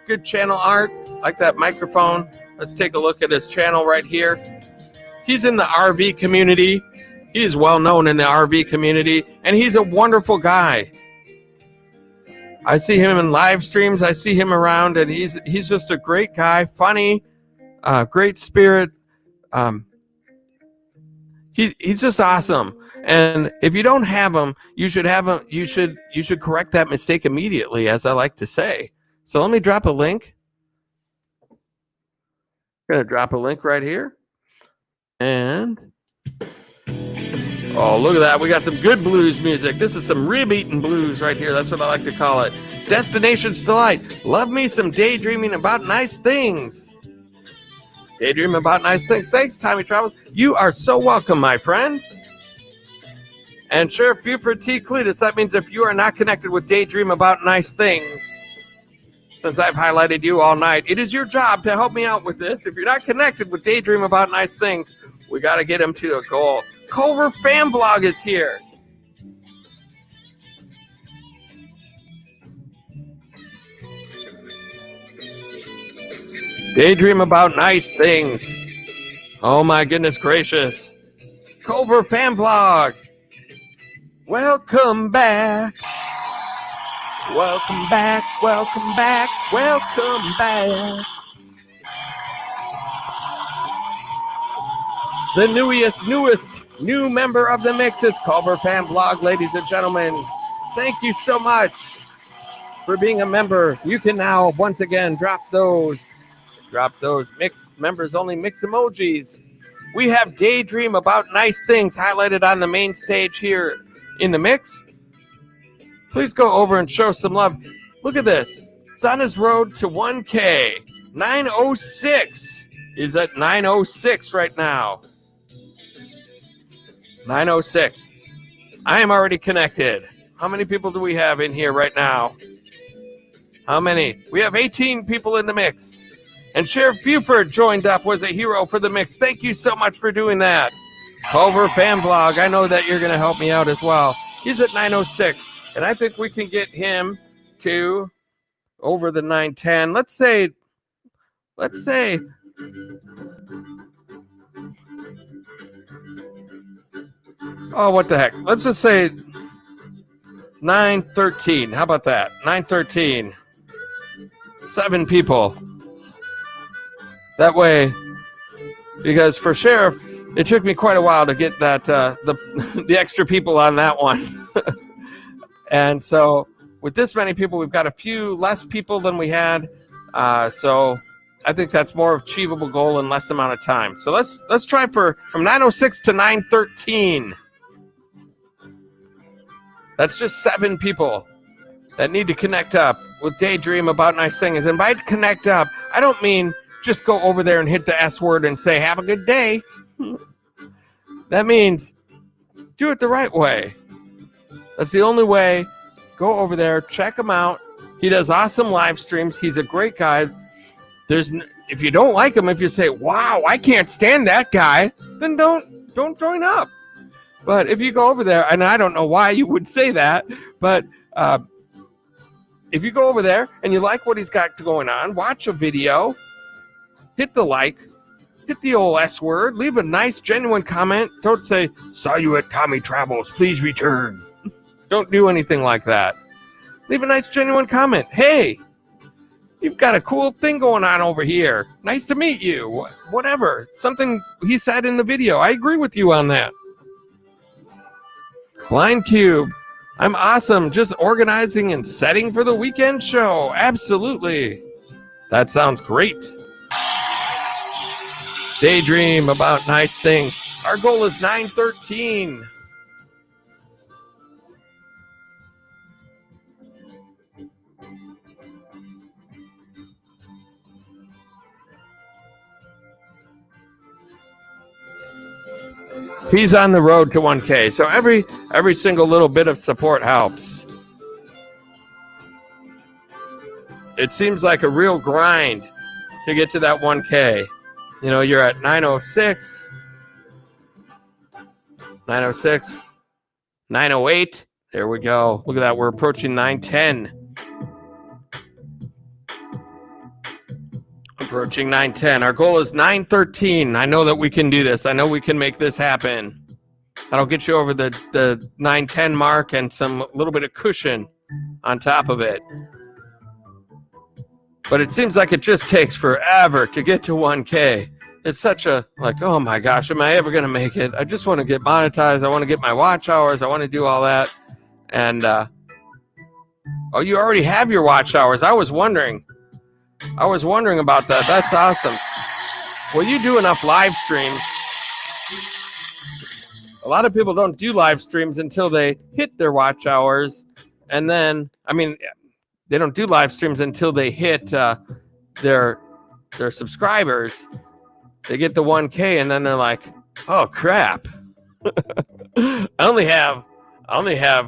Good channel art. Like that microphone. Let's take a look at his channel right here. He's in the RV community. He's well known in the RV community. And he's a wonderful guy. I see him in live streams. I see him around. And he's just a great guy. Funny. Great spirit. He's just awesome. And if you don't have him, you should have him. You should correct that mistake immediately, as I like to say. So let me drop a link. I'm gonna drop a link right here. And oh, look at that! We got some good blues music. This is some rib-eating blues right here. That's what I like to call it. Destinations Delight. Love me some daydreaming about nice things. Daydream about nice things. Thanks, Tommy Travels. You are so welcome, my friend. And Sheriff Buford T. Cletus, that means if you are not connected with Daydream About Nice Things, since I've highlighted you all night, it is your job to help me out with this. If you're not connected with Daydream About Nice Things, we got to get him to a goal. Culver Fan Blog is here. Daydream About Nice Things. Oh my goodness gracious. Culver Fan Blog. Welcome back. Welcome back. Welcome back. Welcome back. The newest new member of the mix is Culver Fan Blog, ladies and gentlemen. Thank you so much for being a member. You can now once again drop those mix members only mix emojis. We have Daydream About Nice Things highlighted on the main stage here in the mix. Please go over and show some love. Look at this. It's on his road to 1K. 906. He's at 906 right now. 906. I am already connected. How many people do we have in here right now? How many? We have 18 people in the mix. And Sheriff Buford joined up, was a hero for the mix. Thank you so much for doing that. Culver Fan Blog, I know that you're going to help me out as well. He's at 906, and I think we can get him to over the 910. Let's say, oh, what the heck? Let's just say 913. How about that? 913. 7 people. That way, because for Sheriff, it took me quite a while to get that the extra people on that one. And so with this many people, we've got a few less people than we had. So I think that's more achievable goal in less amount of time. So let's try from 9:06 to 9:13. That's just 7 people that need to connect up with Daydream About Nice Things. And by connect up, I don't mean just go over there and hit the S word and say, have a good day. That means do it the right way. That's the only way. Go over there, check him out. He does awesome live streams. He's a great guy. If you don't like him, if you say, wow, I can't stand that guy, then don't join up. But if you go over there, and I don't know why you would say that, but if you go over there and you like what he's got going on, watch a video, hit the like, hit the old S word, leave a nice, genuine comment. Don't say, saw you at Tommy Travels, please return. Don't do anything like that. Leave a nice, genuine comment. Hey, you've got a cool thing going on over here. Nice to meet you. Whatever. Something he said in the video. I agree with you on that. Blind Cube. I'm awesome. Just organizing and setting for the weekend show. Absolutely. That sounds great. Daydream About Nice Things. Our goal is 9:13. He's on the road to 1K, so every single little bit of support helps. It seems like a real grind to get to that 1K. You know, you're at 906, 908. There we go. Look at that. We're approaching 910. Approaching 9:10. Our goal is 9:13. I know that we can do this. I know we can make this happen. That'll get you over the 9:10 mark and some little bit of cushion on top of it. But it seems like it just takes forever to get to 1K. It's such a, like, oh my gosh, am I ever going to make it? I just want to get monetized. I want to get my watch hours. I want to do all that. And, oh, you already have your watch hours. I was wondering about that. That's awesome. Well, you do enough live streams. A lot of people don't do live streams until they hit their watch hours. And then, I mean, they don't do live streams until they hit their subscribers. They get the 1K and then they're like, oh crap. I only have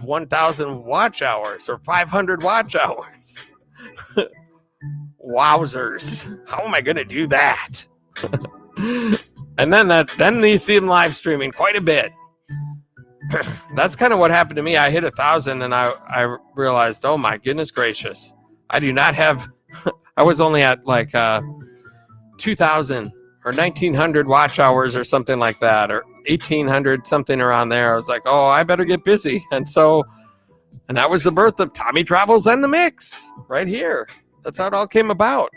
1,000 watch hours or 500 watch hours. Wowzers. How am I going to do that? And then you see them live streaming quite a bit. That's kind of what happened to me. I hit 1,000 and I realized, oh my goodness gracious. I do not have, I was only at like 2,000 or 1,900 watch hours or something like that, or 1,800, something around there. I was like, oh, I better get busy. And that was the birth of Tommy Travels and the Mix right here. That's how it all came about.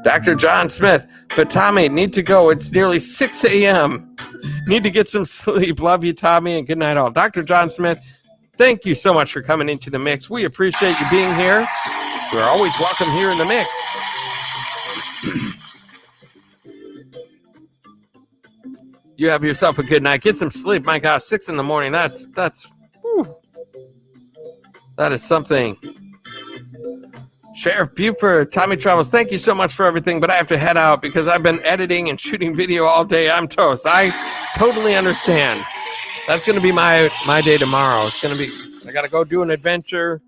Dr. John Smith, but Tommy, need to go. It's nearly 6 a.m. Need to get some sleep. Love you, Tommy, and good night all. Dr. John Smith, thank you so much for coming into the Mix. We appreciate you being here. You're always welcome here in the Mix. You have yourself a good night. Get some sleep. My gosh, 6 in the morning. That's whew. That is something. Sheriff Buford, Tommy Travels, thank you so much for everything, but I have to head out because I've been editing and shooting video all day. I'm toast. I totally understand. That's going to be my day tomorrow. It's going to be, I got to go do an adventure,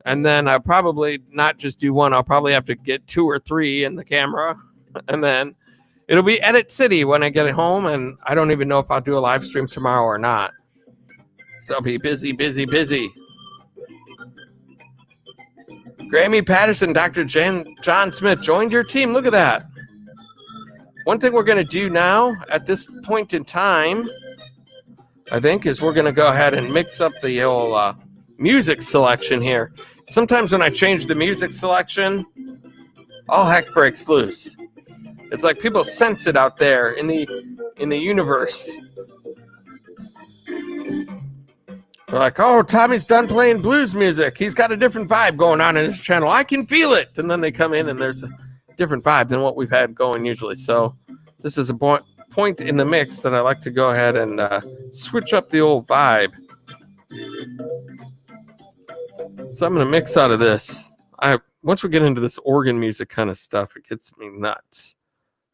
and then I'll probably not just do one. I'll probably have to get 2 or 3 in the camera, and then it'll be Edit City when I get home, and I don't even know if I'll do a live stream tomorrow or not. So I'll be busy. Grammy Patterson, Dr. John Smith joined your team. Look at that. One thing we're going to do now at this point in time, I think, is we're going to go ahead and mix up the whole music selection here. Sometimes when I change the music selection, all heck breaks loose. It's like people sense it out there in the universe. They're like, oh, Tommy's done playing blues music. He's got a different vibe going on in his channel. I can feel it. And then they come in and there's a different vibe than what we've had going usually. So this is a point in the mix that I like to go ahead and switch up the old vibe. So I'm going to mix out of this. Once we get into this organ music kind of stuff, it gets me nuts.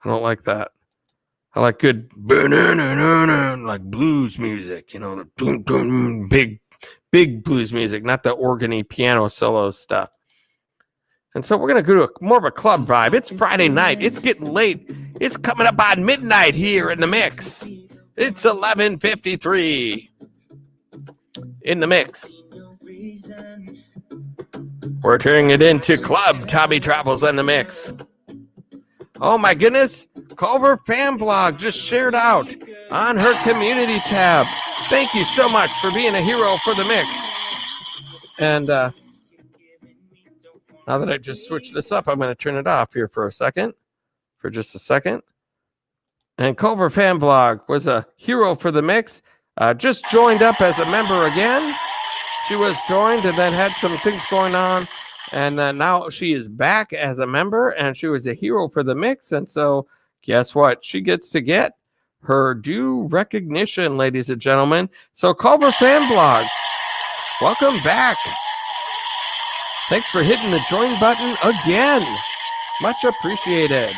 I don't like that. I like good, like blues music, you know, the big blues music, not the organ-y piano solo stuff. And so we're going to go to more of a club vibe. It's Friday night. It's getting late. It's coming up on midnight here in the mix. It's 11:53 in the mix. We're turning it into Club Tommy Travels in the mix. Oh my goodness, Culver Fan Blog just shared out on her community tab. Thank you so much for being a hero for the mix. And now that I just switched this up, I'm going to turn it off here for just a second. And Culver Fan Blog was a hero for the mix. Just joined up as a member again. She was joined and then had some things going on. And now she is back as a member, and she was a hero for the mix. And so guess what? She gets to get her due recognition, ladies and gentlemen. So Culver Fan Blog, welcome back. Thanks for hitting the join button again. Much appreciated.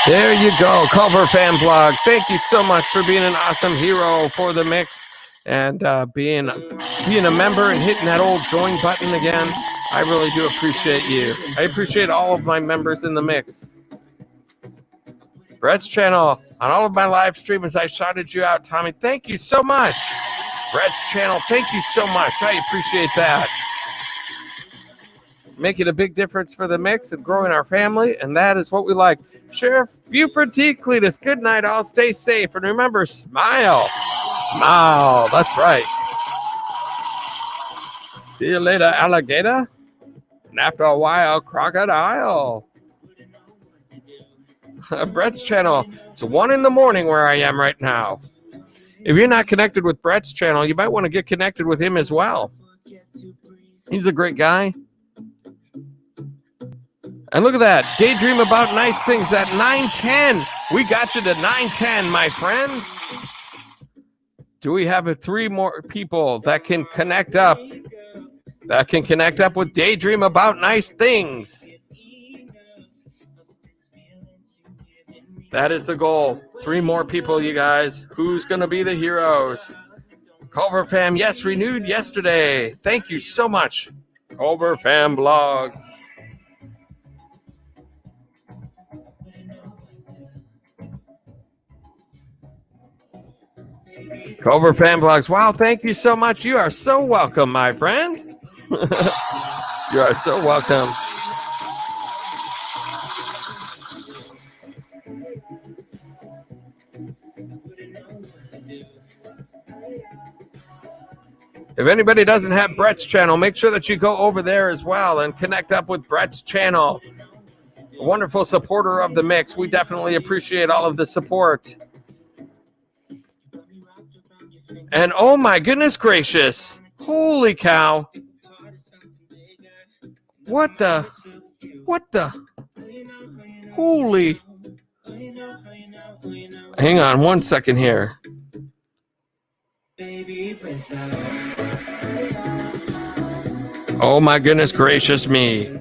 There you go, Culver Fan Blog. Thank you so much for being an awesome hero for the mix and being a member and hitting that old join button again. I really do appreciate you. I appreciate all of my members in the mix. Brett's channel, on all of my live streams, I shouted you out, Tommy. Thank you so much. Brett's channel, thank you so much. I appreciate that. Making a big difference for the mix and growing our family, and that is what we like. Sheriff Buford T. Cletus, good night, all stay safe, and remember, smile. Smile, that's right. See you later, alligator. And after a while, crocodile. Brett's channel, it's 1 a.m. where I am right now. If you're not connected with Brett's channel, you might want to get connected with him as well. He's a great guy. And look at that. Daydream about nice things at 9:10. We got you to 9:10, my friend. Do we have 3 more people that can connect up? That can connect up with Daydream about nice things. That is the goal. 3 more people, you guys. Who's going to be the heroes? Culver Fam, yes, renewed yesterday. Thank you so much. Culver Fam Blogs. Culver Fan Blogs. Wow, thank you so much. You are so welcome, my friend. You are so welcome. If anybody doesn't have Brett's channel, make sure that you go over there as well and connect up with Brett's channel. A wonderful supporter of the mix. We definitely appreciate all of the support. And oh my goodness gracious. Holy cow. What the holy. Hang on 1 second here. Oh my goodness gracious me.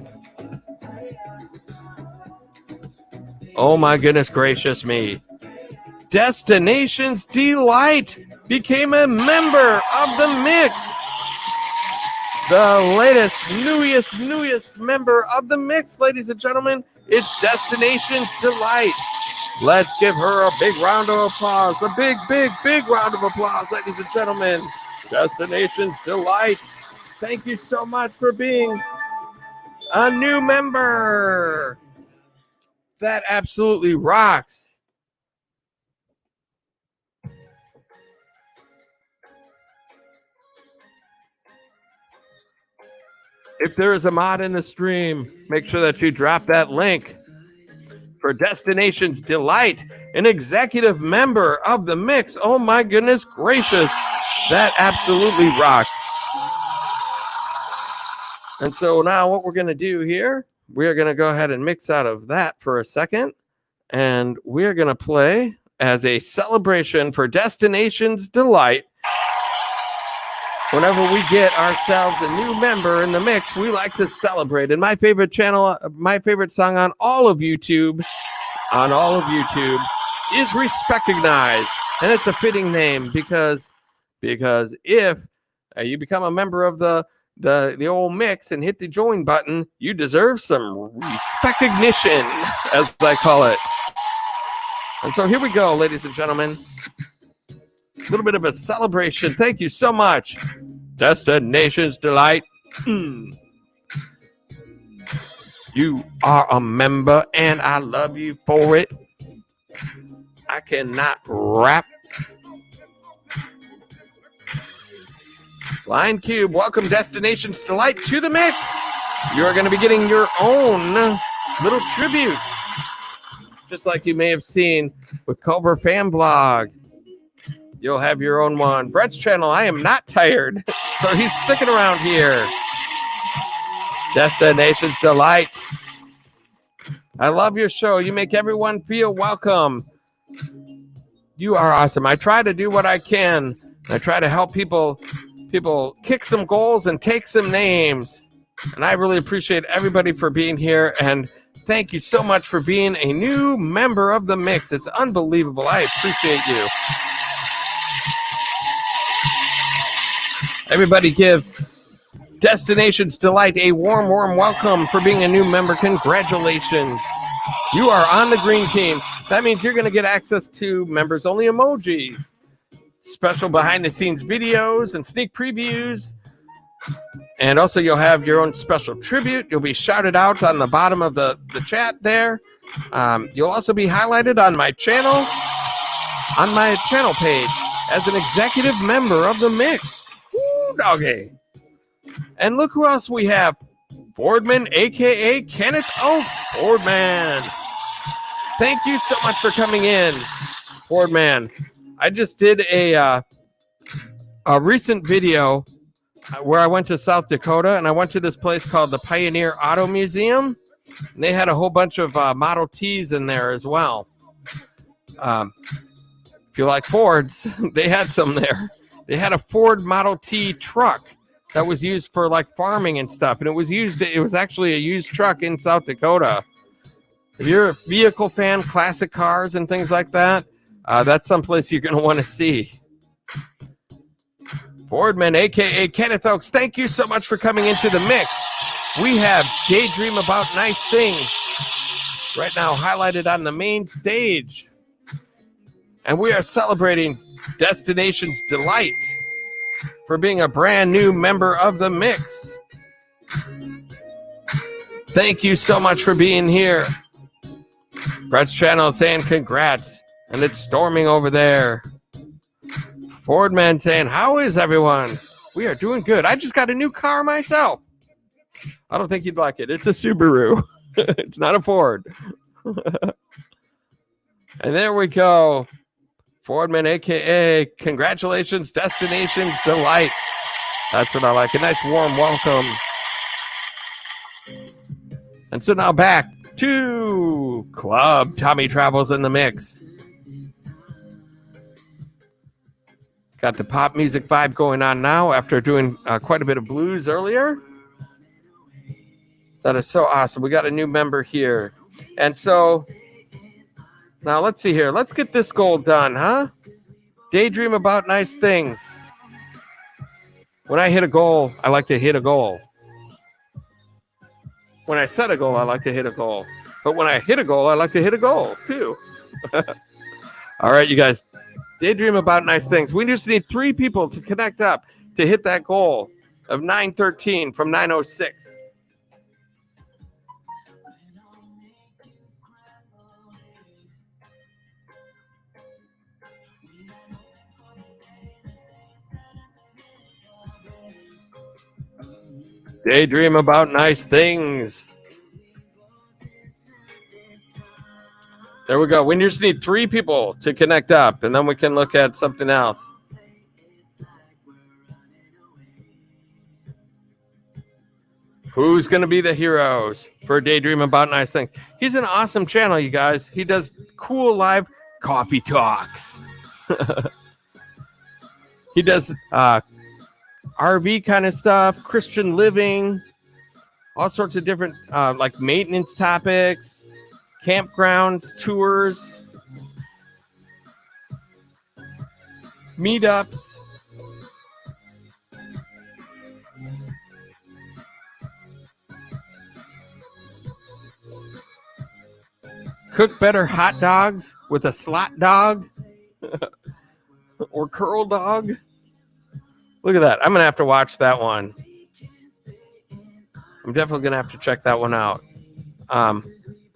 Oh my goodness gracious me. Destination's Delight became a member of the mix. The latest, newest member of the mix, ladies and gentlemen. It's Destination's Delight. Let's give her a big round of applause. A big round of applause, ladies and gentlemen. Destination's Delight. Thank you so much for being a new member. That absolutely rocks. If there is a mod in the stream, make sure that you drop that link for Destination's Delight, an executive member of the mix. Oh my goodness gracious, that absolutely rocks. And so now what we're going to do here, we are going to go ahead and mix out of that for a second, and we're going to play as a celebration for Destination's Delight. Whenever we get ourselves a new member in the mix, we like to celebrate. And my favorite channel, my favorite song on all of YouTube, is Respectignized. And it's a fitting name because if you become a member of the old mix and hit the join button, you deserve some respectignition, as I call it. And so here we go, ladies and gentlemen. A little bit of a celebration. Thank you so much. Destination's Delight. You are a member and I love you for it. I cannot rap. Line Cube, welcome Destination's Delight to the mix. You're going to be getting your own little tribute. Just like you may have seen with Culver Fan Blog. You'll have your own one. Brett's channel, I am not tired. So he's sticking around here. Destination's Delight. I love your show. You make everyone feel welcome. You are awesome. I try to do what I can. I try to help people kick some goals and take some names. And I really appreciate everybody for being here. And thank you so much for being a new member of the mix. It's unbelievable. I appreciate you. Everybody give Destination's Delight a warm welcome for being a new member. Congratulations. You are on the green team. That means you're going to get access to members only emojis, special behind the scenes videos and sneak previews. And also you'll have your own special tribute. You'll be shouted out on the bottom of the chat there. You'll also be highlighted on my channel page as an executive member of the mix. Woo, doggy. And look who else we have. Fordman, a.k.a. Kenneth Oaks. Fordman. Thank you so much for coming in, Fordman. I just did a recent video where I went to South Dakota, and I went to this place called the Pioneer Auto Museum. And they had a whole bunch of Model Ts in there as well. If you like Fords, they had some there. They had a Ford Model T truck that was used for like farming and stuff. And it was actually a used truck in South Dakota. If you're a vehicle fan, classic cars and things like that, that's someplace you're going to want to see. Fordman, a.k.a. Kenneth Oaks, thank you so much for coming into the mix. We have Daydream About Nice Things right now highlighted on the main stage. And we are celebrating Destination's Delight for being a brand new member of the mix. Thank you so much for being here. Brett's channel saying congrats, and it's storming over there. Fordman saying, how is everyone? We are doing good. I just got a new car myself. I don't think you'd like it. It's a Subaru. It's not a Ford. And there we go. Fordman, a.k.a. congratulations, Destination's Delight. That's what I like. A nice warm welcome. And so now back to Club Tommy Travels in the mix. Got the pop music vibe going on now after doing quite a bit of blues earlier. That is so awesome. We got a new member here. And so now let's see here. Let's get this goal done, huh? Daydream about nice things. When I hit a goal, I like to hit a goal. When I set a goal, I like to hit a goal. But when I hit a goal, I like to hit a goal too. All right, you guys. Daydream about nice things. We just need 3 people to connect up to hit that goal of 913 from 906. Daydream about nice things. There we go. We just need 3 people to connect up, and then we can look at something else. Who's going to be the heroes for Daydream About Nice Things? He's an awesome channel, you guys. He does cool live coffee talks. He does RV kind of stuff, Christian living, all sorts of different like maintenance topics, campgrounds, tours, meetups. Cook better hot dogs with a slot dog or curl dog. Look at that. I'm going to have to watch that one. I'm definitely going to have to check that one out.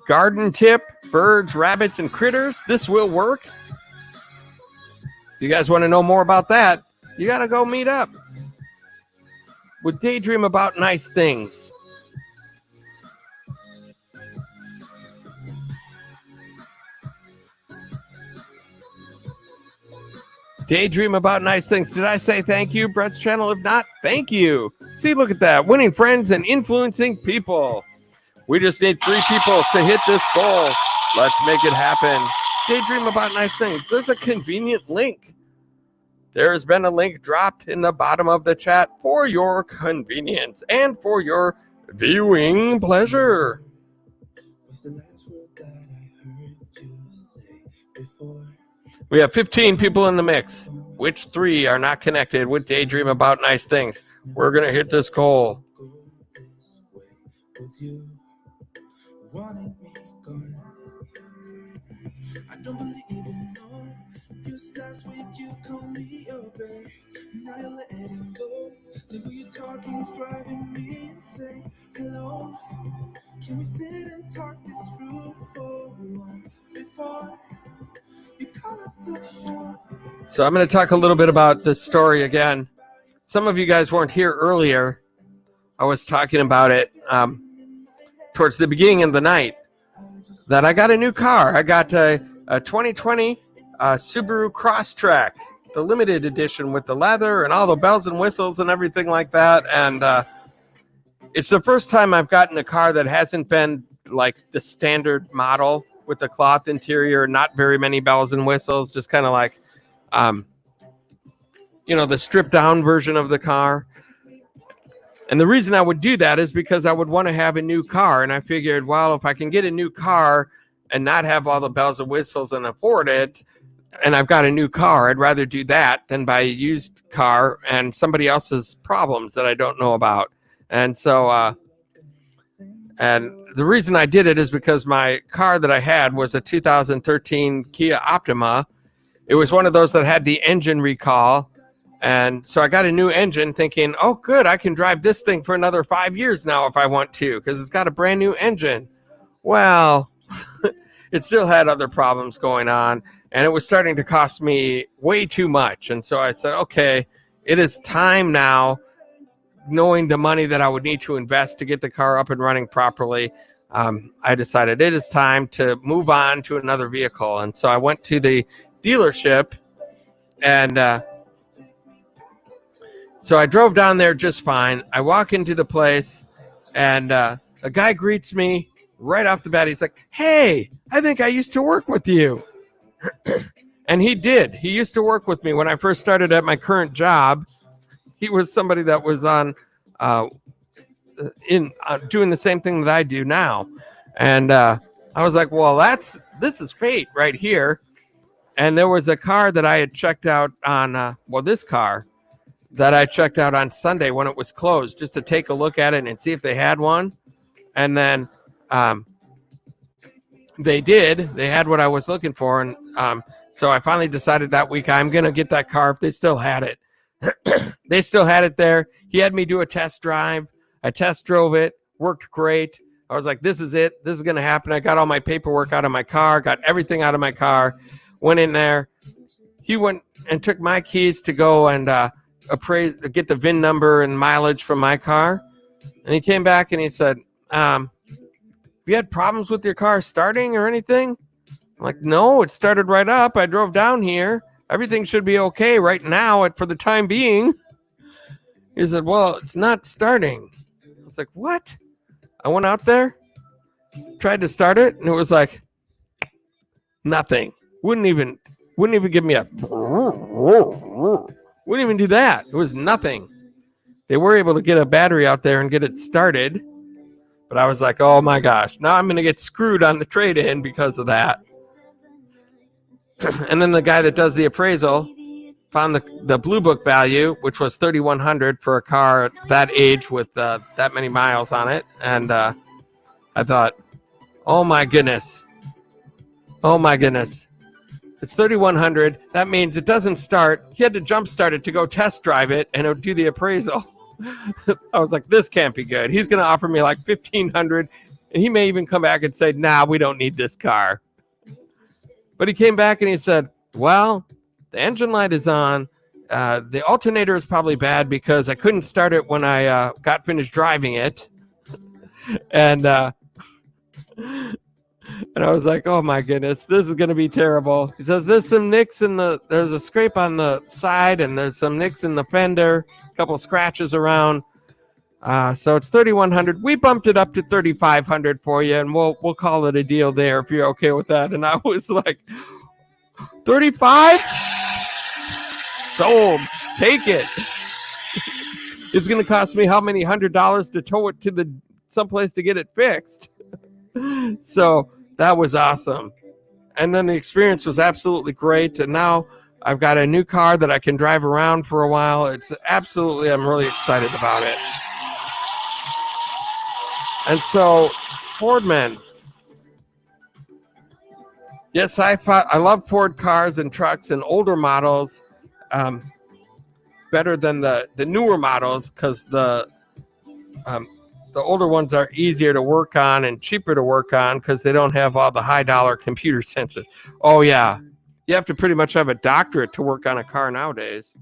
Garden tip, birds, rabbits, and critters. This will work. If you guys want to know more about that, you got to go meet up with Daydream About Nice Things. Daydream About Nice Things. Did I say thank you, Brett's channel? If not, thank you. See, look at that. Winning friends and influencing people. We just need 3 people to hit this goal. Let's make it happen. Daydream About Nice Things. There's a convenient link. There has been a link dropped in the bottom of the chat for your convenience and for your viewing pleasure. We have 15 people in the mix, which 3 are not connected with Daydream About Nice Things. We're going to hit this goal. I don't believe in no use last week you called me your babe. Now you're letting go. The way you're talking is driving me insane. Hello, can we sit and talk this through for once before you call up the phone? So I'm going to talk a little bit about this story again. Some of you guys weren't here earlier. I was talking about it towards the beginning of the night that I got a new car. I got a 2020 Subaru Crosstrek, the limited edition with the leather and all the bells and whistles and everything like that. And it's the first time I've gotten a car that hasn't been like the standard model with the cloth interior, not very many bells and whistles, just kind of like, the stripped down version of the car. And the reason I would do that is because I would want to have a new car. And I figured, well, if I can get a new car and not have all the bells and whistles and afford it, and I've got a new car, I'd rather do that than buy a used car and somebody else's problems that I don't know about. And so, and the reason I did it is because my car that I had was a 2013 Kia Optima. It was one of those that had the engine recall. And so I got a new engine thinking, oh, good, I can drive this thing for another 5 years now if I want to, because it's got a brand new engine. Well, it still had other problems going on, and it was starting to cost me way too much. And so I said, okay, it is time now, knowing the money that I would need to invest to get the car up and running properly. I decided it is time to move on to another vehicle. And so I went to the dealership, and so I drove down there just fine. I walk into the place, and a guy greets me right off the bat. He's like, hey, I think I used to work with you. And he did. He used to work with me when I first started at my current job. He was somebody that was on doing the same thing that I do now. And I was like, well, this is fate right here. And there was a car that I had checked out on, this car that I checked out on Sunday when it was closed, just to take a look at it and see if they had one. And then they did. They had what I was looking for. And so I finally decided that week I'm going to get that car if they still had it. They still had it there. He had me do a test drive. I test drove it. Worked great. I was like, this is it. This is going to happen. I got all my paperwork out of my car, got everything out of my car, went in there. He went and took my keys to go and get the VIN number and mileage from my car. And he came back and he said, have you had problems with your car starting or anything? I'm like, no, it started right up. I drove down here. Everything should be okay right now for the time being. He said, well, it's not starting. I was like, what? I went out there, tried to start it, and it was like nothing. Wouldn't even give me a wouldn't even do that. It was nothing. They were able to get a battery out there and get it started. But I was like, oh my gosh, now I'm going to get screwed on the trade-in because of that. And then the guy that does the appraisal found the Blue Book value, which was $3,100 for a car at that age with that many miles on it. And I thought, oh my goodness. It's $3,100. That means it doesn't start. He had to jump start it to go test drive it and it would do the appraisal. I was like, this can't be good. He's going to offer me like $1,500, and he may even come back and say, nah, we don't need this car. But he came back and he said, well, the engine light is on. The alternator is probably bad because I couldn't start it when I got finished driving it. And I was like, oh my goodness, this is going to be terrible. He says, there's a scrape on the side and there's some nicks in the fender, a couple scratches around. So it's $3,100. We bumped it up to $3,500 for you, and we'll call it a deal there if you're okay with that. And I was like, 35? Sold. Take it. It's going to cost me how many $100 to tow it to someplace to get it fixed. So that was awesome. And then the experience was absolutely great. And now I've got a new car that I can drive around for a while. I'm really excited about it. And so, Fordman. Yes, I love Ford cars and trucks and older models better than the newer models because the older ones are easier to work on and cheaper to work on because they don't have all the high-dollar computer sensors. Oh, yeah. You have to pretty much have a doctorate to work on a car nowadays.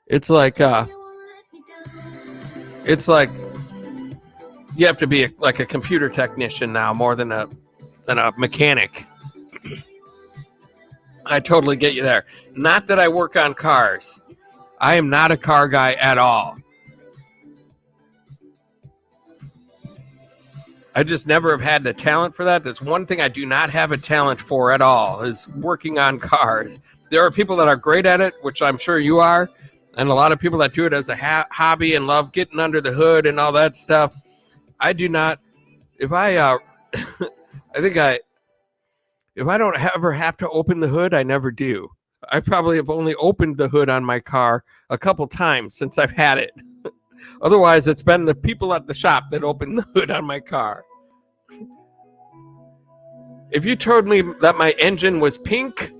It's like you have to be like a computer technician now more than a mechanic. I totally get you there. Not that I work on cars. I am not a car guy at all. I just never have had the talent for that. That's one thing I do not have a talent for at all, is working on cars. There are people that are great at it, which I'm sure you are, and a lot of people that do it as a hobby and love getting under the hood and all that stuff. I do not. If I don't ever have to open the hood, I never do. I probably have only opened the hood on my car a couple times since I've had it. Otherwise, it's been the people at the shop that opened the hood on my car. If you told me that my engine was pink,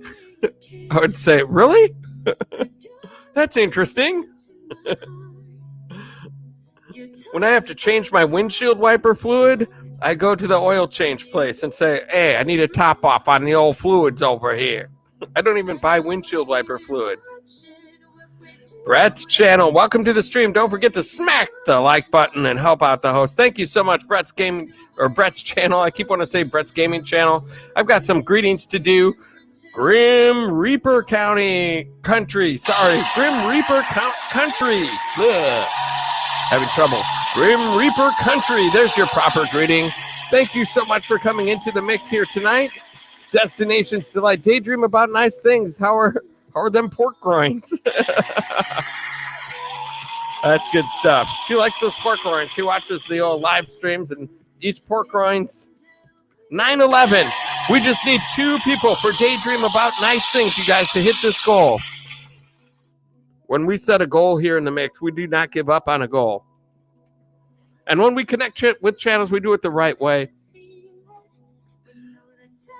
I would say, really? That's interesting. When I have to change my windshield wiper fluid, I go to the oil change place and say, hey, I need a top off on the old fluids over here. I don't even buy windshield wiper fluid. Brett's channel. Welcome to the stream. Don't forget to smack the like button and help out the host. Thank you so much, Brett's channel. I keep wanting to say Brett's Gaming Channel. I've got some greetings to do. Grim Reaper Country. Grim Reaper Country. Ugh. Having trouble. Grim Reaper Country. There's your proper greeting. Thank you so much for coming into the mix here tonight. Destinations Delight. Daydream about nice things. How are them pork groins? That's good stuff. He likes those pork groins. He watches the old live streams and eats pork groins. 9/11. We just need 2 people for Daydream about nice things, you guys, to hit this goal. When we set a goal here in the mix, we do not give up on a goal. And when we connect with channels, we do it the right way.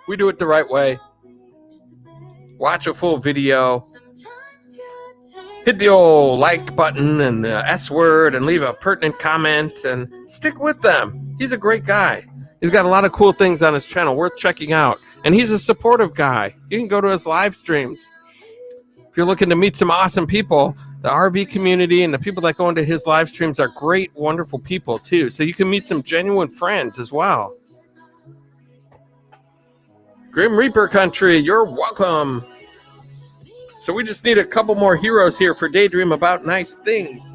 We do it the right way. Watch a full video. Hit the old like button and the S word and leave a pertinent comment and stick with them. He's a great guy. He's got a lot of cool things on his channel worth checking out. And he's a supportive guy. You can go to his live streams. if you're looking to meet some awesome people, the RV community and the people that go into his live streams are great, wonderful people too. So you can meet some genuine friends as well. Grim Reaper Country, you're welcome. So we just need a couple more heroes here for Daydream About Nice Things.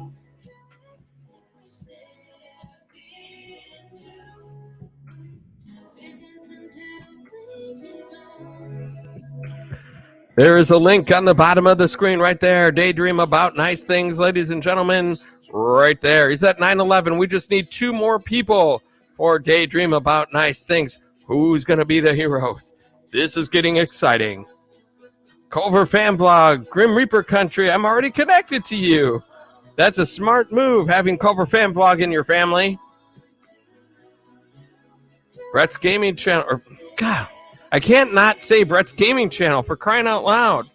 There is a link on the bottom of the screen right there. Daydream About Nice Things, ladies and gentlemen, right there. He's at 911. We just need 2 more people for Daydream About Nice Things. Who's going to be the heroes? This is getting exciting. Culver Fan Blog, Grim Reaper Country, I'm already connected to you. That's a smart move, having Culver Fan Blog in your family. Brett's Gaming Channel, or God, I can't not say Brett's Gaming Channel, for crying out loud.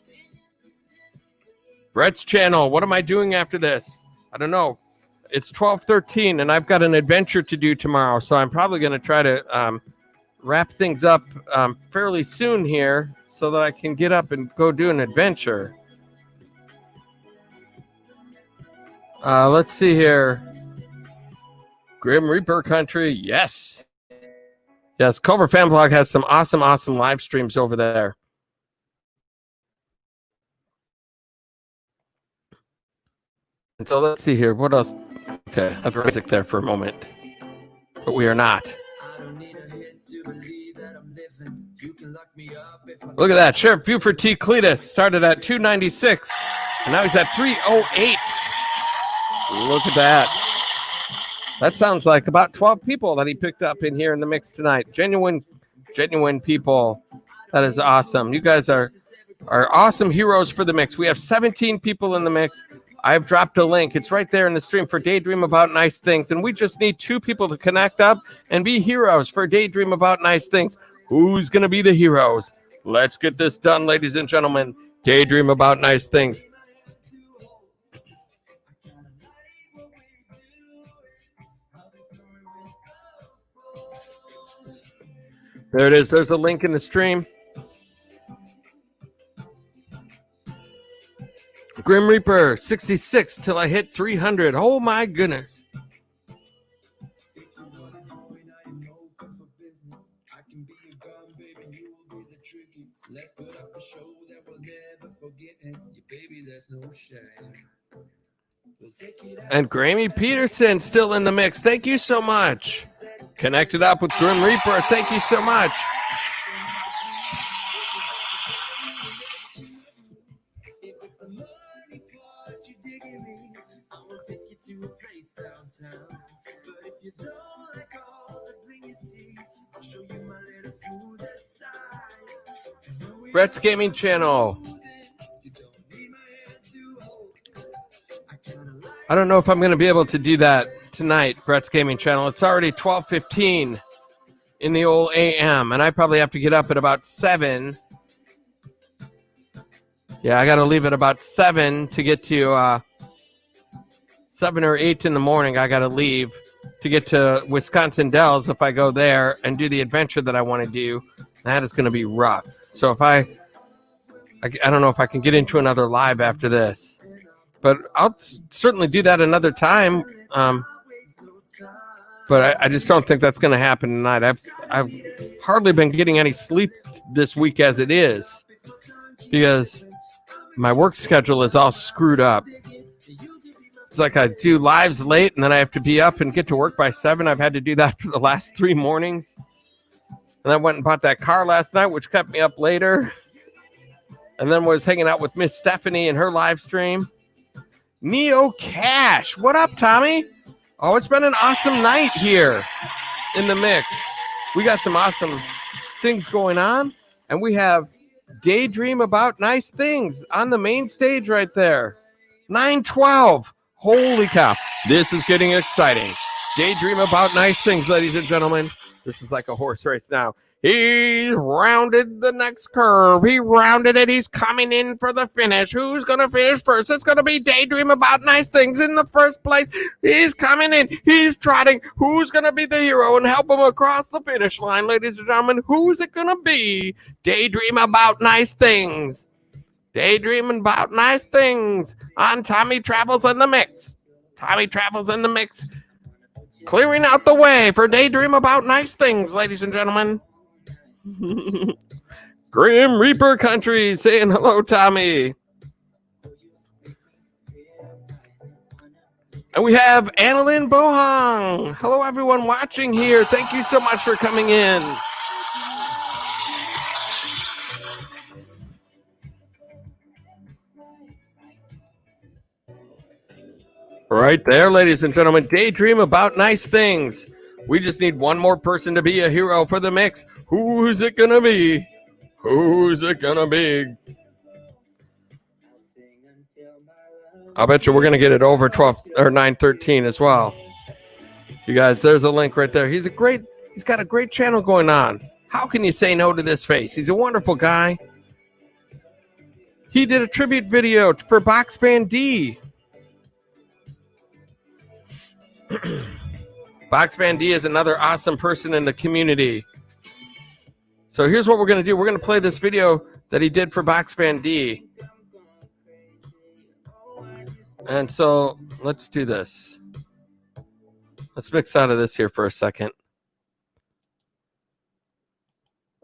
Brett's channel, what am I doing after this? I don't know. It's 12:13 and I've got an adventure to do tomorrow, so I'm probably going to try to wrap things up fairly soon here so that I can get up and go do an adventure. Let's see here. Grim Reaper Country, yes. Yes, Culver Fan Blog has some awesome live streams over there. And so let's see here. What else? Okay, I have music there for a moment. But we are not. Look at that. Sheriff Buford T. Cletus started at 296. And now he's at 308. Look at that. That sounds like about 12 people that he picked up in here in the mix tonight. Genuine people. That is awesome. You guys are awesome heroes for the mix. We have 17 people in the mix. I've dropped a link. It's right there in the stream for Daydream About Nice Things. And we just need 2 people to connect up and be heroes for Daydream About Nice Things. Who's going to be the heroes? Let's get this done, ladies and gentlemen. Daydream About Nice Things. There it is. There's a link in the stream. Grim Reaper, 66 till I hit 300. Oh, my goodness. And Grammy Peterson still in the mix. Thank you so much. Connected up with Grim Reaper. Thank you so much. Brett's Gaming Channel. I don't know if I'm going to be able to do that tonight, Brett's Gaming Channel. It's already 12:15 in the old AM, and I probably have to get up at about 7. Yeah, I got to leave at about 7 to get to 7 or 8 in the morning. I got to leave to get to Wisconsin Dells if I go there and do the adventure that I want to do. That is going to be rough. So if I don't know if I can get into another live after this. But I'll certainly do that another time. But I just don't think that's going to happen tonight. I've hardly been getting any sleep this week as it is because my work schedule is all screwed up. It's like I do lives late and then I have to be up and get to work by 7. I've had to do that for the last 3 mornings. And I went and bought that car last night, which kept me up later. And then was hanging out with Miss Stephanie and her live stream. Neo Cash. What up, Tommy? Oh, it's been an awesome night here in the mix. We got some awesome things going on. And we have Daydream About Nice Things on the main stage right there. 912. Holy cow. This is getting exciting. Daydream About Nice Things, ladies and gentlemen. This is like a horse race now. He's rounded the next curve. He rounded it. He's coming in for the finish. Who's going to finish first? It's going to be Daydream About Nice Things in the first place. He's coming in. He's trotting. Who's going to be the hero and help him across the finish line, ladies and gentlemen? Who's it going to be? Daydream About Nice Things. Daydreaming about nice things on Tommy Travels in the Mix. Tommy Travels in the Mix. Clearing out the way for Daydream About Nice Things, ladies and gentlemen. Grim Reaper Country saying hello, Tommy. And we have Annalyn Bohong. Hello, everyone watching here. Thank you so much for coming in. Right there, ladies and gentlemen. Daydream about nice things. We just need one more person to be a hero for the mix. Who's it gonna be? Who's it gonna be? I bet you we're gonna get it over 12 or 9:13 as well. You guys, there's a link right there. He's got a great channel going on. How can you say no to this face? He's a wonderful guy. He did a tribute video for Box Band D. Box Band D is another awesome person in the community. So here's what we're going to do. We're going to play this video that he did for Box Band D. And so let's do this. Let's mix out of this here for a second.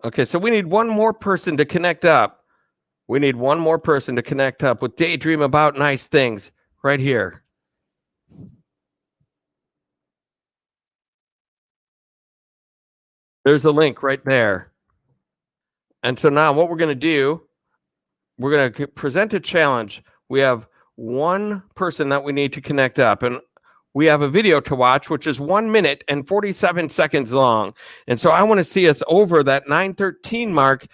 Okay, so we need one more person to connect up. We need one more person to connect up with Daydream About Nice Things right here. There's a link right there. And so now what we're going to do, we're going to present a challenge. We have one person that we need to connect up, and we have a video to watch, which is 1 minute and 47 seconds long. And so I want to see us over that 9:13 mark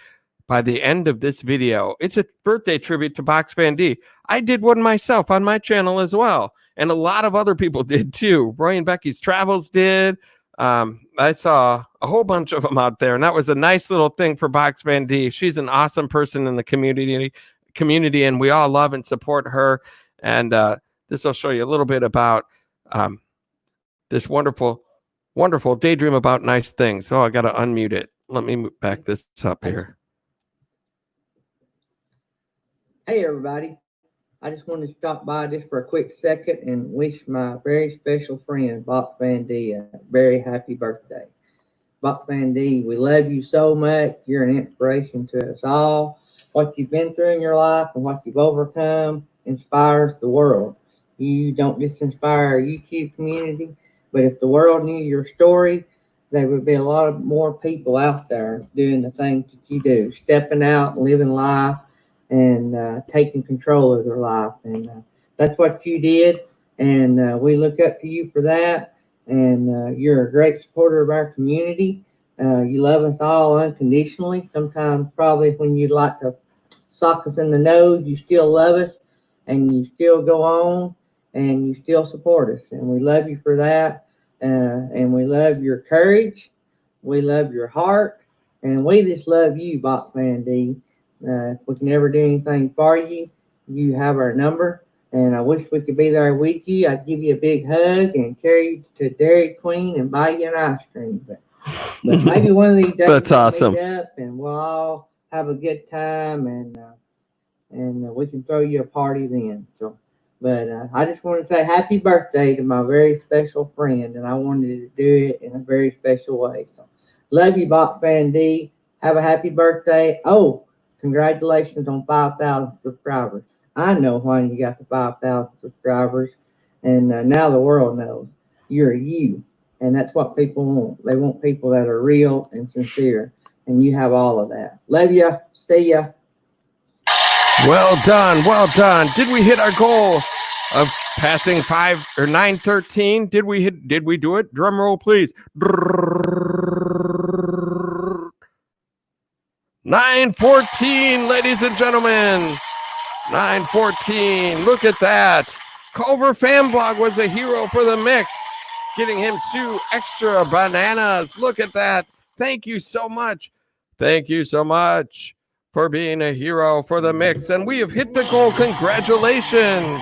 by the end of this video. It's a birthday tribute to Box Band D. I did one myself on my channel as well. And a lot of other people did too. Roy and Becky's Travels did. I saw a whole bunch of them out there, and that was a nice little thing for Box Band D. She's an awesome person in the community, and we all love and support her. And this will show you a little bit about this wonderful Daydream About Nice Things. Oh, I got to unmute it. Let me back this up here. Hey, everybody. I just wanted to stop by just for a quick second and wish my very special friend, Box Band D, a very happy birthday. Box Band D, we love you so much. You're an inspiration to us all. What you've been through in your life and what you've overcome inspires the world. You don't just inspire our YouTube community, but if the world knew your story, there would be a lot of more people out there doing the things that you do, stepping out, living life, and taking control of their life. And that's what you did. And we look up to you for that. And you're a great supporter of our community. You love us all unconditionally. Sometimes probably when you'd like to sock us in the nose, you still love us and you still go on and you still support us. And we love you for that. And we love your courage. We love your heart. And we just love you, Box Band D. If we can ever do anything for you, you have our number. And I wish we could be there with you. I'd give you a big hug and carry you to Dairy Queen and buy you an ice cream. But maybe one of these days That's awesome. Meet up and we'll all have a good time and we can throw you a party then. So, but I just want to say happy birthday to my very special friend, and I wanted to do it in a very special way. So, love you, Box Band D. Have a happy birthday. Oh, congratulations on 5,000 subscribers. I know why you got the 5,000 subscribers, and now the world knows you're you, and that's what people want. They want people that are real and sincere, and you have all of that. Love ya. See ya. Well done. Well done. Did we hit our goal of passing 5 or 9:13? Did we do it? Drum roll, please. 9:14, ladies and gentlemen. 9:14. Look at that. Culver Fanblog was a hero for the mix, getting him 2 extra bananas. Look at that. Thank you so much. Thank you so much for being a hero for the mix. And we have hit the goal. Congratulations.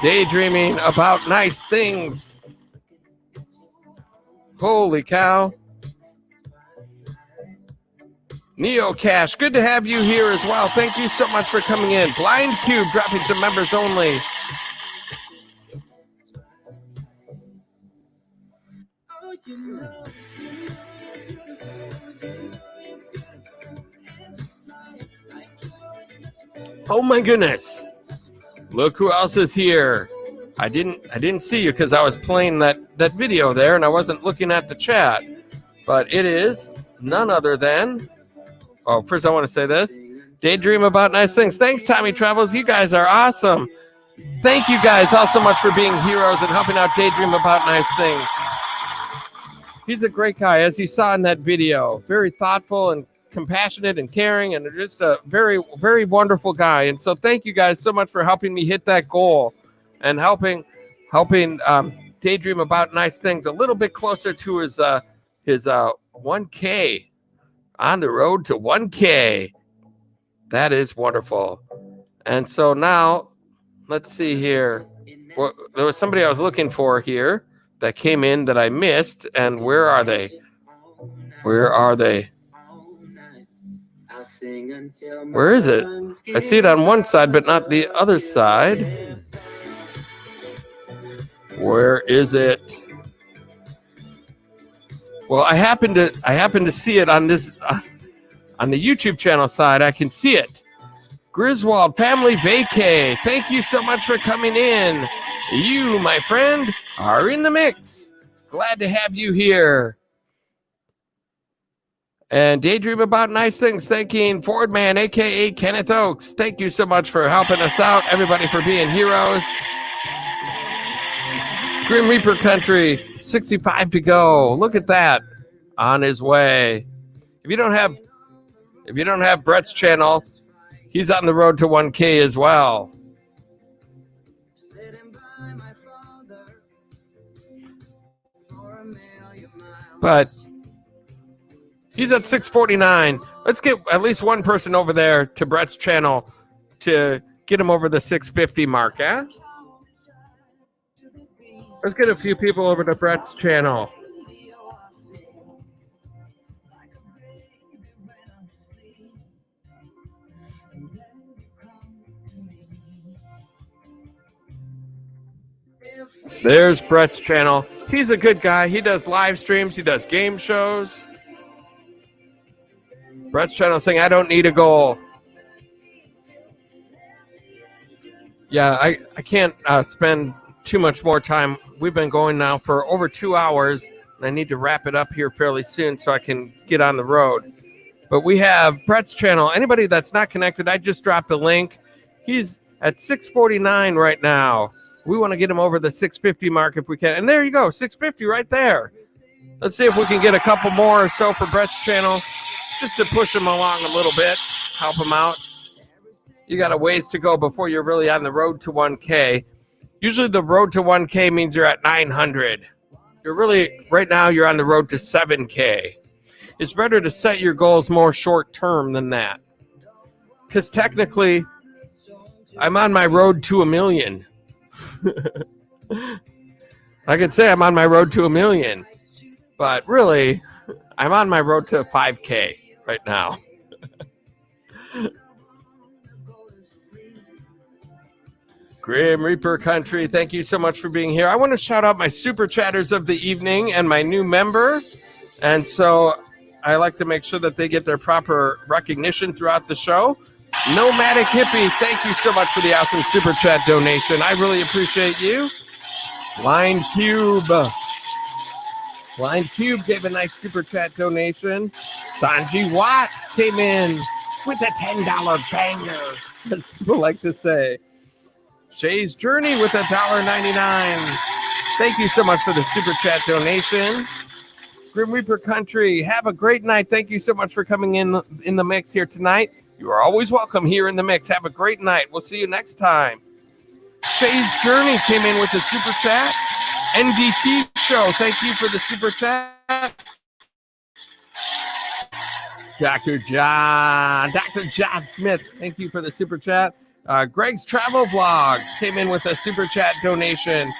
Daydreaming about nice things. Holy cow. Neo Cash, good to have you here as well. Thank you so much for coming in. Blind Cube dropping some members only. Oh my goodness. Look who else is here. I didn't see you because I was playing that video there and I wasn't looking at the chat. But it is none other than, oh, first I want to say this. Daydream about nice things. Thanks, Tommy Travels. You guys are awesome. Thank you guys all so much for being heroes and helping out Daydream about nice things. He's a great guy, as you saw in that video. Very thoughtful and compassionate and caring, and just a very, very wonderful guy. And so thank you guys so much for helping me hit that goal and helping Daydream about nice things a little bit closer to his 1K, on the road to 1K. That is wonderful. And so now, let's see here. Well, there was somebody I was looking for here that came in that I missed. And where are they? Where are they? Where is it? I see it on one side, but not the other side. Where is it? Well, I happen to see it on this on the YouTube channel side. I can see it. Griswold Family Vacay. Thank you so much for coming in. You, my friend, are in the mix. Glad to have you here. And Daydream about nice things. Thanking Ford Man, aka Kenneth Oakes. Thank you so much for helping us out. Everybody for being heroes. Grim Reaper Country, 65 to go. Look at that. On his way. If you don't have Brett's channel, he's on the road to 1K as well. But he's at 649. Let's get at least one person over there to Brett's channel to get him over the 650 mark, eh? Let's get a few people over to Brett's channel. There's Brett's channel. He's a good guy. He does live streams. He does game shows. Brett's channel saying, I don't need a goal. Yeah, I can't spend too much more time. We've been going now for over 2 hours, and I need to wrap it up here fairly soon so I can get on the road. But we have Brett's channel. Anybody that's not connected, I just dropped a link. He's at 649 right now. We want to get him over the 650 mark if we can. And there you go, 650 right there. Let's see if we can get a couple more or so for Brett's channel, just to push him along a little bit, help him out. You got a ways to go before you're really on the road to 1K. Usually the road to 1K means you're at 900. Right now you're on the road to 7K. It's better to set your goals more short term than that. Because technically, I'm on my road to 1 million. I could say I'm on my road to 1 million, but really, I'm on my road to 5K right now. Grim Reaper Country, thank you so much for being here. I want to shout out my super chatters of the evening and my new member. And so I like to make sure that they get their proper recognition throughout the show. Nomadic Hippie, thank you so much for the awesome super chat donation. I really appreciate you. Blind Cube gave a nice super chat donation. Sanji Watts came in with a $10 banger, as people like to say. Shay's Journey with a $1.99. Thank you so much for the super chat donation. Grim Reaper Country, have a great night. Thank you so much for coming in the mix here tonight. You are always welcome here in the mix. Have a great night. We'll see you next time. Shay's Journey came in with a super chat. NDT Show, thank you for the super chat. Dr. John Smith, thank you for the super chat. Greg's Travel Vlog came in with a super chat donation.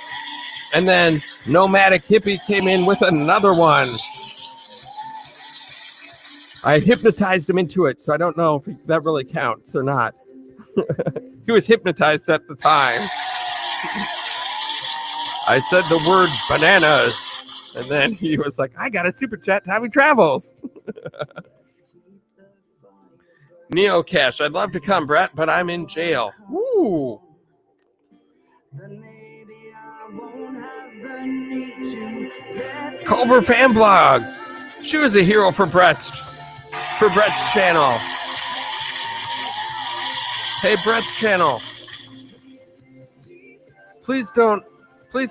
And then Nomadic Hippie came in with another one. I hypnotized him into it, so I don't know if that really counts or not. He was hypnotized at the time. I said the word bananas, and then he was like, I got a super chat to Happy Travels. Neo Cash, I'd love to come, Brett, but I'm in jail. Woo! Culver fan blog. She was a hero for Brett's channel. Hey, Brett's channel. Please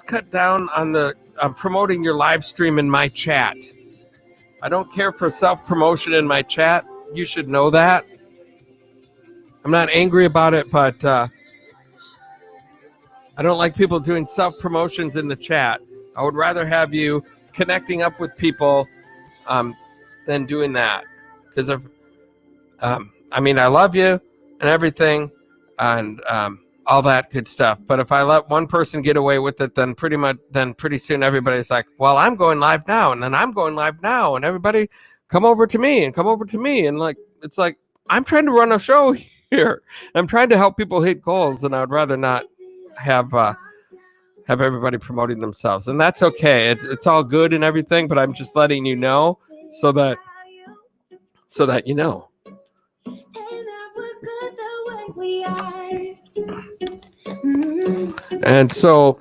cut down on the promoting your live stream in my chat. I don't care for self-promotion in my chat. You should know that. I'm not angry about it, but I don't like people doing self-promotions in the chat. I would rather have you connecting up with people than doing that. Because I mean, I love you and everything and all that good stuff. But if I let one person get away with it, then pretty soon everybody's like, well, I'm going live now, and then I'm going live now, and everybody come over to me. And like, it's like, I'm trying to run a show here. I'm trying to help people hit goals, and I would rather not have everybody promoting themselves. And that's okay. It's all good and everything, but I'm just letting you know so that you know. And so,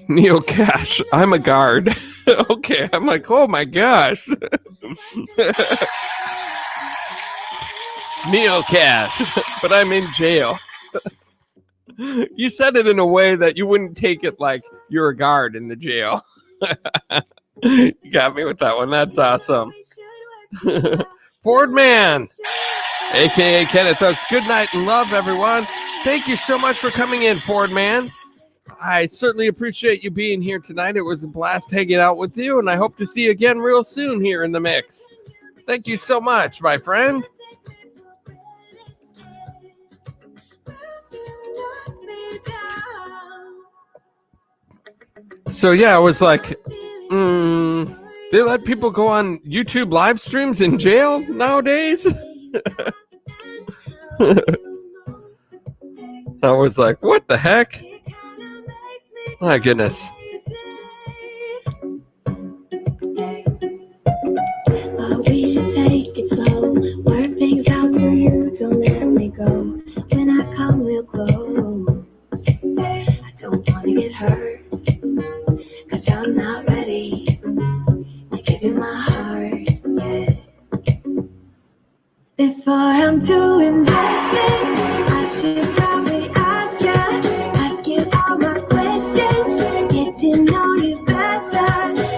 Neo Cash, I'm a guard. Okay, I'm like, oh my gosh. Neo Cash, but I'm in jail. You said it in a way that you wouldn't take it like you're a guard in the jail. You got me with that one. That's awesome. Ford Man, aka Kenneth Oaks. Good night and love, everyone. Thank you so much for coming in, Ford Man. I certainly appreciate you being here tonight. It was a blast hanging out with you, and I hope to see you again real soon here in the mix. Thank you so much, my friend. So yeah, I was like, they let people go on YouTube live streams in jail nowadays? I was like, what the heck? My goodness. We should take it slow, work things out so you don't let me go. When I come real close, I don't want to get hurt, 'cause I'm not ready to give you my heart yet. Before I'm too invested, I should probably ask you all my questions, get to know you better.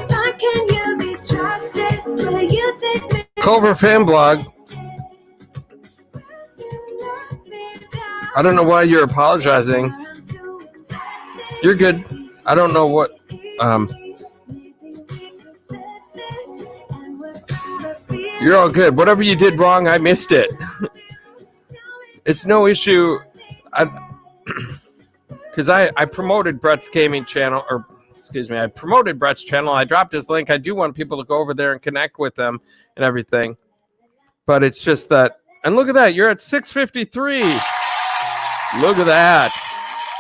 How can you be trusted? Will you take me? Culver fan blog. I don't know why you're apologizing. You're good. I don't know what. You're all good. Whatever you did wrong, I missed it. It's no issue. Because I promoted Brett's gaming channel, or excuse me, I promoted Brett's channel. I dropped his link. I do want people to go over there and connect with them and everything. But it's just that, and look at that, you're at 653. Look at that.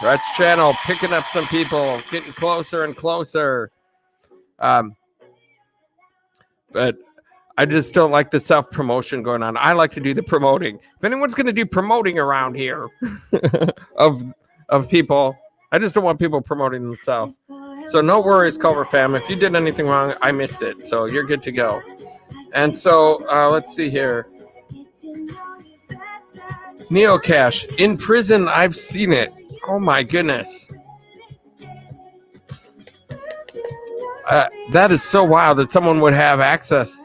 Brett's channel picking up some people, getting closer and closer. But I just don't like the self-promotion going on. I like to do the promoting. If anyone's going to do promoting around here of people, I just don't want people promoting themselves. So no worries, Culver fam. If you did anything wrong, I missed it. So you're good to go. And so let's see here. Neocash, in prison, I've seen it. Oh my goodness. That is so wild that someone would have access.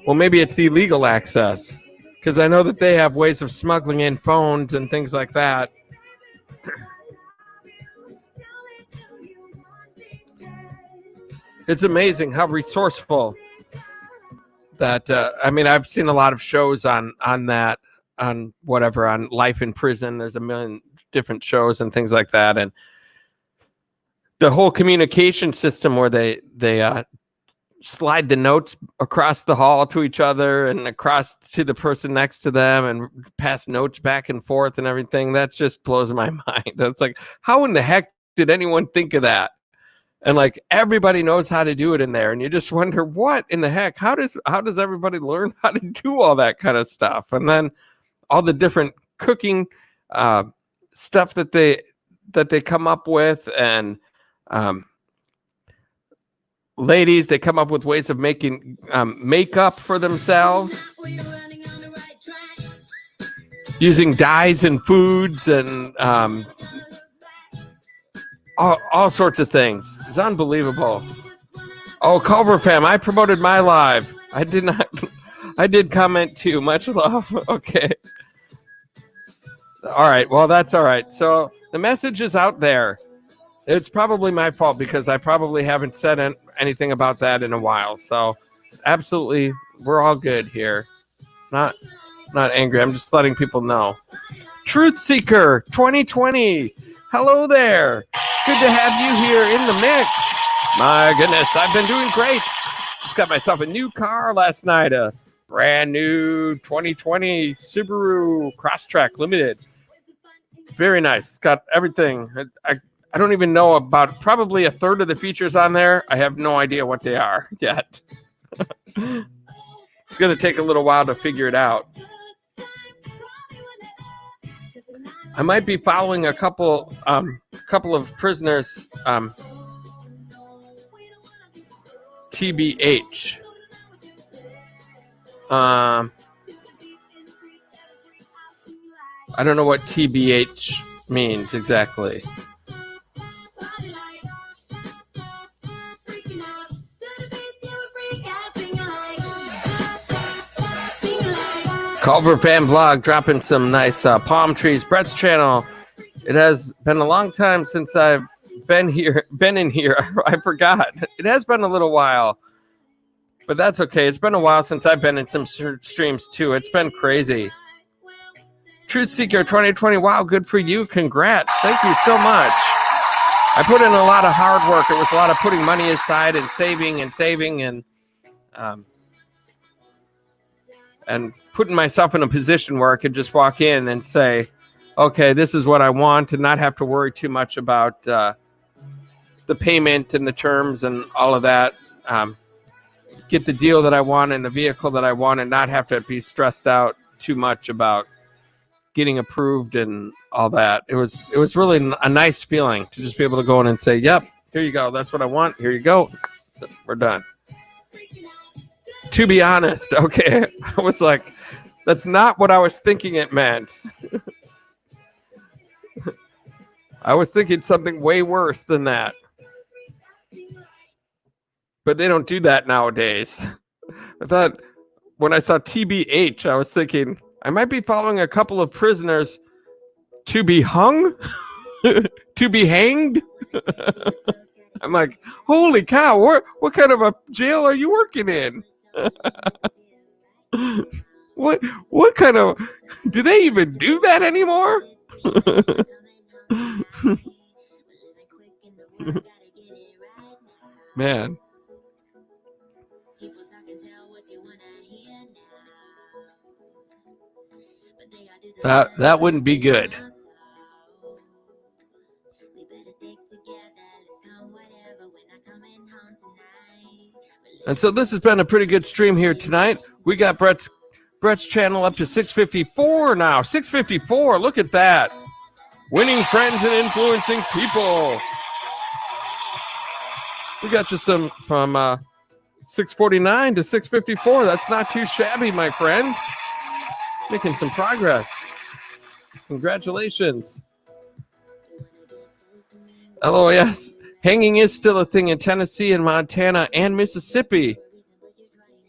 Well, maybe it's illegal access, because I know that they have ways of smuggling in phones and things like that. It's amazing how resourceful that, I mean, I've seen a lot of shows on that, on whatever, on life in prison. There's a million different shows and things like that. And the whole communication system where they slide the notes across the hall to each other and across to the person next to them and pass notes back and forth and everything. That just blows my mind. That's like, how in the heck did anyone think of that? And like everybody knows how to do it in there, and you just wonder, what in the heck? How does everybody learn how to do all that kind of stuff? And then all the different cooking stuff that they come up with, and ladies, they come up with ways of making makeup for themselves using dyes and foods and all sorts of things. It's unbelievable. Oh, Culver fam, I promoted my live. I did not. I did comment too. Much love. Okay. All right. Well, that's all right. So the message is out there. It's probably my fault because I probably haven't said anything about that in a while. So it's absolutely, we're all good here. Not angry. I'm just letting people know. Truth Seeker 2020. Hello there. Good to have you here in the mix. My goodness, I've been doing great. Just got myself a new car last night, a brand new 2020 Subaru Crosstrek Limited. Very nice. It's got everything. I don't even know about probably a third of the features on there. I have no idea what they are yet. It's going to take a little while to figure it out. I might be following a couple of prisoners, TBH. I don't know what TBH means exactly. Culver Fan Vlog dropping some nice palm trees. Brett's channel. It has been a long time since I've been in here. I forgot. It has been a little while, but that's okay. It's been a while since I've been in some streams too. It's been crazy. Truth Seeker 2020. Wow, good for you. Congrats. Thank you so much. I put in a lot of hard work. It was a lot of putting money aside and saving and putting myself in a position where I could just walk in and say, okay, this is what I want, and not have to worry too much about the payment and the terms and all of that. Get the deal that I want and the vehicle that I want, and not have to be stressed out too much about getting approved and all that. It was really a nice feeling to just be able to go in and say, yep, here you go. That's what I want. Here you go. We're done. To be honest, okay, I was like, that's not what I was thinking it meant. I was thinking something way worse than that. But they don't do that nowadays. I thought when I saw TBH, I was thinking, I might be following a couple of prisoners to be hung, to be hanged. I'm like, holy cow, what kind of a jail are you working in? What kind of, do they even do that anymore? Man, that wouldn't be good. And so this has been a pretty good stream here tonight. We got Brett's channel up to 654 now. 654, look at that. Winning friends and influencing people. We got you some from 649 to 654. That's not too shabby, my friend. Making some progress. Congratulations. LOS. Hanging is still a thing in Tennessee and Montana and Mississippi.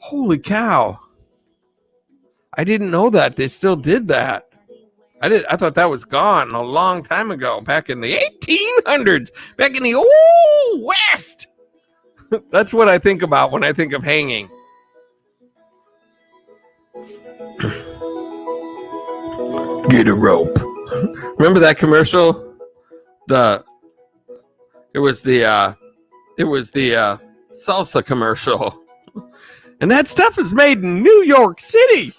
Holy cow. I didn't know that they still did that. I thought that was gone a long time ago, back in the 1800s, back in the old West. That's what I think about when I think of hanging. Get a rope. Remember that commercial? It was the salsa commercial. And that stuff is made in New York City.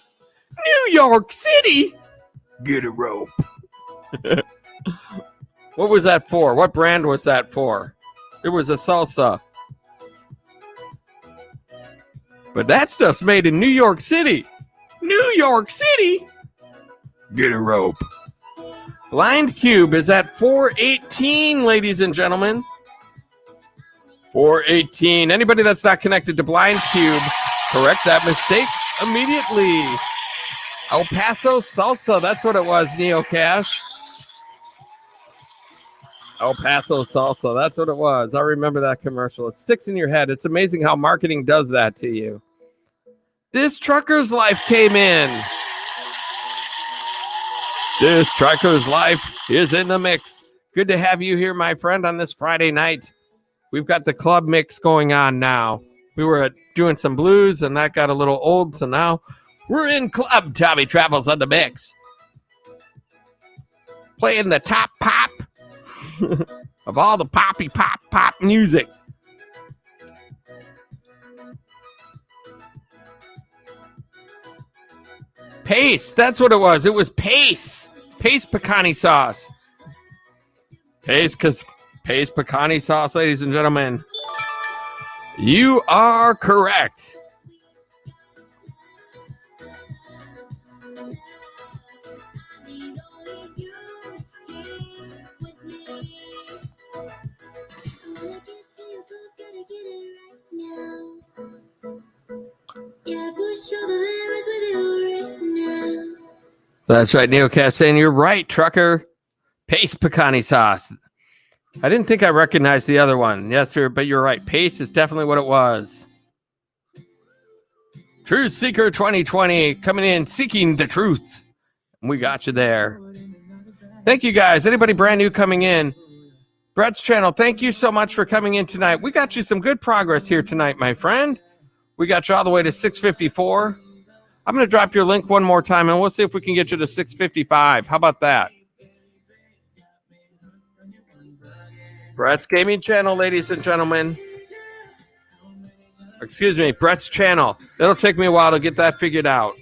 New York City? Get a rope. What was that for? What brand was that for? It was a salsa. But that stuff's made in New York City. New York City? Get a rope. Blind Cube is at 418, ladies and gentlemen. 418. Anybody that's not connected to Blind Cube, correct that mistake immediately. El Paso Salsa, that's what it was, Neo Cash. El Paso Salsa, that's what it was. I remember that commercial. It sticks in your head. It's amazing how marketing does that to you. This Trucker's Life came in. This Trucker's Life is in the mix. Good to have you here, my friend, on this Friday night. We've got the club mix going on now. We were doing some blues, and that got a little old, so now we're in club. Tommy Travels on the mix. Playing the top pop of all the poppy pop music. Pace, that's what it was. It was Pace. Pace pecani sauce. Pace pecani sauce, ladies and gentlemen. You are correct. That's right, Neocast saying you're right, Trucker. Pace pecani sauce. I didn't think I recognized the other one. Yes, sir, but you're right. Pace is definitely what it was. Truth Seeker 2020 coming in, seeking the truth. We got you there. Thank you, guys. Anybody brand new coming in? Brett's channel, thank you so much for coming in tonight. We got you some good progress here tonight, my friend. We got you all the way to 654. I'm going to drop your link one more time, and we'll see if we can get you to 655. How about that? Brett's Gaming Channel, ladies and gentlemen. Excuse me, Brett's channel. It'll take me a while to get that figured out.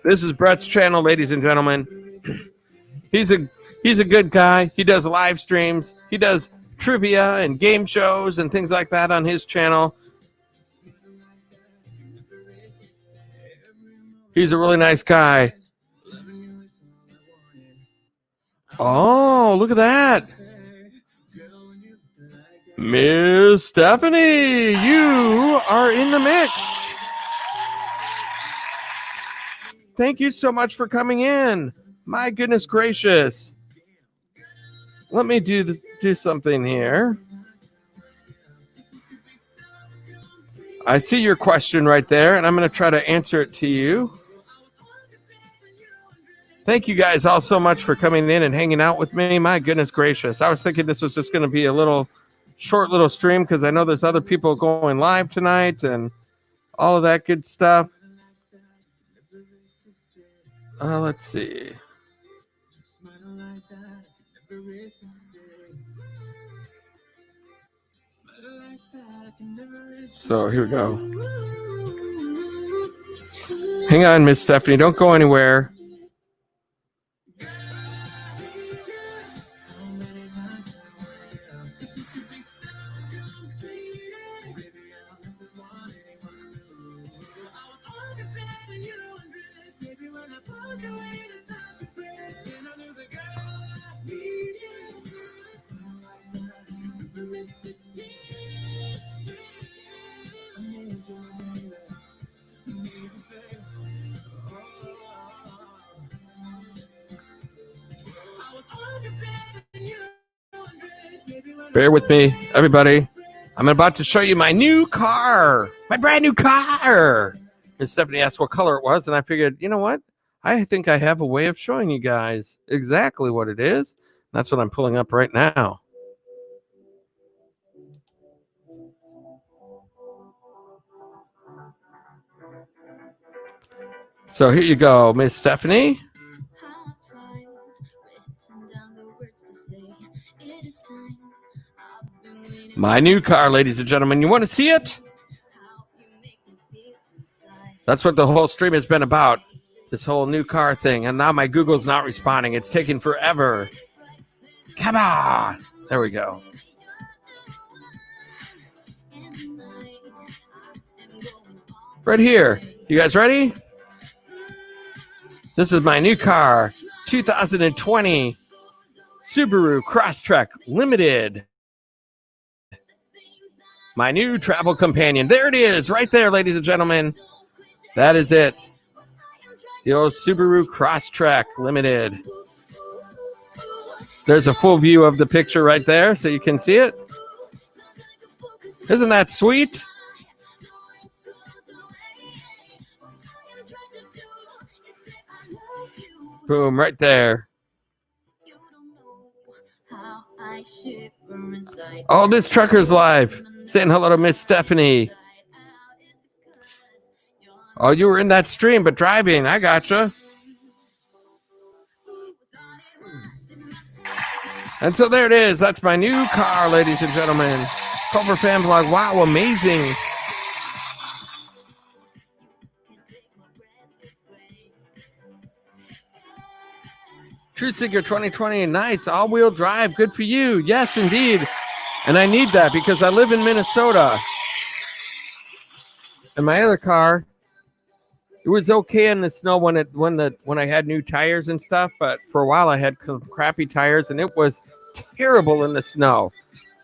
This is Brett's channel, ladies and gentlemen. He's a good guy. He does live streams. He does trivia and game shows and things like that on his channel. He's a really nice guy. Oh, look at that. Miss Stephanie, you are in the mix. Thank you so much for coming in. My goodness gracious. Let me do something here. I see your question right there, and I'm going to try to answer it to you. Thank you guys all so much for coming in and hanging out with me. My goodness gracious. I was thinking this was just going to be a short little stream because I know there's other people going live tonight and all of that good stuff. Let's see. So here we go. Hang on, Miss Stephanie. Don't go anywhere. Bear with me, everybody. I'm about to show you my new car. My brand new car. And Stephanie asked what color it was, and I figured, you know what? I think I have a way of showing you guys exactly what it is. That's what I'm pulling up right now. So here you go, Miss Stephanie. My new car, ladies and gentlemen. You want to see it? That's what the whole stream has been about. This whole new car thing. And now my Google's not responding. It's taking forever. Come on. There we go. Right here. You guys ready? This is my new car. 2020 Subaru Crosstrek Limited. My new travel companion. There it is. Right there, ladies and gentlemen. That is it. The old Subaru Crosstrek Limited. There's a full view of the picture right there so you can see it. Isn't that sweet? Boom, right there. Oh, this trucker's live. Saying hello to Miss Stephanie. Oh, you were in that stream, but driving. I gotcha. And so there it is. That's my new car, ladies and gentlemen. Culver fan blog. Wow, amazing. True Seeker 2020. Nice. All-wheel drive. Good for you. Yes, indeed. And I need that because I live in Minnesota. And my other car, it was okay in the snow when I had new tires and stuff, but for a while I had crappy tires and it was terrible in the snow.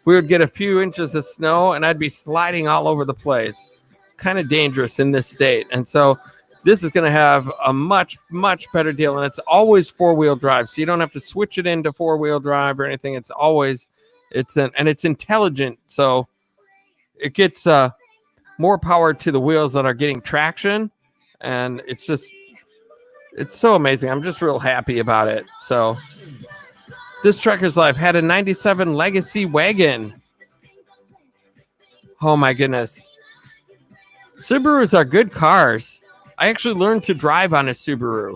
We would get a few inches of snow and I'd be sliding all over the place. It's kind of dangerous in this state. And so this is going to have a much, much better deal. And it's always four-wheel drive. So you don't have to switch it into four-wheel drive or anything. It's always, and it's intelligent. So it gets more power to the wheels that are getting traction. And it's so amazing. I'm just real happy about it. So this Trucker's Life had a 97 Legacy wagon. Oh my goodness. Subarus are good cars. I actually learned to drive on a Subaru.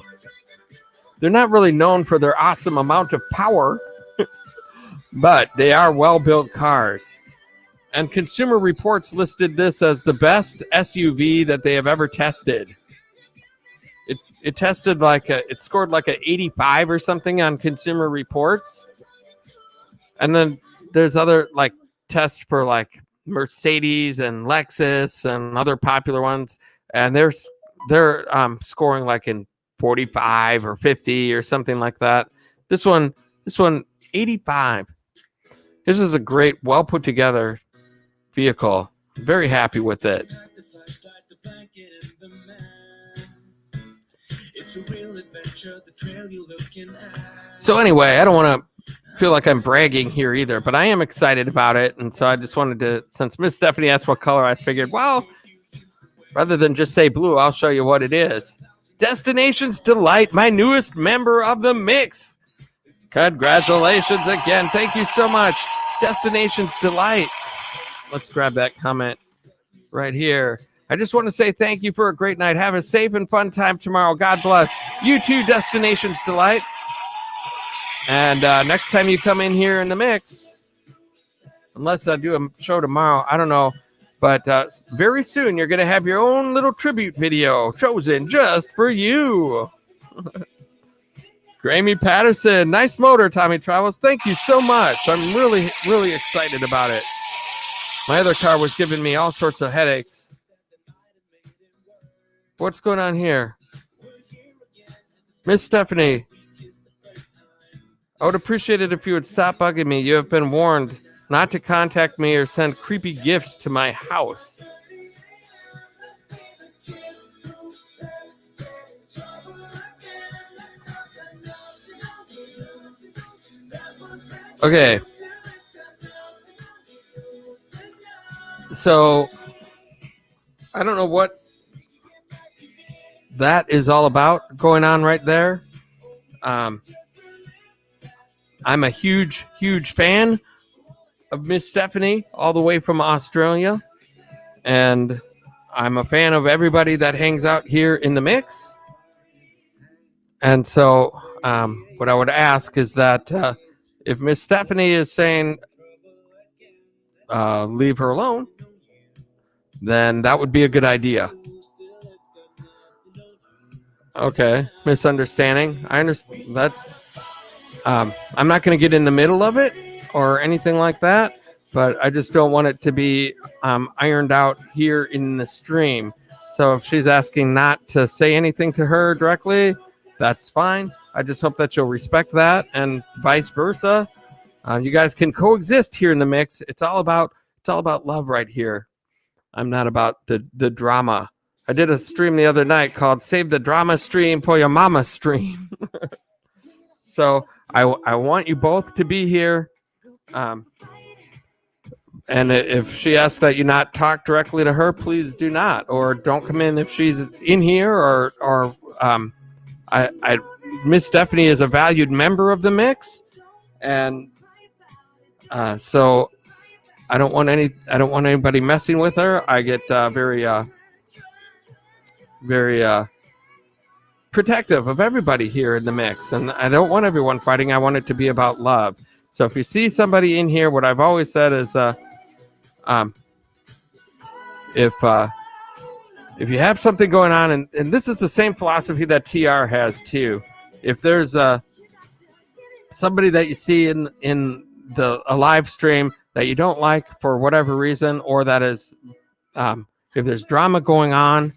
They're not really known for their awesome amount of power, but they are well-built cars. And Consumer Reports listed this as the best SUV that they have ever tested. It tested it scored like an 85 or something on Consumer Reports. And then there's other tests for Mercedes and Lexus and other popular ones. And they're scoring in 45 or 50 or something like that. This one 85. This is a great, well put together vehicle. Very happy with it. So anyway, I don't want to feel like I'm bragging here either, but I am excited about it. And so I just wanted to, since Miss Stephanie asked what color, I figured, well, rather than just say blue, I'll show you what it is. Destinations Delight, my newest member of the mix. Congratulations again. Thank you so much. Destinations Delight. Let's grab that comment right here. I just want to say thank you for a great night. Have a safe and fun time tomorrow. God bless. You too, Destinations Delight. And next time you come in here in the mix, unless I do a show tomorrow, I don't know. But very soon, you're going to have your own little tribute video chosen just for you. Grammy Patterson. Nice motor, Tommy Travels. Thank you so much. I'm really, really excited about it. My other car was giving me all sorts of headaches. What's going on here? Miss Stephanie. I would appreciate it if you would stop bugging me. You have been warned not to contact me or send creepy gifts to my house. Okay. So, I don't know what that is all about going on right there. I'm a huge, huge fan of Miss Stephanie, all the way from Australia. And I'm a fan of everybody that hangs out here in the mix. And so what I would ask is that if Miss Stephanie is saying leave her alone, then that would be a good idea. Okay, misunderstanding. I understand that. I'm not going to get in the middle of it or anything like that, but I just don't want it to be ironed out here in the stream. So if she's asking not to say anything to her directly, that's fine. I just hope that you'll respect that, and vice versa. You guys can coexist here in the mix. It's all about love right here. I'm not about the drama. I did a stream the other night called "Save the Drama Stream for Your Mama Stream." So I want you both to be here. And if she asks that you not talk directly to her, please do not, or don't come in if she's in here, or Miss Stephanie is a valued member of the mix, and so I don't want anybody messing with her. I get very protective of everybody here in the mix, and I don't want everyone fighting. I want it to be about love. So if you see somebody in here, what I've always said is if you have something going on, and this is the same philosophy that TR has too, if there's somebody that you see in a live stream that you don't like for whatever reason, or that is if there's drama going on,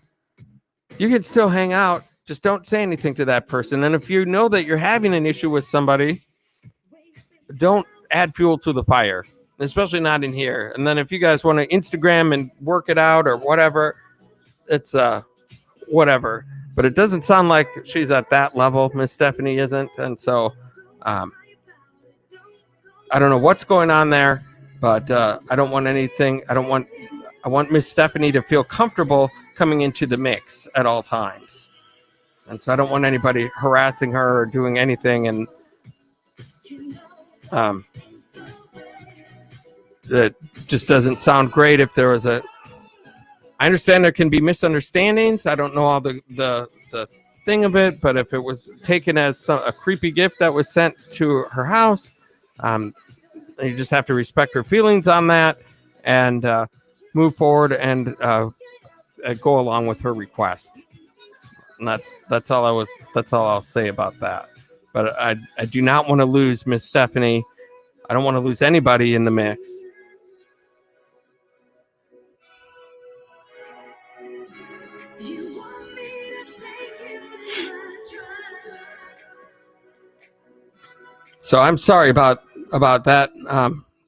you can still hang out. Just don't say anything to that person. And if you know that you're having an issue with somebody, don't add fuel to the fire, especially not in here. And then if you guys want to Instagram and work it out or whatever, it's whatever. But it doesn't sound like she's at that level. Miss Stephanie isn't. And so I don't know what's going on there, but I don't want anything. I want Miss Stephanie to feel comfortable coming into the mix at all times. And so I don't want anybody harassing her or doing anything. And it just doesn't sound great if there was I understand there can be misunderstandings. I don't know all the thing of it, but if it was taken as a creepy gift that was sent to her house, you just have to respect her feelings on that and move forward and go along with her request. And that's all I'll say about that. But I do not want to lose Miss Stephanie. I don't want to lose anybody in the mix. So I'm sorry about that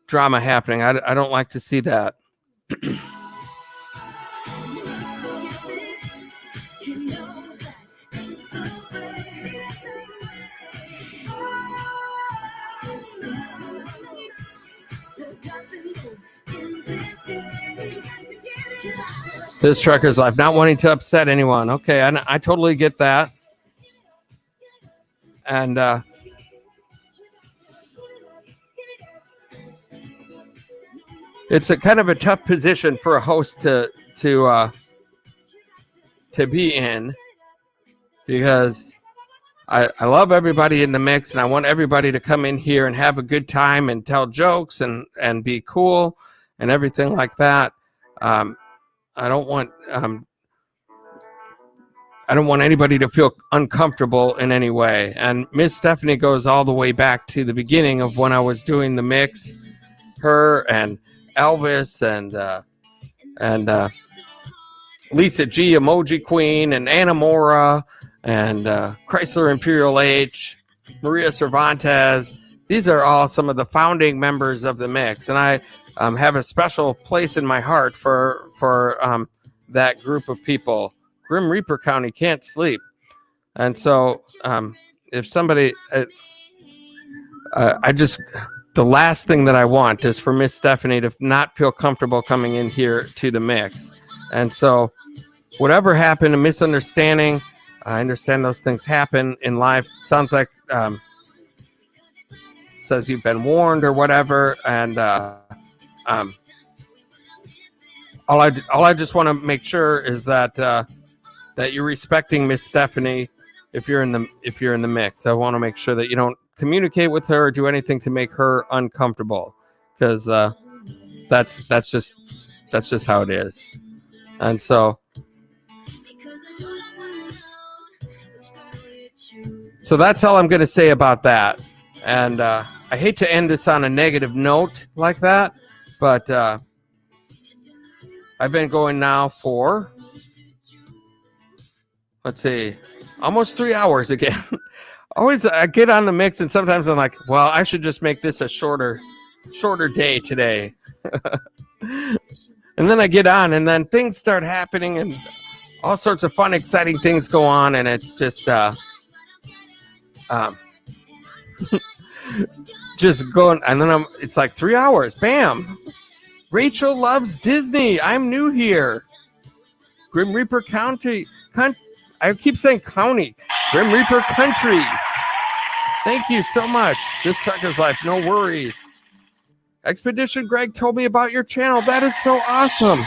drama happening. I don't like to see that. This trucker's life, not wanting to upset anyone. Okay, I totally get that. And it's a kind of a tough position for a host to be in, because I love everybody in the mix, and I want everybody to come in here and have a good time and tell jokes and be cool and everything like that. I don't want anybody to feel uncomfortable in any way. And Miss Stephanie goes all the way back to the beginning of when I was doing the mix. Her and Elvis and Lisa G, Emoji Queen, and Anna Mora, and Chrysler Imperial H, Maria Cervantes. These are all some of the founding members of the mix, and I have a special place in my heart for that group of people. Grim Reaper County can't sleep, and so if somebody, the last thing that I want is for Miss Stephanie to not feel comfortable coming in here to the mix. And so whatever happened, a misunderstanding, I understand those things happen in life. Sounds like says you've been warned or whatever, and all I just want to make sure is that that you're respecting Miss Stephanie if you're in the mix. I want to make sure that you don't communicate with her or do anything to make her uncomfortable, because that's just how it is. And so that's all I'm going to say about that. And I hate to end this on a negative note like that, but I've been going now for, let's see, almost 3 hours again. Always I get on the mix and sometimes I'm like, well, I should just make this a shorter day today. And then I get on and then things start happening and all sorts of fun, exciting things go on, and it's just just going, and then it's like 3 hours. Bam. Rachel loves Disney. I'm new here. Grim Reaper County. I keep saying county. Grim Reaper Country. Thank you so much. This Trucker's Life. No worries. Expedition Greg told me about your channel. That is so awesome.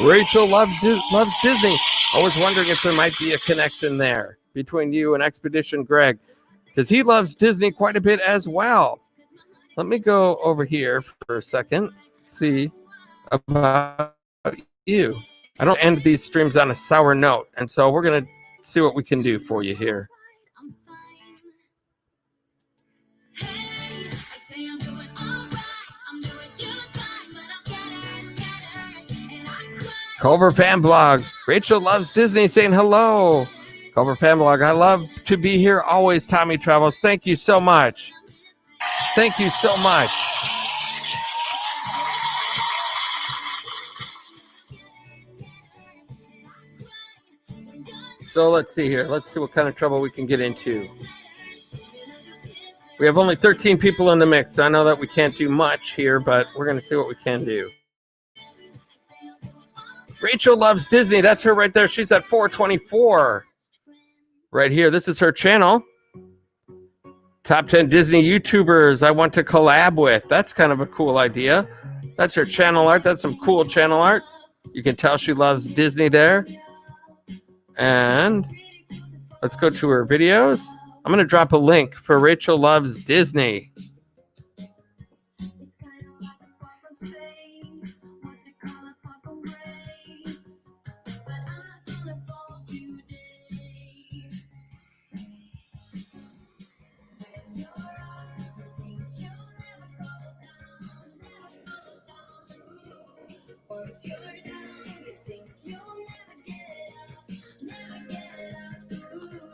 Rachel loves Disney. I was wondering if there might be a connection there between you and Expedition Greg, because he loves Disney quite a bit as well. Let me go over here for a second. See about you. I don't end these streams on a sour note, and so we're going to see what we can do for you here. Culver Fan Blog. Rachel loves Disney saying hello. Culver Fan Blog. I love to be here always, Tommy Travels. Thank you so much. Thank you so much. So let's see here. Let's see what kind of trouble we can get into. We have only 13 people in the mix, so I know that we can't do much here, but we're going to see what we can do. Rachel loves Disney. That's her right there. She's at 424. Right here. This is her channel. Top 10 Disney YouTubers I want to collab with. That's kind of a cool idea. That's her channel art. That's some cool channel art. You can tell she loves Disney there. And let's go to her videos. I'm going to drop a link for Rachel Loves Disney.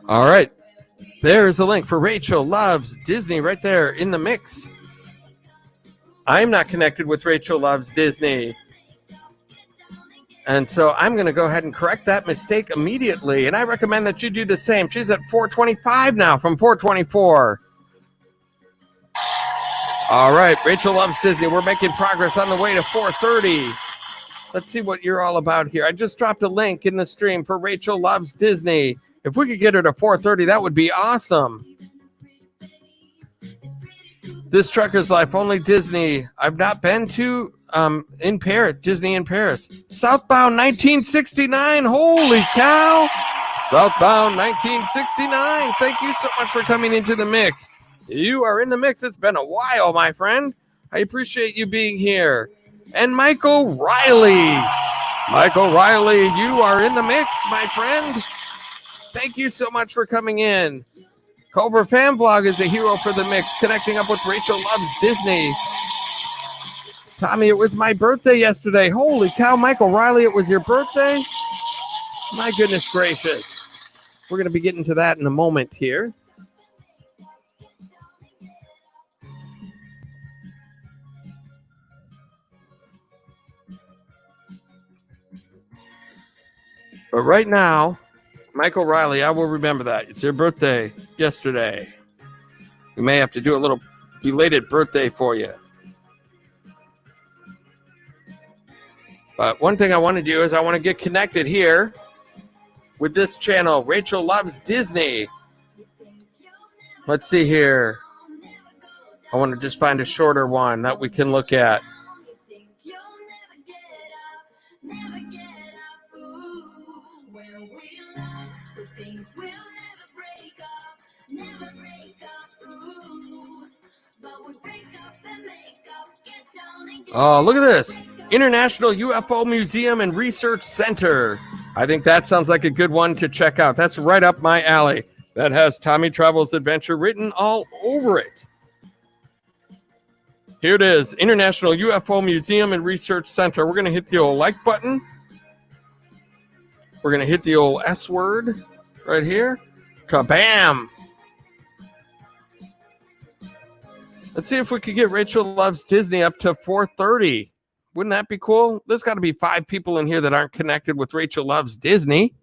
All right. There's a link for Rachel Loves Disney right there in the mix. I'm not connected with Rachel Loves Disney. And so I'm going to go ahead and correct that mistake immediately. And I recommend that you do the same. She's at 425 now from 424. All right. Rachel Loves Disney. We're making progress on the way to 430. Let's see what you're all about here. I just dropped a link in the stream for Rachel Loves Disney. If we could get her to 430, that would be awesome. This Trucker's Life, only Disney. I've not been to in Paris, Disney in Paris. Southbound 1969. Holy cow. Southbound 1969. Thank you so much for coming into the mix. You are in the mix. It's been a while, my friend. I appreciate you being here. And Michael Riley. Michael Riley, you are in the mix, my friend. Thank you so much for coming in. Culver Fan Blog is a hero for the mix, connecting up with Rachel Loves Disney. Tommy, it was my birthday yesterday. Holy cow, Michael Riley, it was your birthday? My goodness gracious. We're going to be getting to that in a moment here. But right now, Michael Riley, I will remember that. It's your birthday yesterday. We may have to do a little belated birthday for you. But one thing I want to do is I want to get connected here with this channel, Rachel Loves Disney. Let's see here. I want to just find a shorter one that we can look at. Oh, look at this. International UFO Museum and Research Center. I think that sounds like a good one to check out. That's right up my alley. That has Tommy Travels Adventure written all over it. Here it is, International UFO Museum and Research Center. We're going to hit the old like button. We're going to hit the old S word right here. Kabam! Let's see if we could get Rachel Loves Disney up to 430. Wouldn't that be cool? There's got to be 5 people in here that aren't connected with Rachel Loves Disney.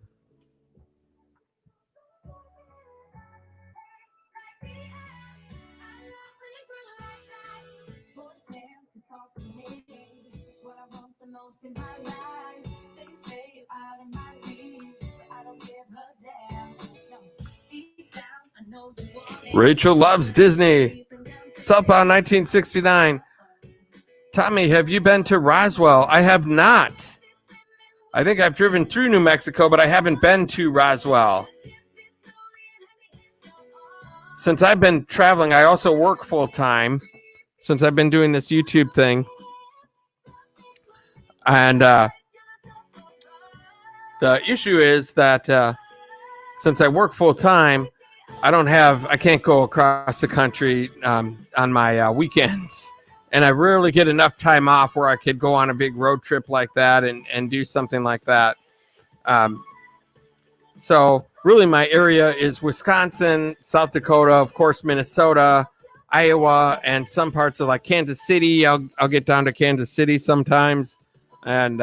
Rachel Loves Disney. Southbound 1969. Tommy, have you been to Roswell? I have not. I think I've driven through New Mexico, but I haven't been to Roswell. Since I've been traveling, I also work full time. Since I've been doing this YouTube thing. And the issue is that since I work full time, I can't go across the country on my weekends. And I rarely get enough time off where I could go on a big road trip like that and do something like that. So really my area is Wisconsin, South Dakota, of course, Minnesota, Iowa, and some parts of like Kansas City. I'll get down to Kansas City sometimes. And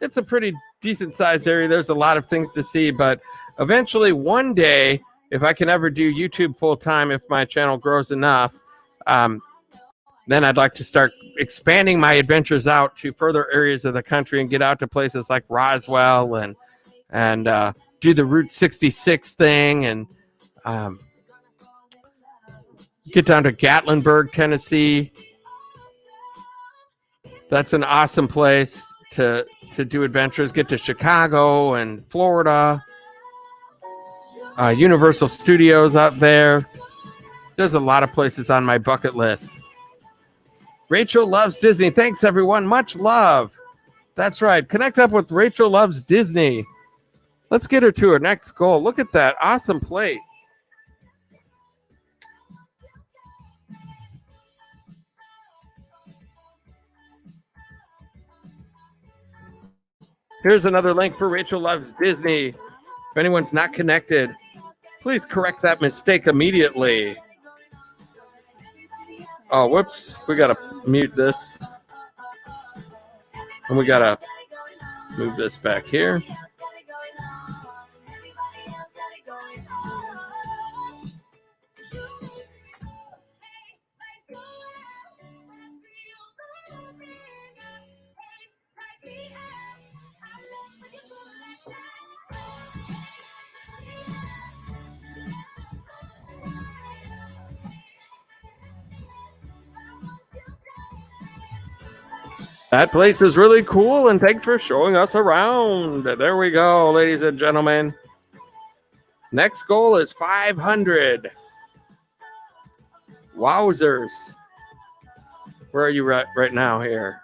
it's a pretty decent sized area. There's a lot of things to see, but eventually one day, if I can ever do YouTube full time, if my channel grows enough, then I'd like to start expanding my adventures out to further areas of the country and get out to places like Roswell and do the Route 66 thing and get down to Gatlinburg, Tennessee. That's an awesome place to do adventures. Get to Chicago and Florida. Universal Studios out there. There's a lot of places on my bucket list. Rachel Loves Disney. Thanks, everyone. Much love. That's right. Connect up with Rachel Loves Disney. Let's get her to her next goal. Look at that awesome place. Here's another link for Rachel Loves Disney. If anyone's not connected, please correct that mistake immediately. Oh, whoops. We got to mute this. And we got to move this back here. That place is really cool, and thanks for showing us around. There we go, ladies and gentlemen. Next goal is 500. Wowzers. Where are you right now here?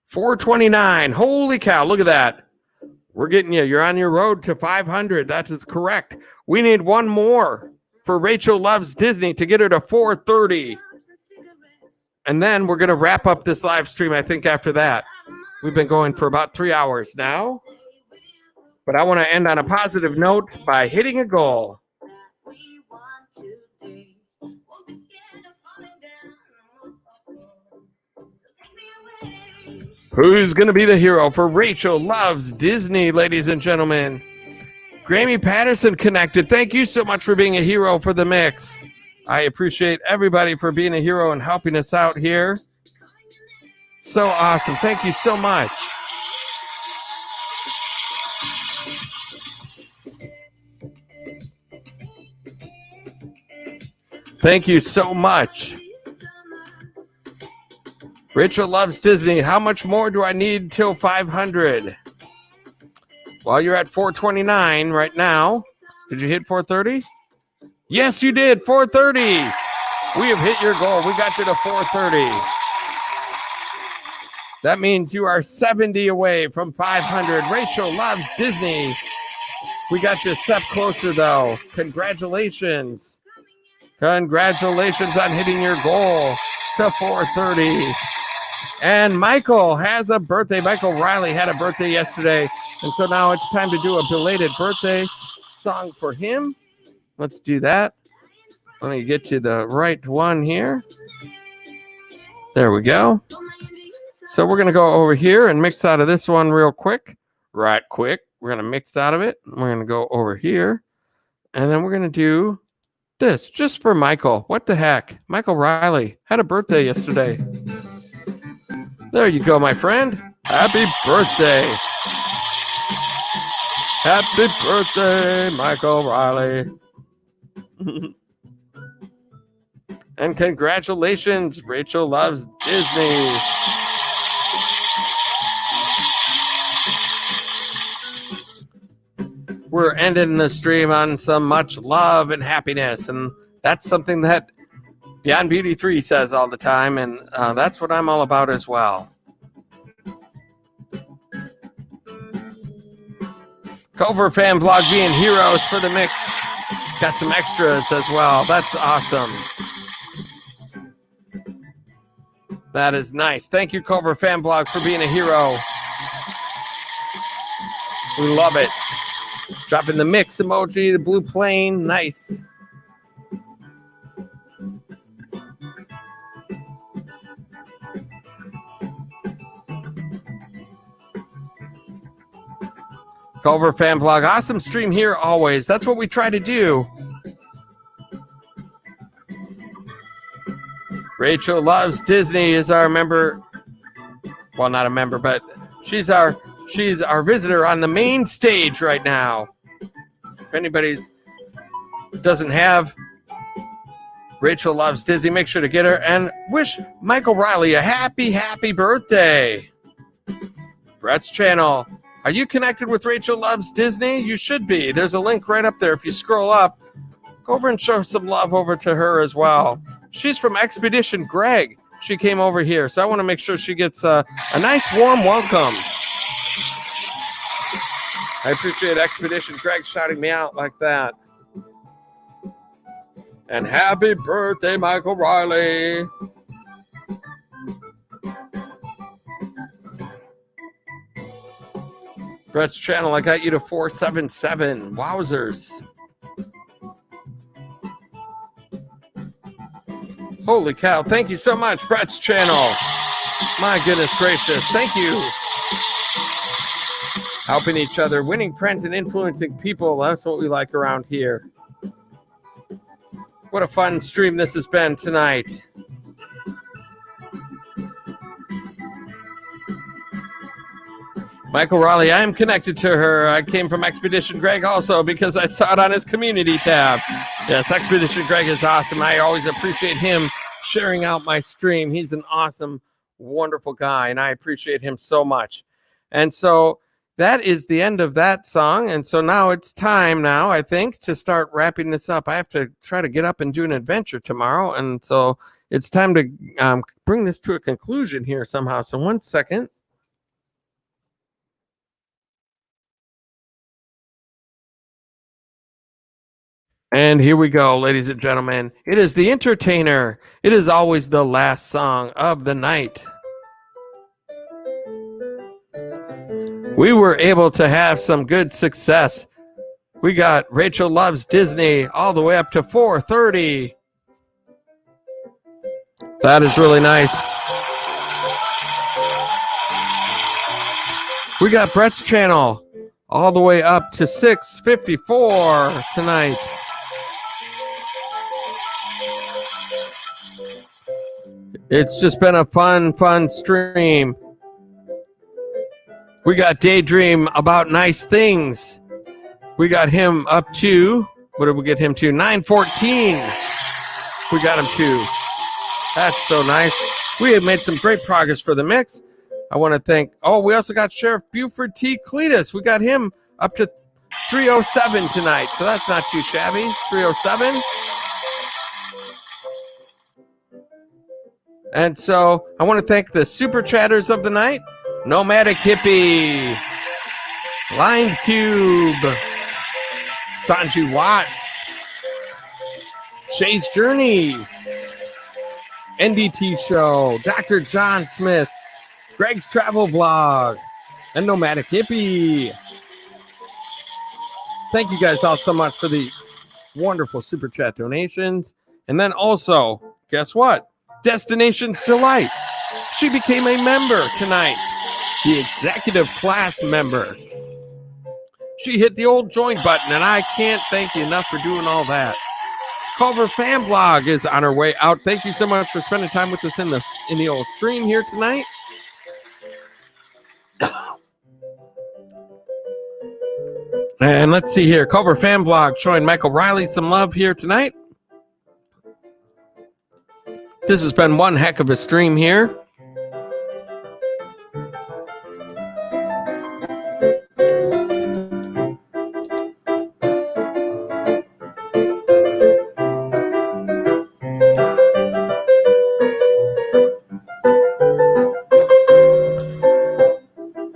429. Holy cow, look at that. We're getting you. You're on your road to 500. That is correct. We need one more for Rachel Loves Disney to get her to 430. And then we're going to wrap up this live stream, I think, after that. We've been going for about 3 hours now. But I want to end on a positive note by hitting a goal. Who's going to be the hero for Rachel Loves Disney, ladies and gentlemen? Grammy Patterson connected. Thank you so much for being a hero for the mix. I appreciate everybody for being a hero and helping us out here. So awesome. Thank you so much. Thank you so much. Rachel Loves Disney. How much more do I need till 500? Well, you're at 429 right now. Did you hit 430? Yes, you did. 430. We have hit your goal. We got you to 430. That means you are 70 away from 500. Rachel loves Disney. We got you a step closer, though. Congratulations. Congratulations on hitting your goal to 430. And Michael has a birthday. Michael Riley had a birthday yesterday. And so now it's time to do a belated birthday song for him. Let's do that. Let me get you the right one here. There we go. So we're going to go over here and mix out of this one real quick. Right quick. We're going to mix out of it. We're going to go over here. And then we're going to do this just for Michael. What the heck? Michael Riley had a birthday yesterday. There you go, my friend. Happy birthday. Happy birthday, Michael Riley. And congratulations, Rachel loves Disney. We're ending the stream on some much love and happiness, and that's something that Beyond Beauty 3 says all the time, and that's what I'm all about as well. Culver Fan Vlog being heroes for the mix. Got some extras as well. That's awesome. That is nice. Thank you, Culver Fan Vlog, for being a hero. We love it. Dropping the mix emoji, the blue plane. Nice. Culver Fan Vlog. Awesome stream here always. That's what we try to do. Rachel loves Disney is our member. Well, not a member, but she's our visitor on the main stage right now. If anybody's doesn't have Rachel loves Disney, make sure to get her and wish Michael Riley a happy birthday. Brett's channel. Are you connected with Rachel loves Disney? You should be. There's a link right up there. If you scroll up, go over and show some love over to her as well. She's from Expedition Greg. She came over here, so I want to make sure she gets a nice warm welcome. I appreciate Expedition Greg shouting me out like that. And happy birthday, Michael Riley. Brett's channel, I got you to 477. Wowzers. Holy cow. Thank you so much, Brett's channel. My goodness gracious. Thank you. Helping each other, winning friends, and influencing people. That's what we like around here. What a fun stream this has been tonight. Michael Riley, I am connected to her. I came from Expedition Greg also because I saw it on his community tab. Yes, Expedition Greg is awesome. I always appreciate him sharing out my stream. He's an awesome, wonderful guy, and I appreciate him so much. And so that is the end of that song. And so now it's time now, I think, to start wrapping this up. I have to try to get up and do an adventure tomorrow. And so it's time to bring this to a conclusion here somehow. So 1 second. And here we go, ladies and gentlemen. It is The Entertainer. It is always the last song of the night. We were able to have some good success. We got Rachel Loves Disney all the way up to 430. That is really nice. We got Brett's channel all the way up to 654 tonight. It's just been a fun stream. We got Daydream About Nice Things. We got him up to, what did we get him to? 914. We got him to. That's so nice. We have made some great progress for the mix. I want to thank, we also got Sheriff Buford T. Cletus. We got him up to 307 tonight, so that's not too shabby. 307. And so I want to thank the super chatters of the night. Nomadic Hippie, Blind Cube, Sanji Watts, Shay's Journey, NDT Show, Dr. John Smith, Greg's Travel Vlog, and Nomadic Hippie. Thank you guys all so much for the wonderful super chat donations. And then also, guess what? Destinations Delight. She became a member tonight, the executive class member. She hit the old join button, and I can't thank you enough for doing all that. Culver Fan Vlog is on her way out. Thank you so much for spending time with us in the old stream here tonight. And let's see here. Culver Fan Vlog showing Michael Riley some love here tonight. This has been one heck of a stream here.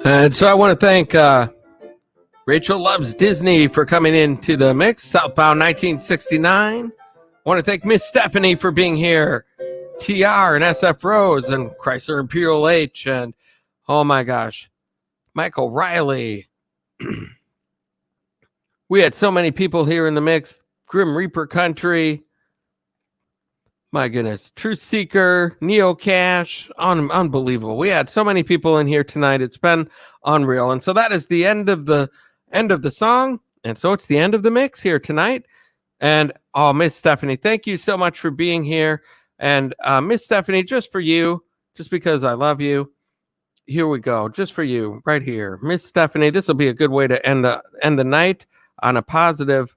And so I want to thank Rachel Loves Disney for coming into the mix. Southbound 1969. I want to thank Miss Stephanie for being here. TR and SF Rose and Chrysler Imperial H and oh my gosh, Michael Riley. We had so many people here in the mix. Grim Reaper Country. My goodness. Truth Seeker, Neo Cash. Unbelievable. We had so many people in here tonight. It's been unreal. And so that is the end of the song. And so it's the end of the mix here tonight. And oh, Miss Stephanie, thank you so much for being here. And Miss Stephanie, just for you, just because I love you, here we go, just for you, right here, Miss Stephanie. This will be a good way to end the night on a positive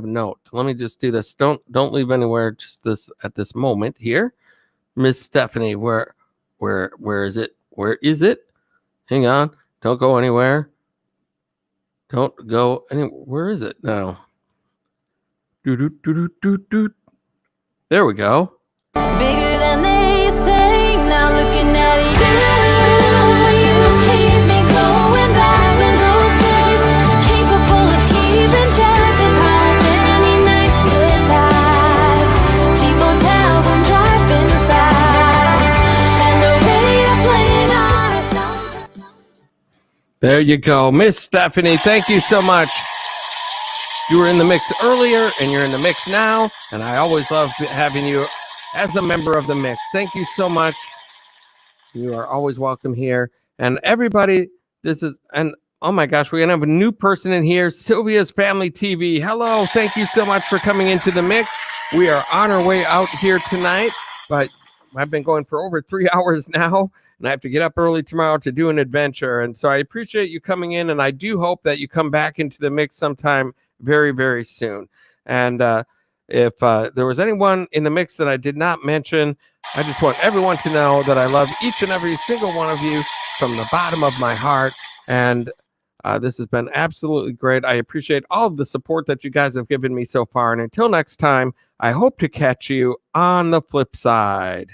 note. Let me just do this. Don't leave anywhere. Just this at this moment here, Miss Stephanie. Where is it? Where is it? Hang on. Don't go anywhere. Don't go any. Where is it now? There we go. Bigger than they say, now looking at you keep me going back to those days, capable of keeping track of how many nights could pass, cheap hotels and driving fast, and the radio playing our songs. There you go, Miss Stephanie. Thank you so much. You were in the mix earlier, and you're in the mix now, and I always love having you as a member of the mix. Thank you so much. You are always welcome here. And everybody, and oh my gosh, we're going to have a new person in here, Sylvia's Family TV. Hello, thank you so much for coming into the mix. We are on our way out here tonight, but I've been going for over 3 hours now, and I have to get up early tomorrow to do an adventure. And so I appreciate you coming in, and I do hope that you come back into the mix sometime very, very soon. And if there was anyone in the mix that I did not mention, I just want everyone to know that I love each and every single one of you from the bottom of my heart. And this has been absolutely great. I appreciate all of the support that you guys have given me so far. And until next time, I hope to catch you on the flip side.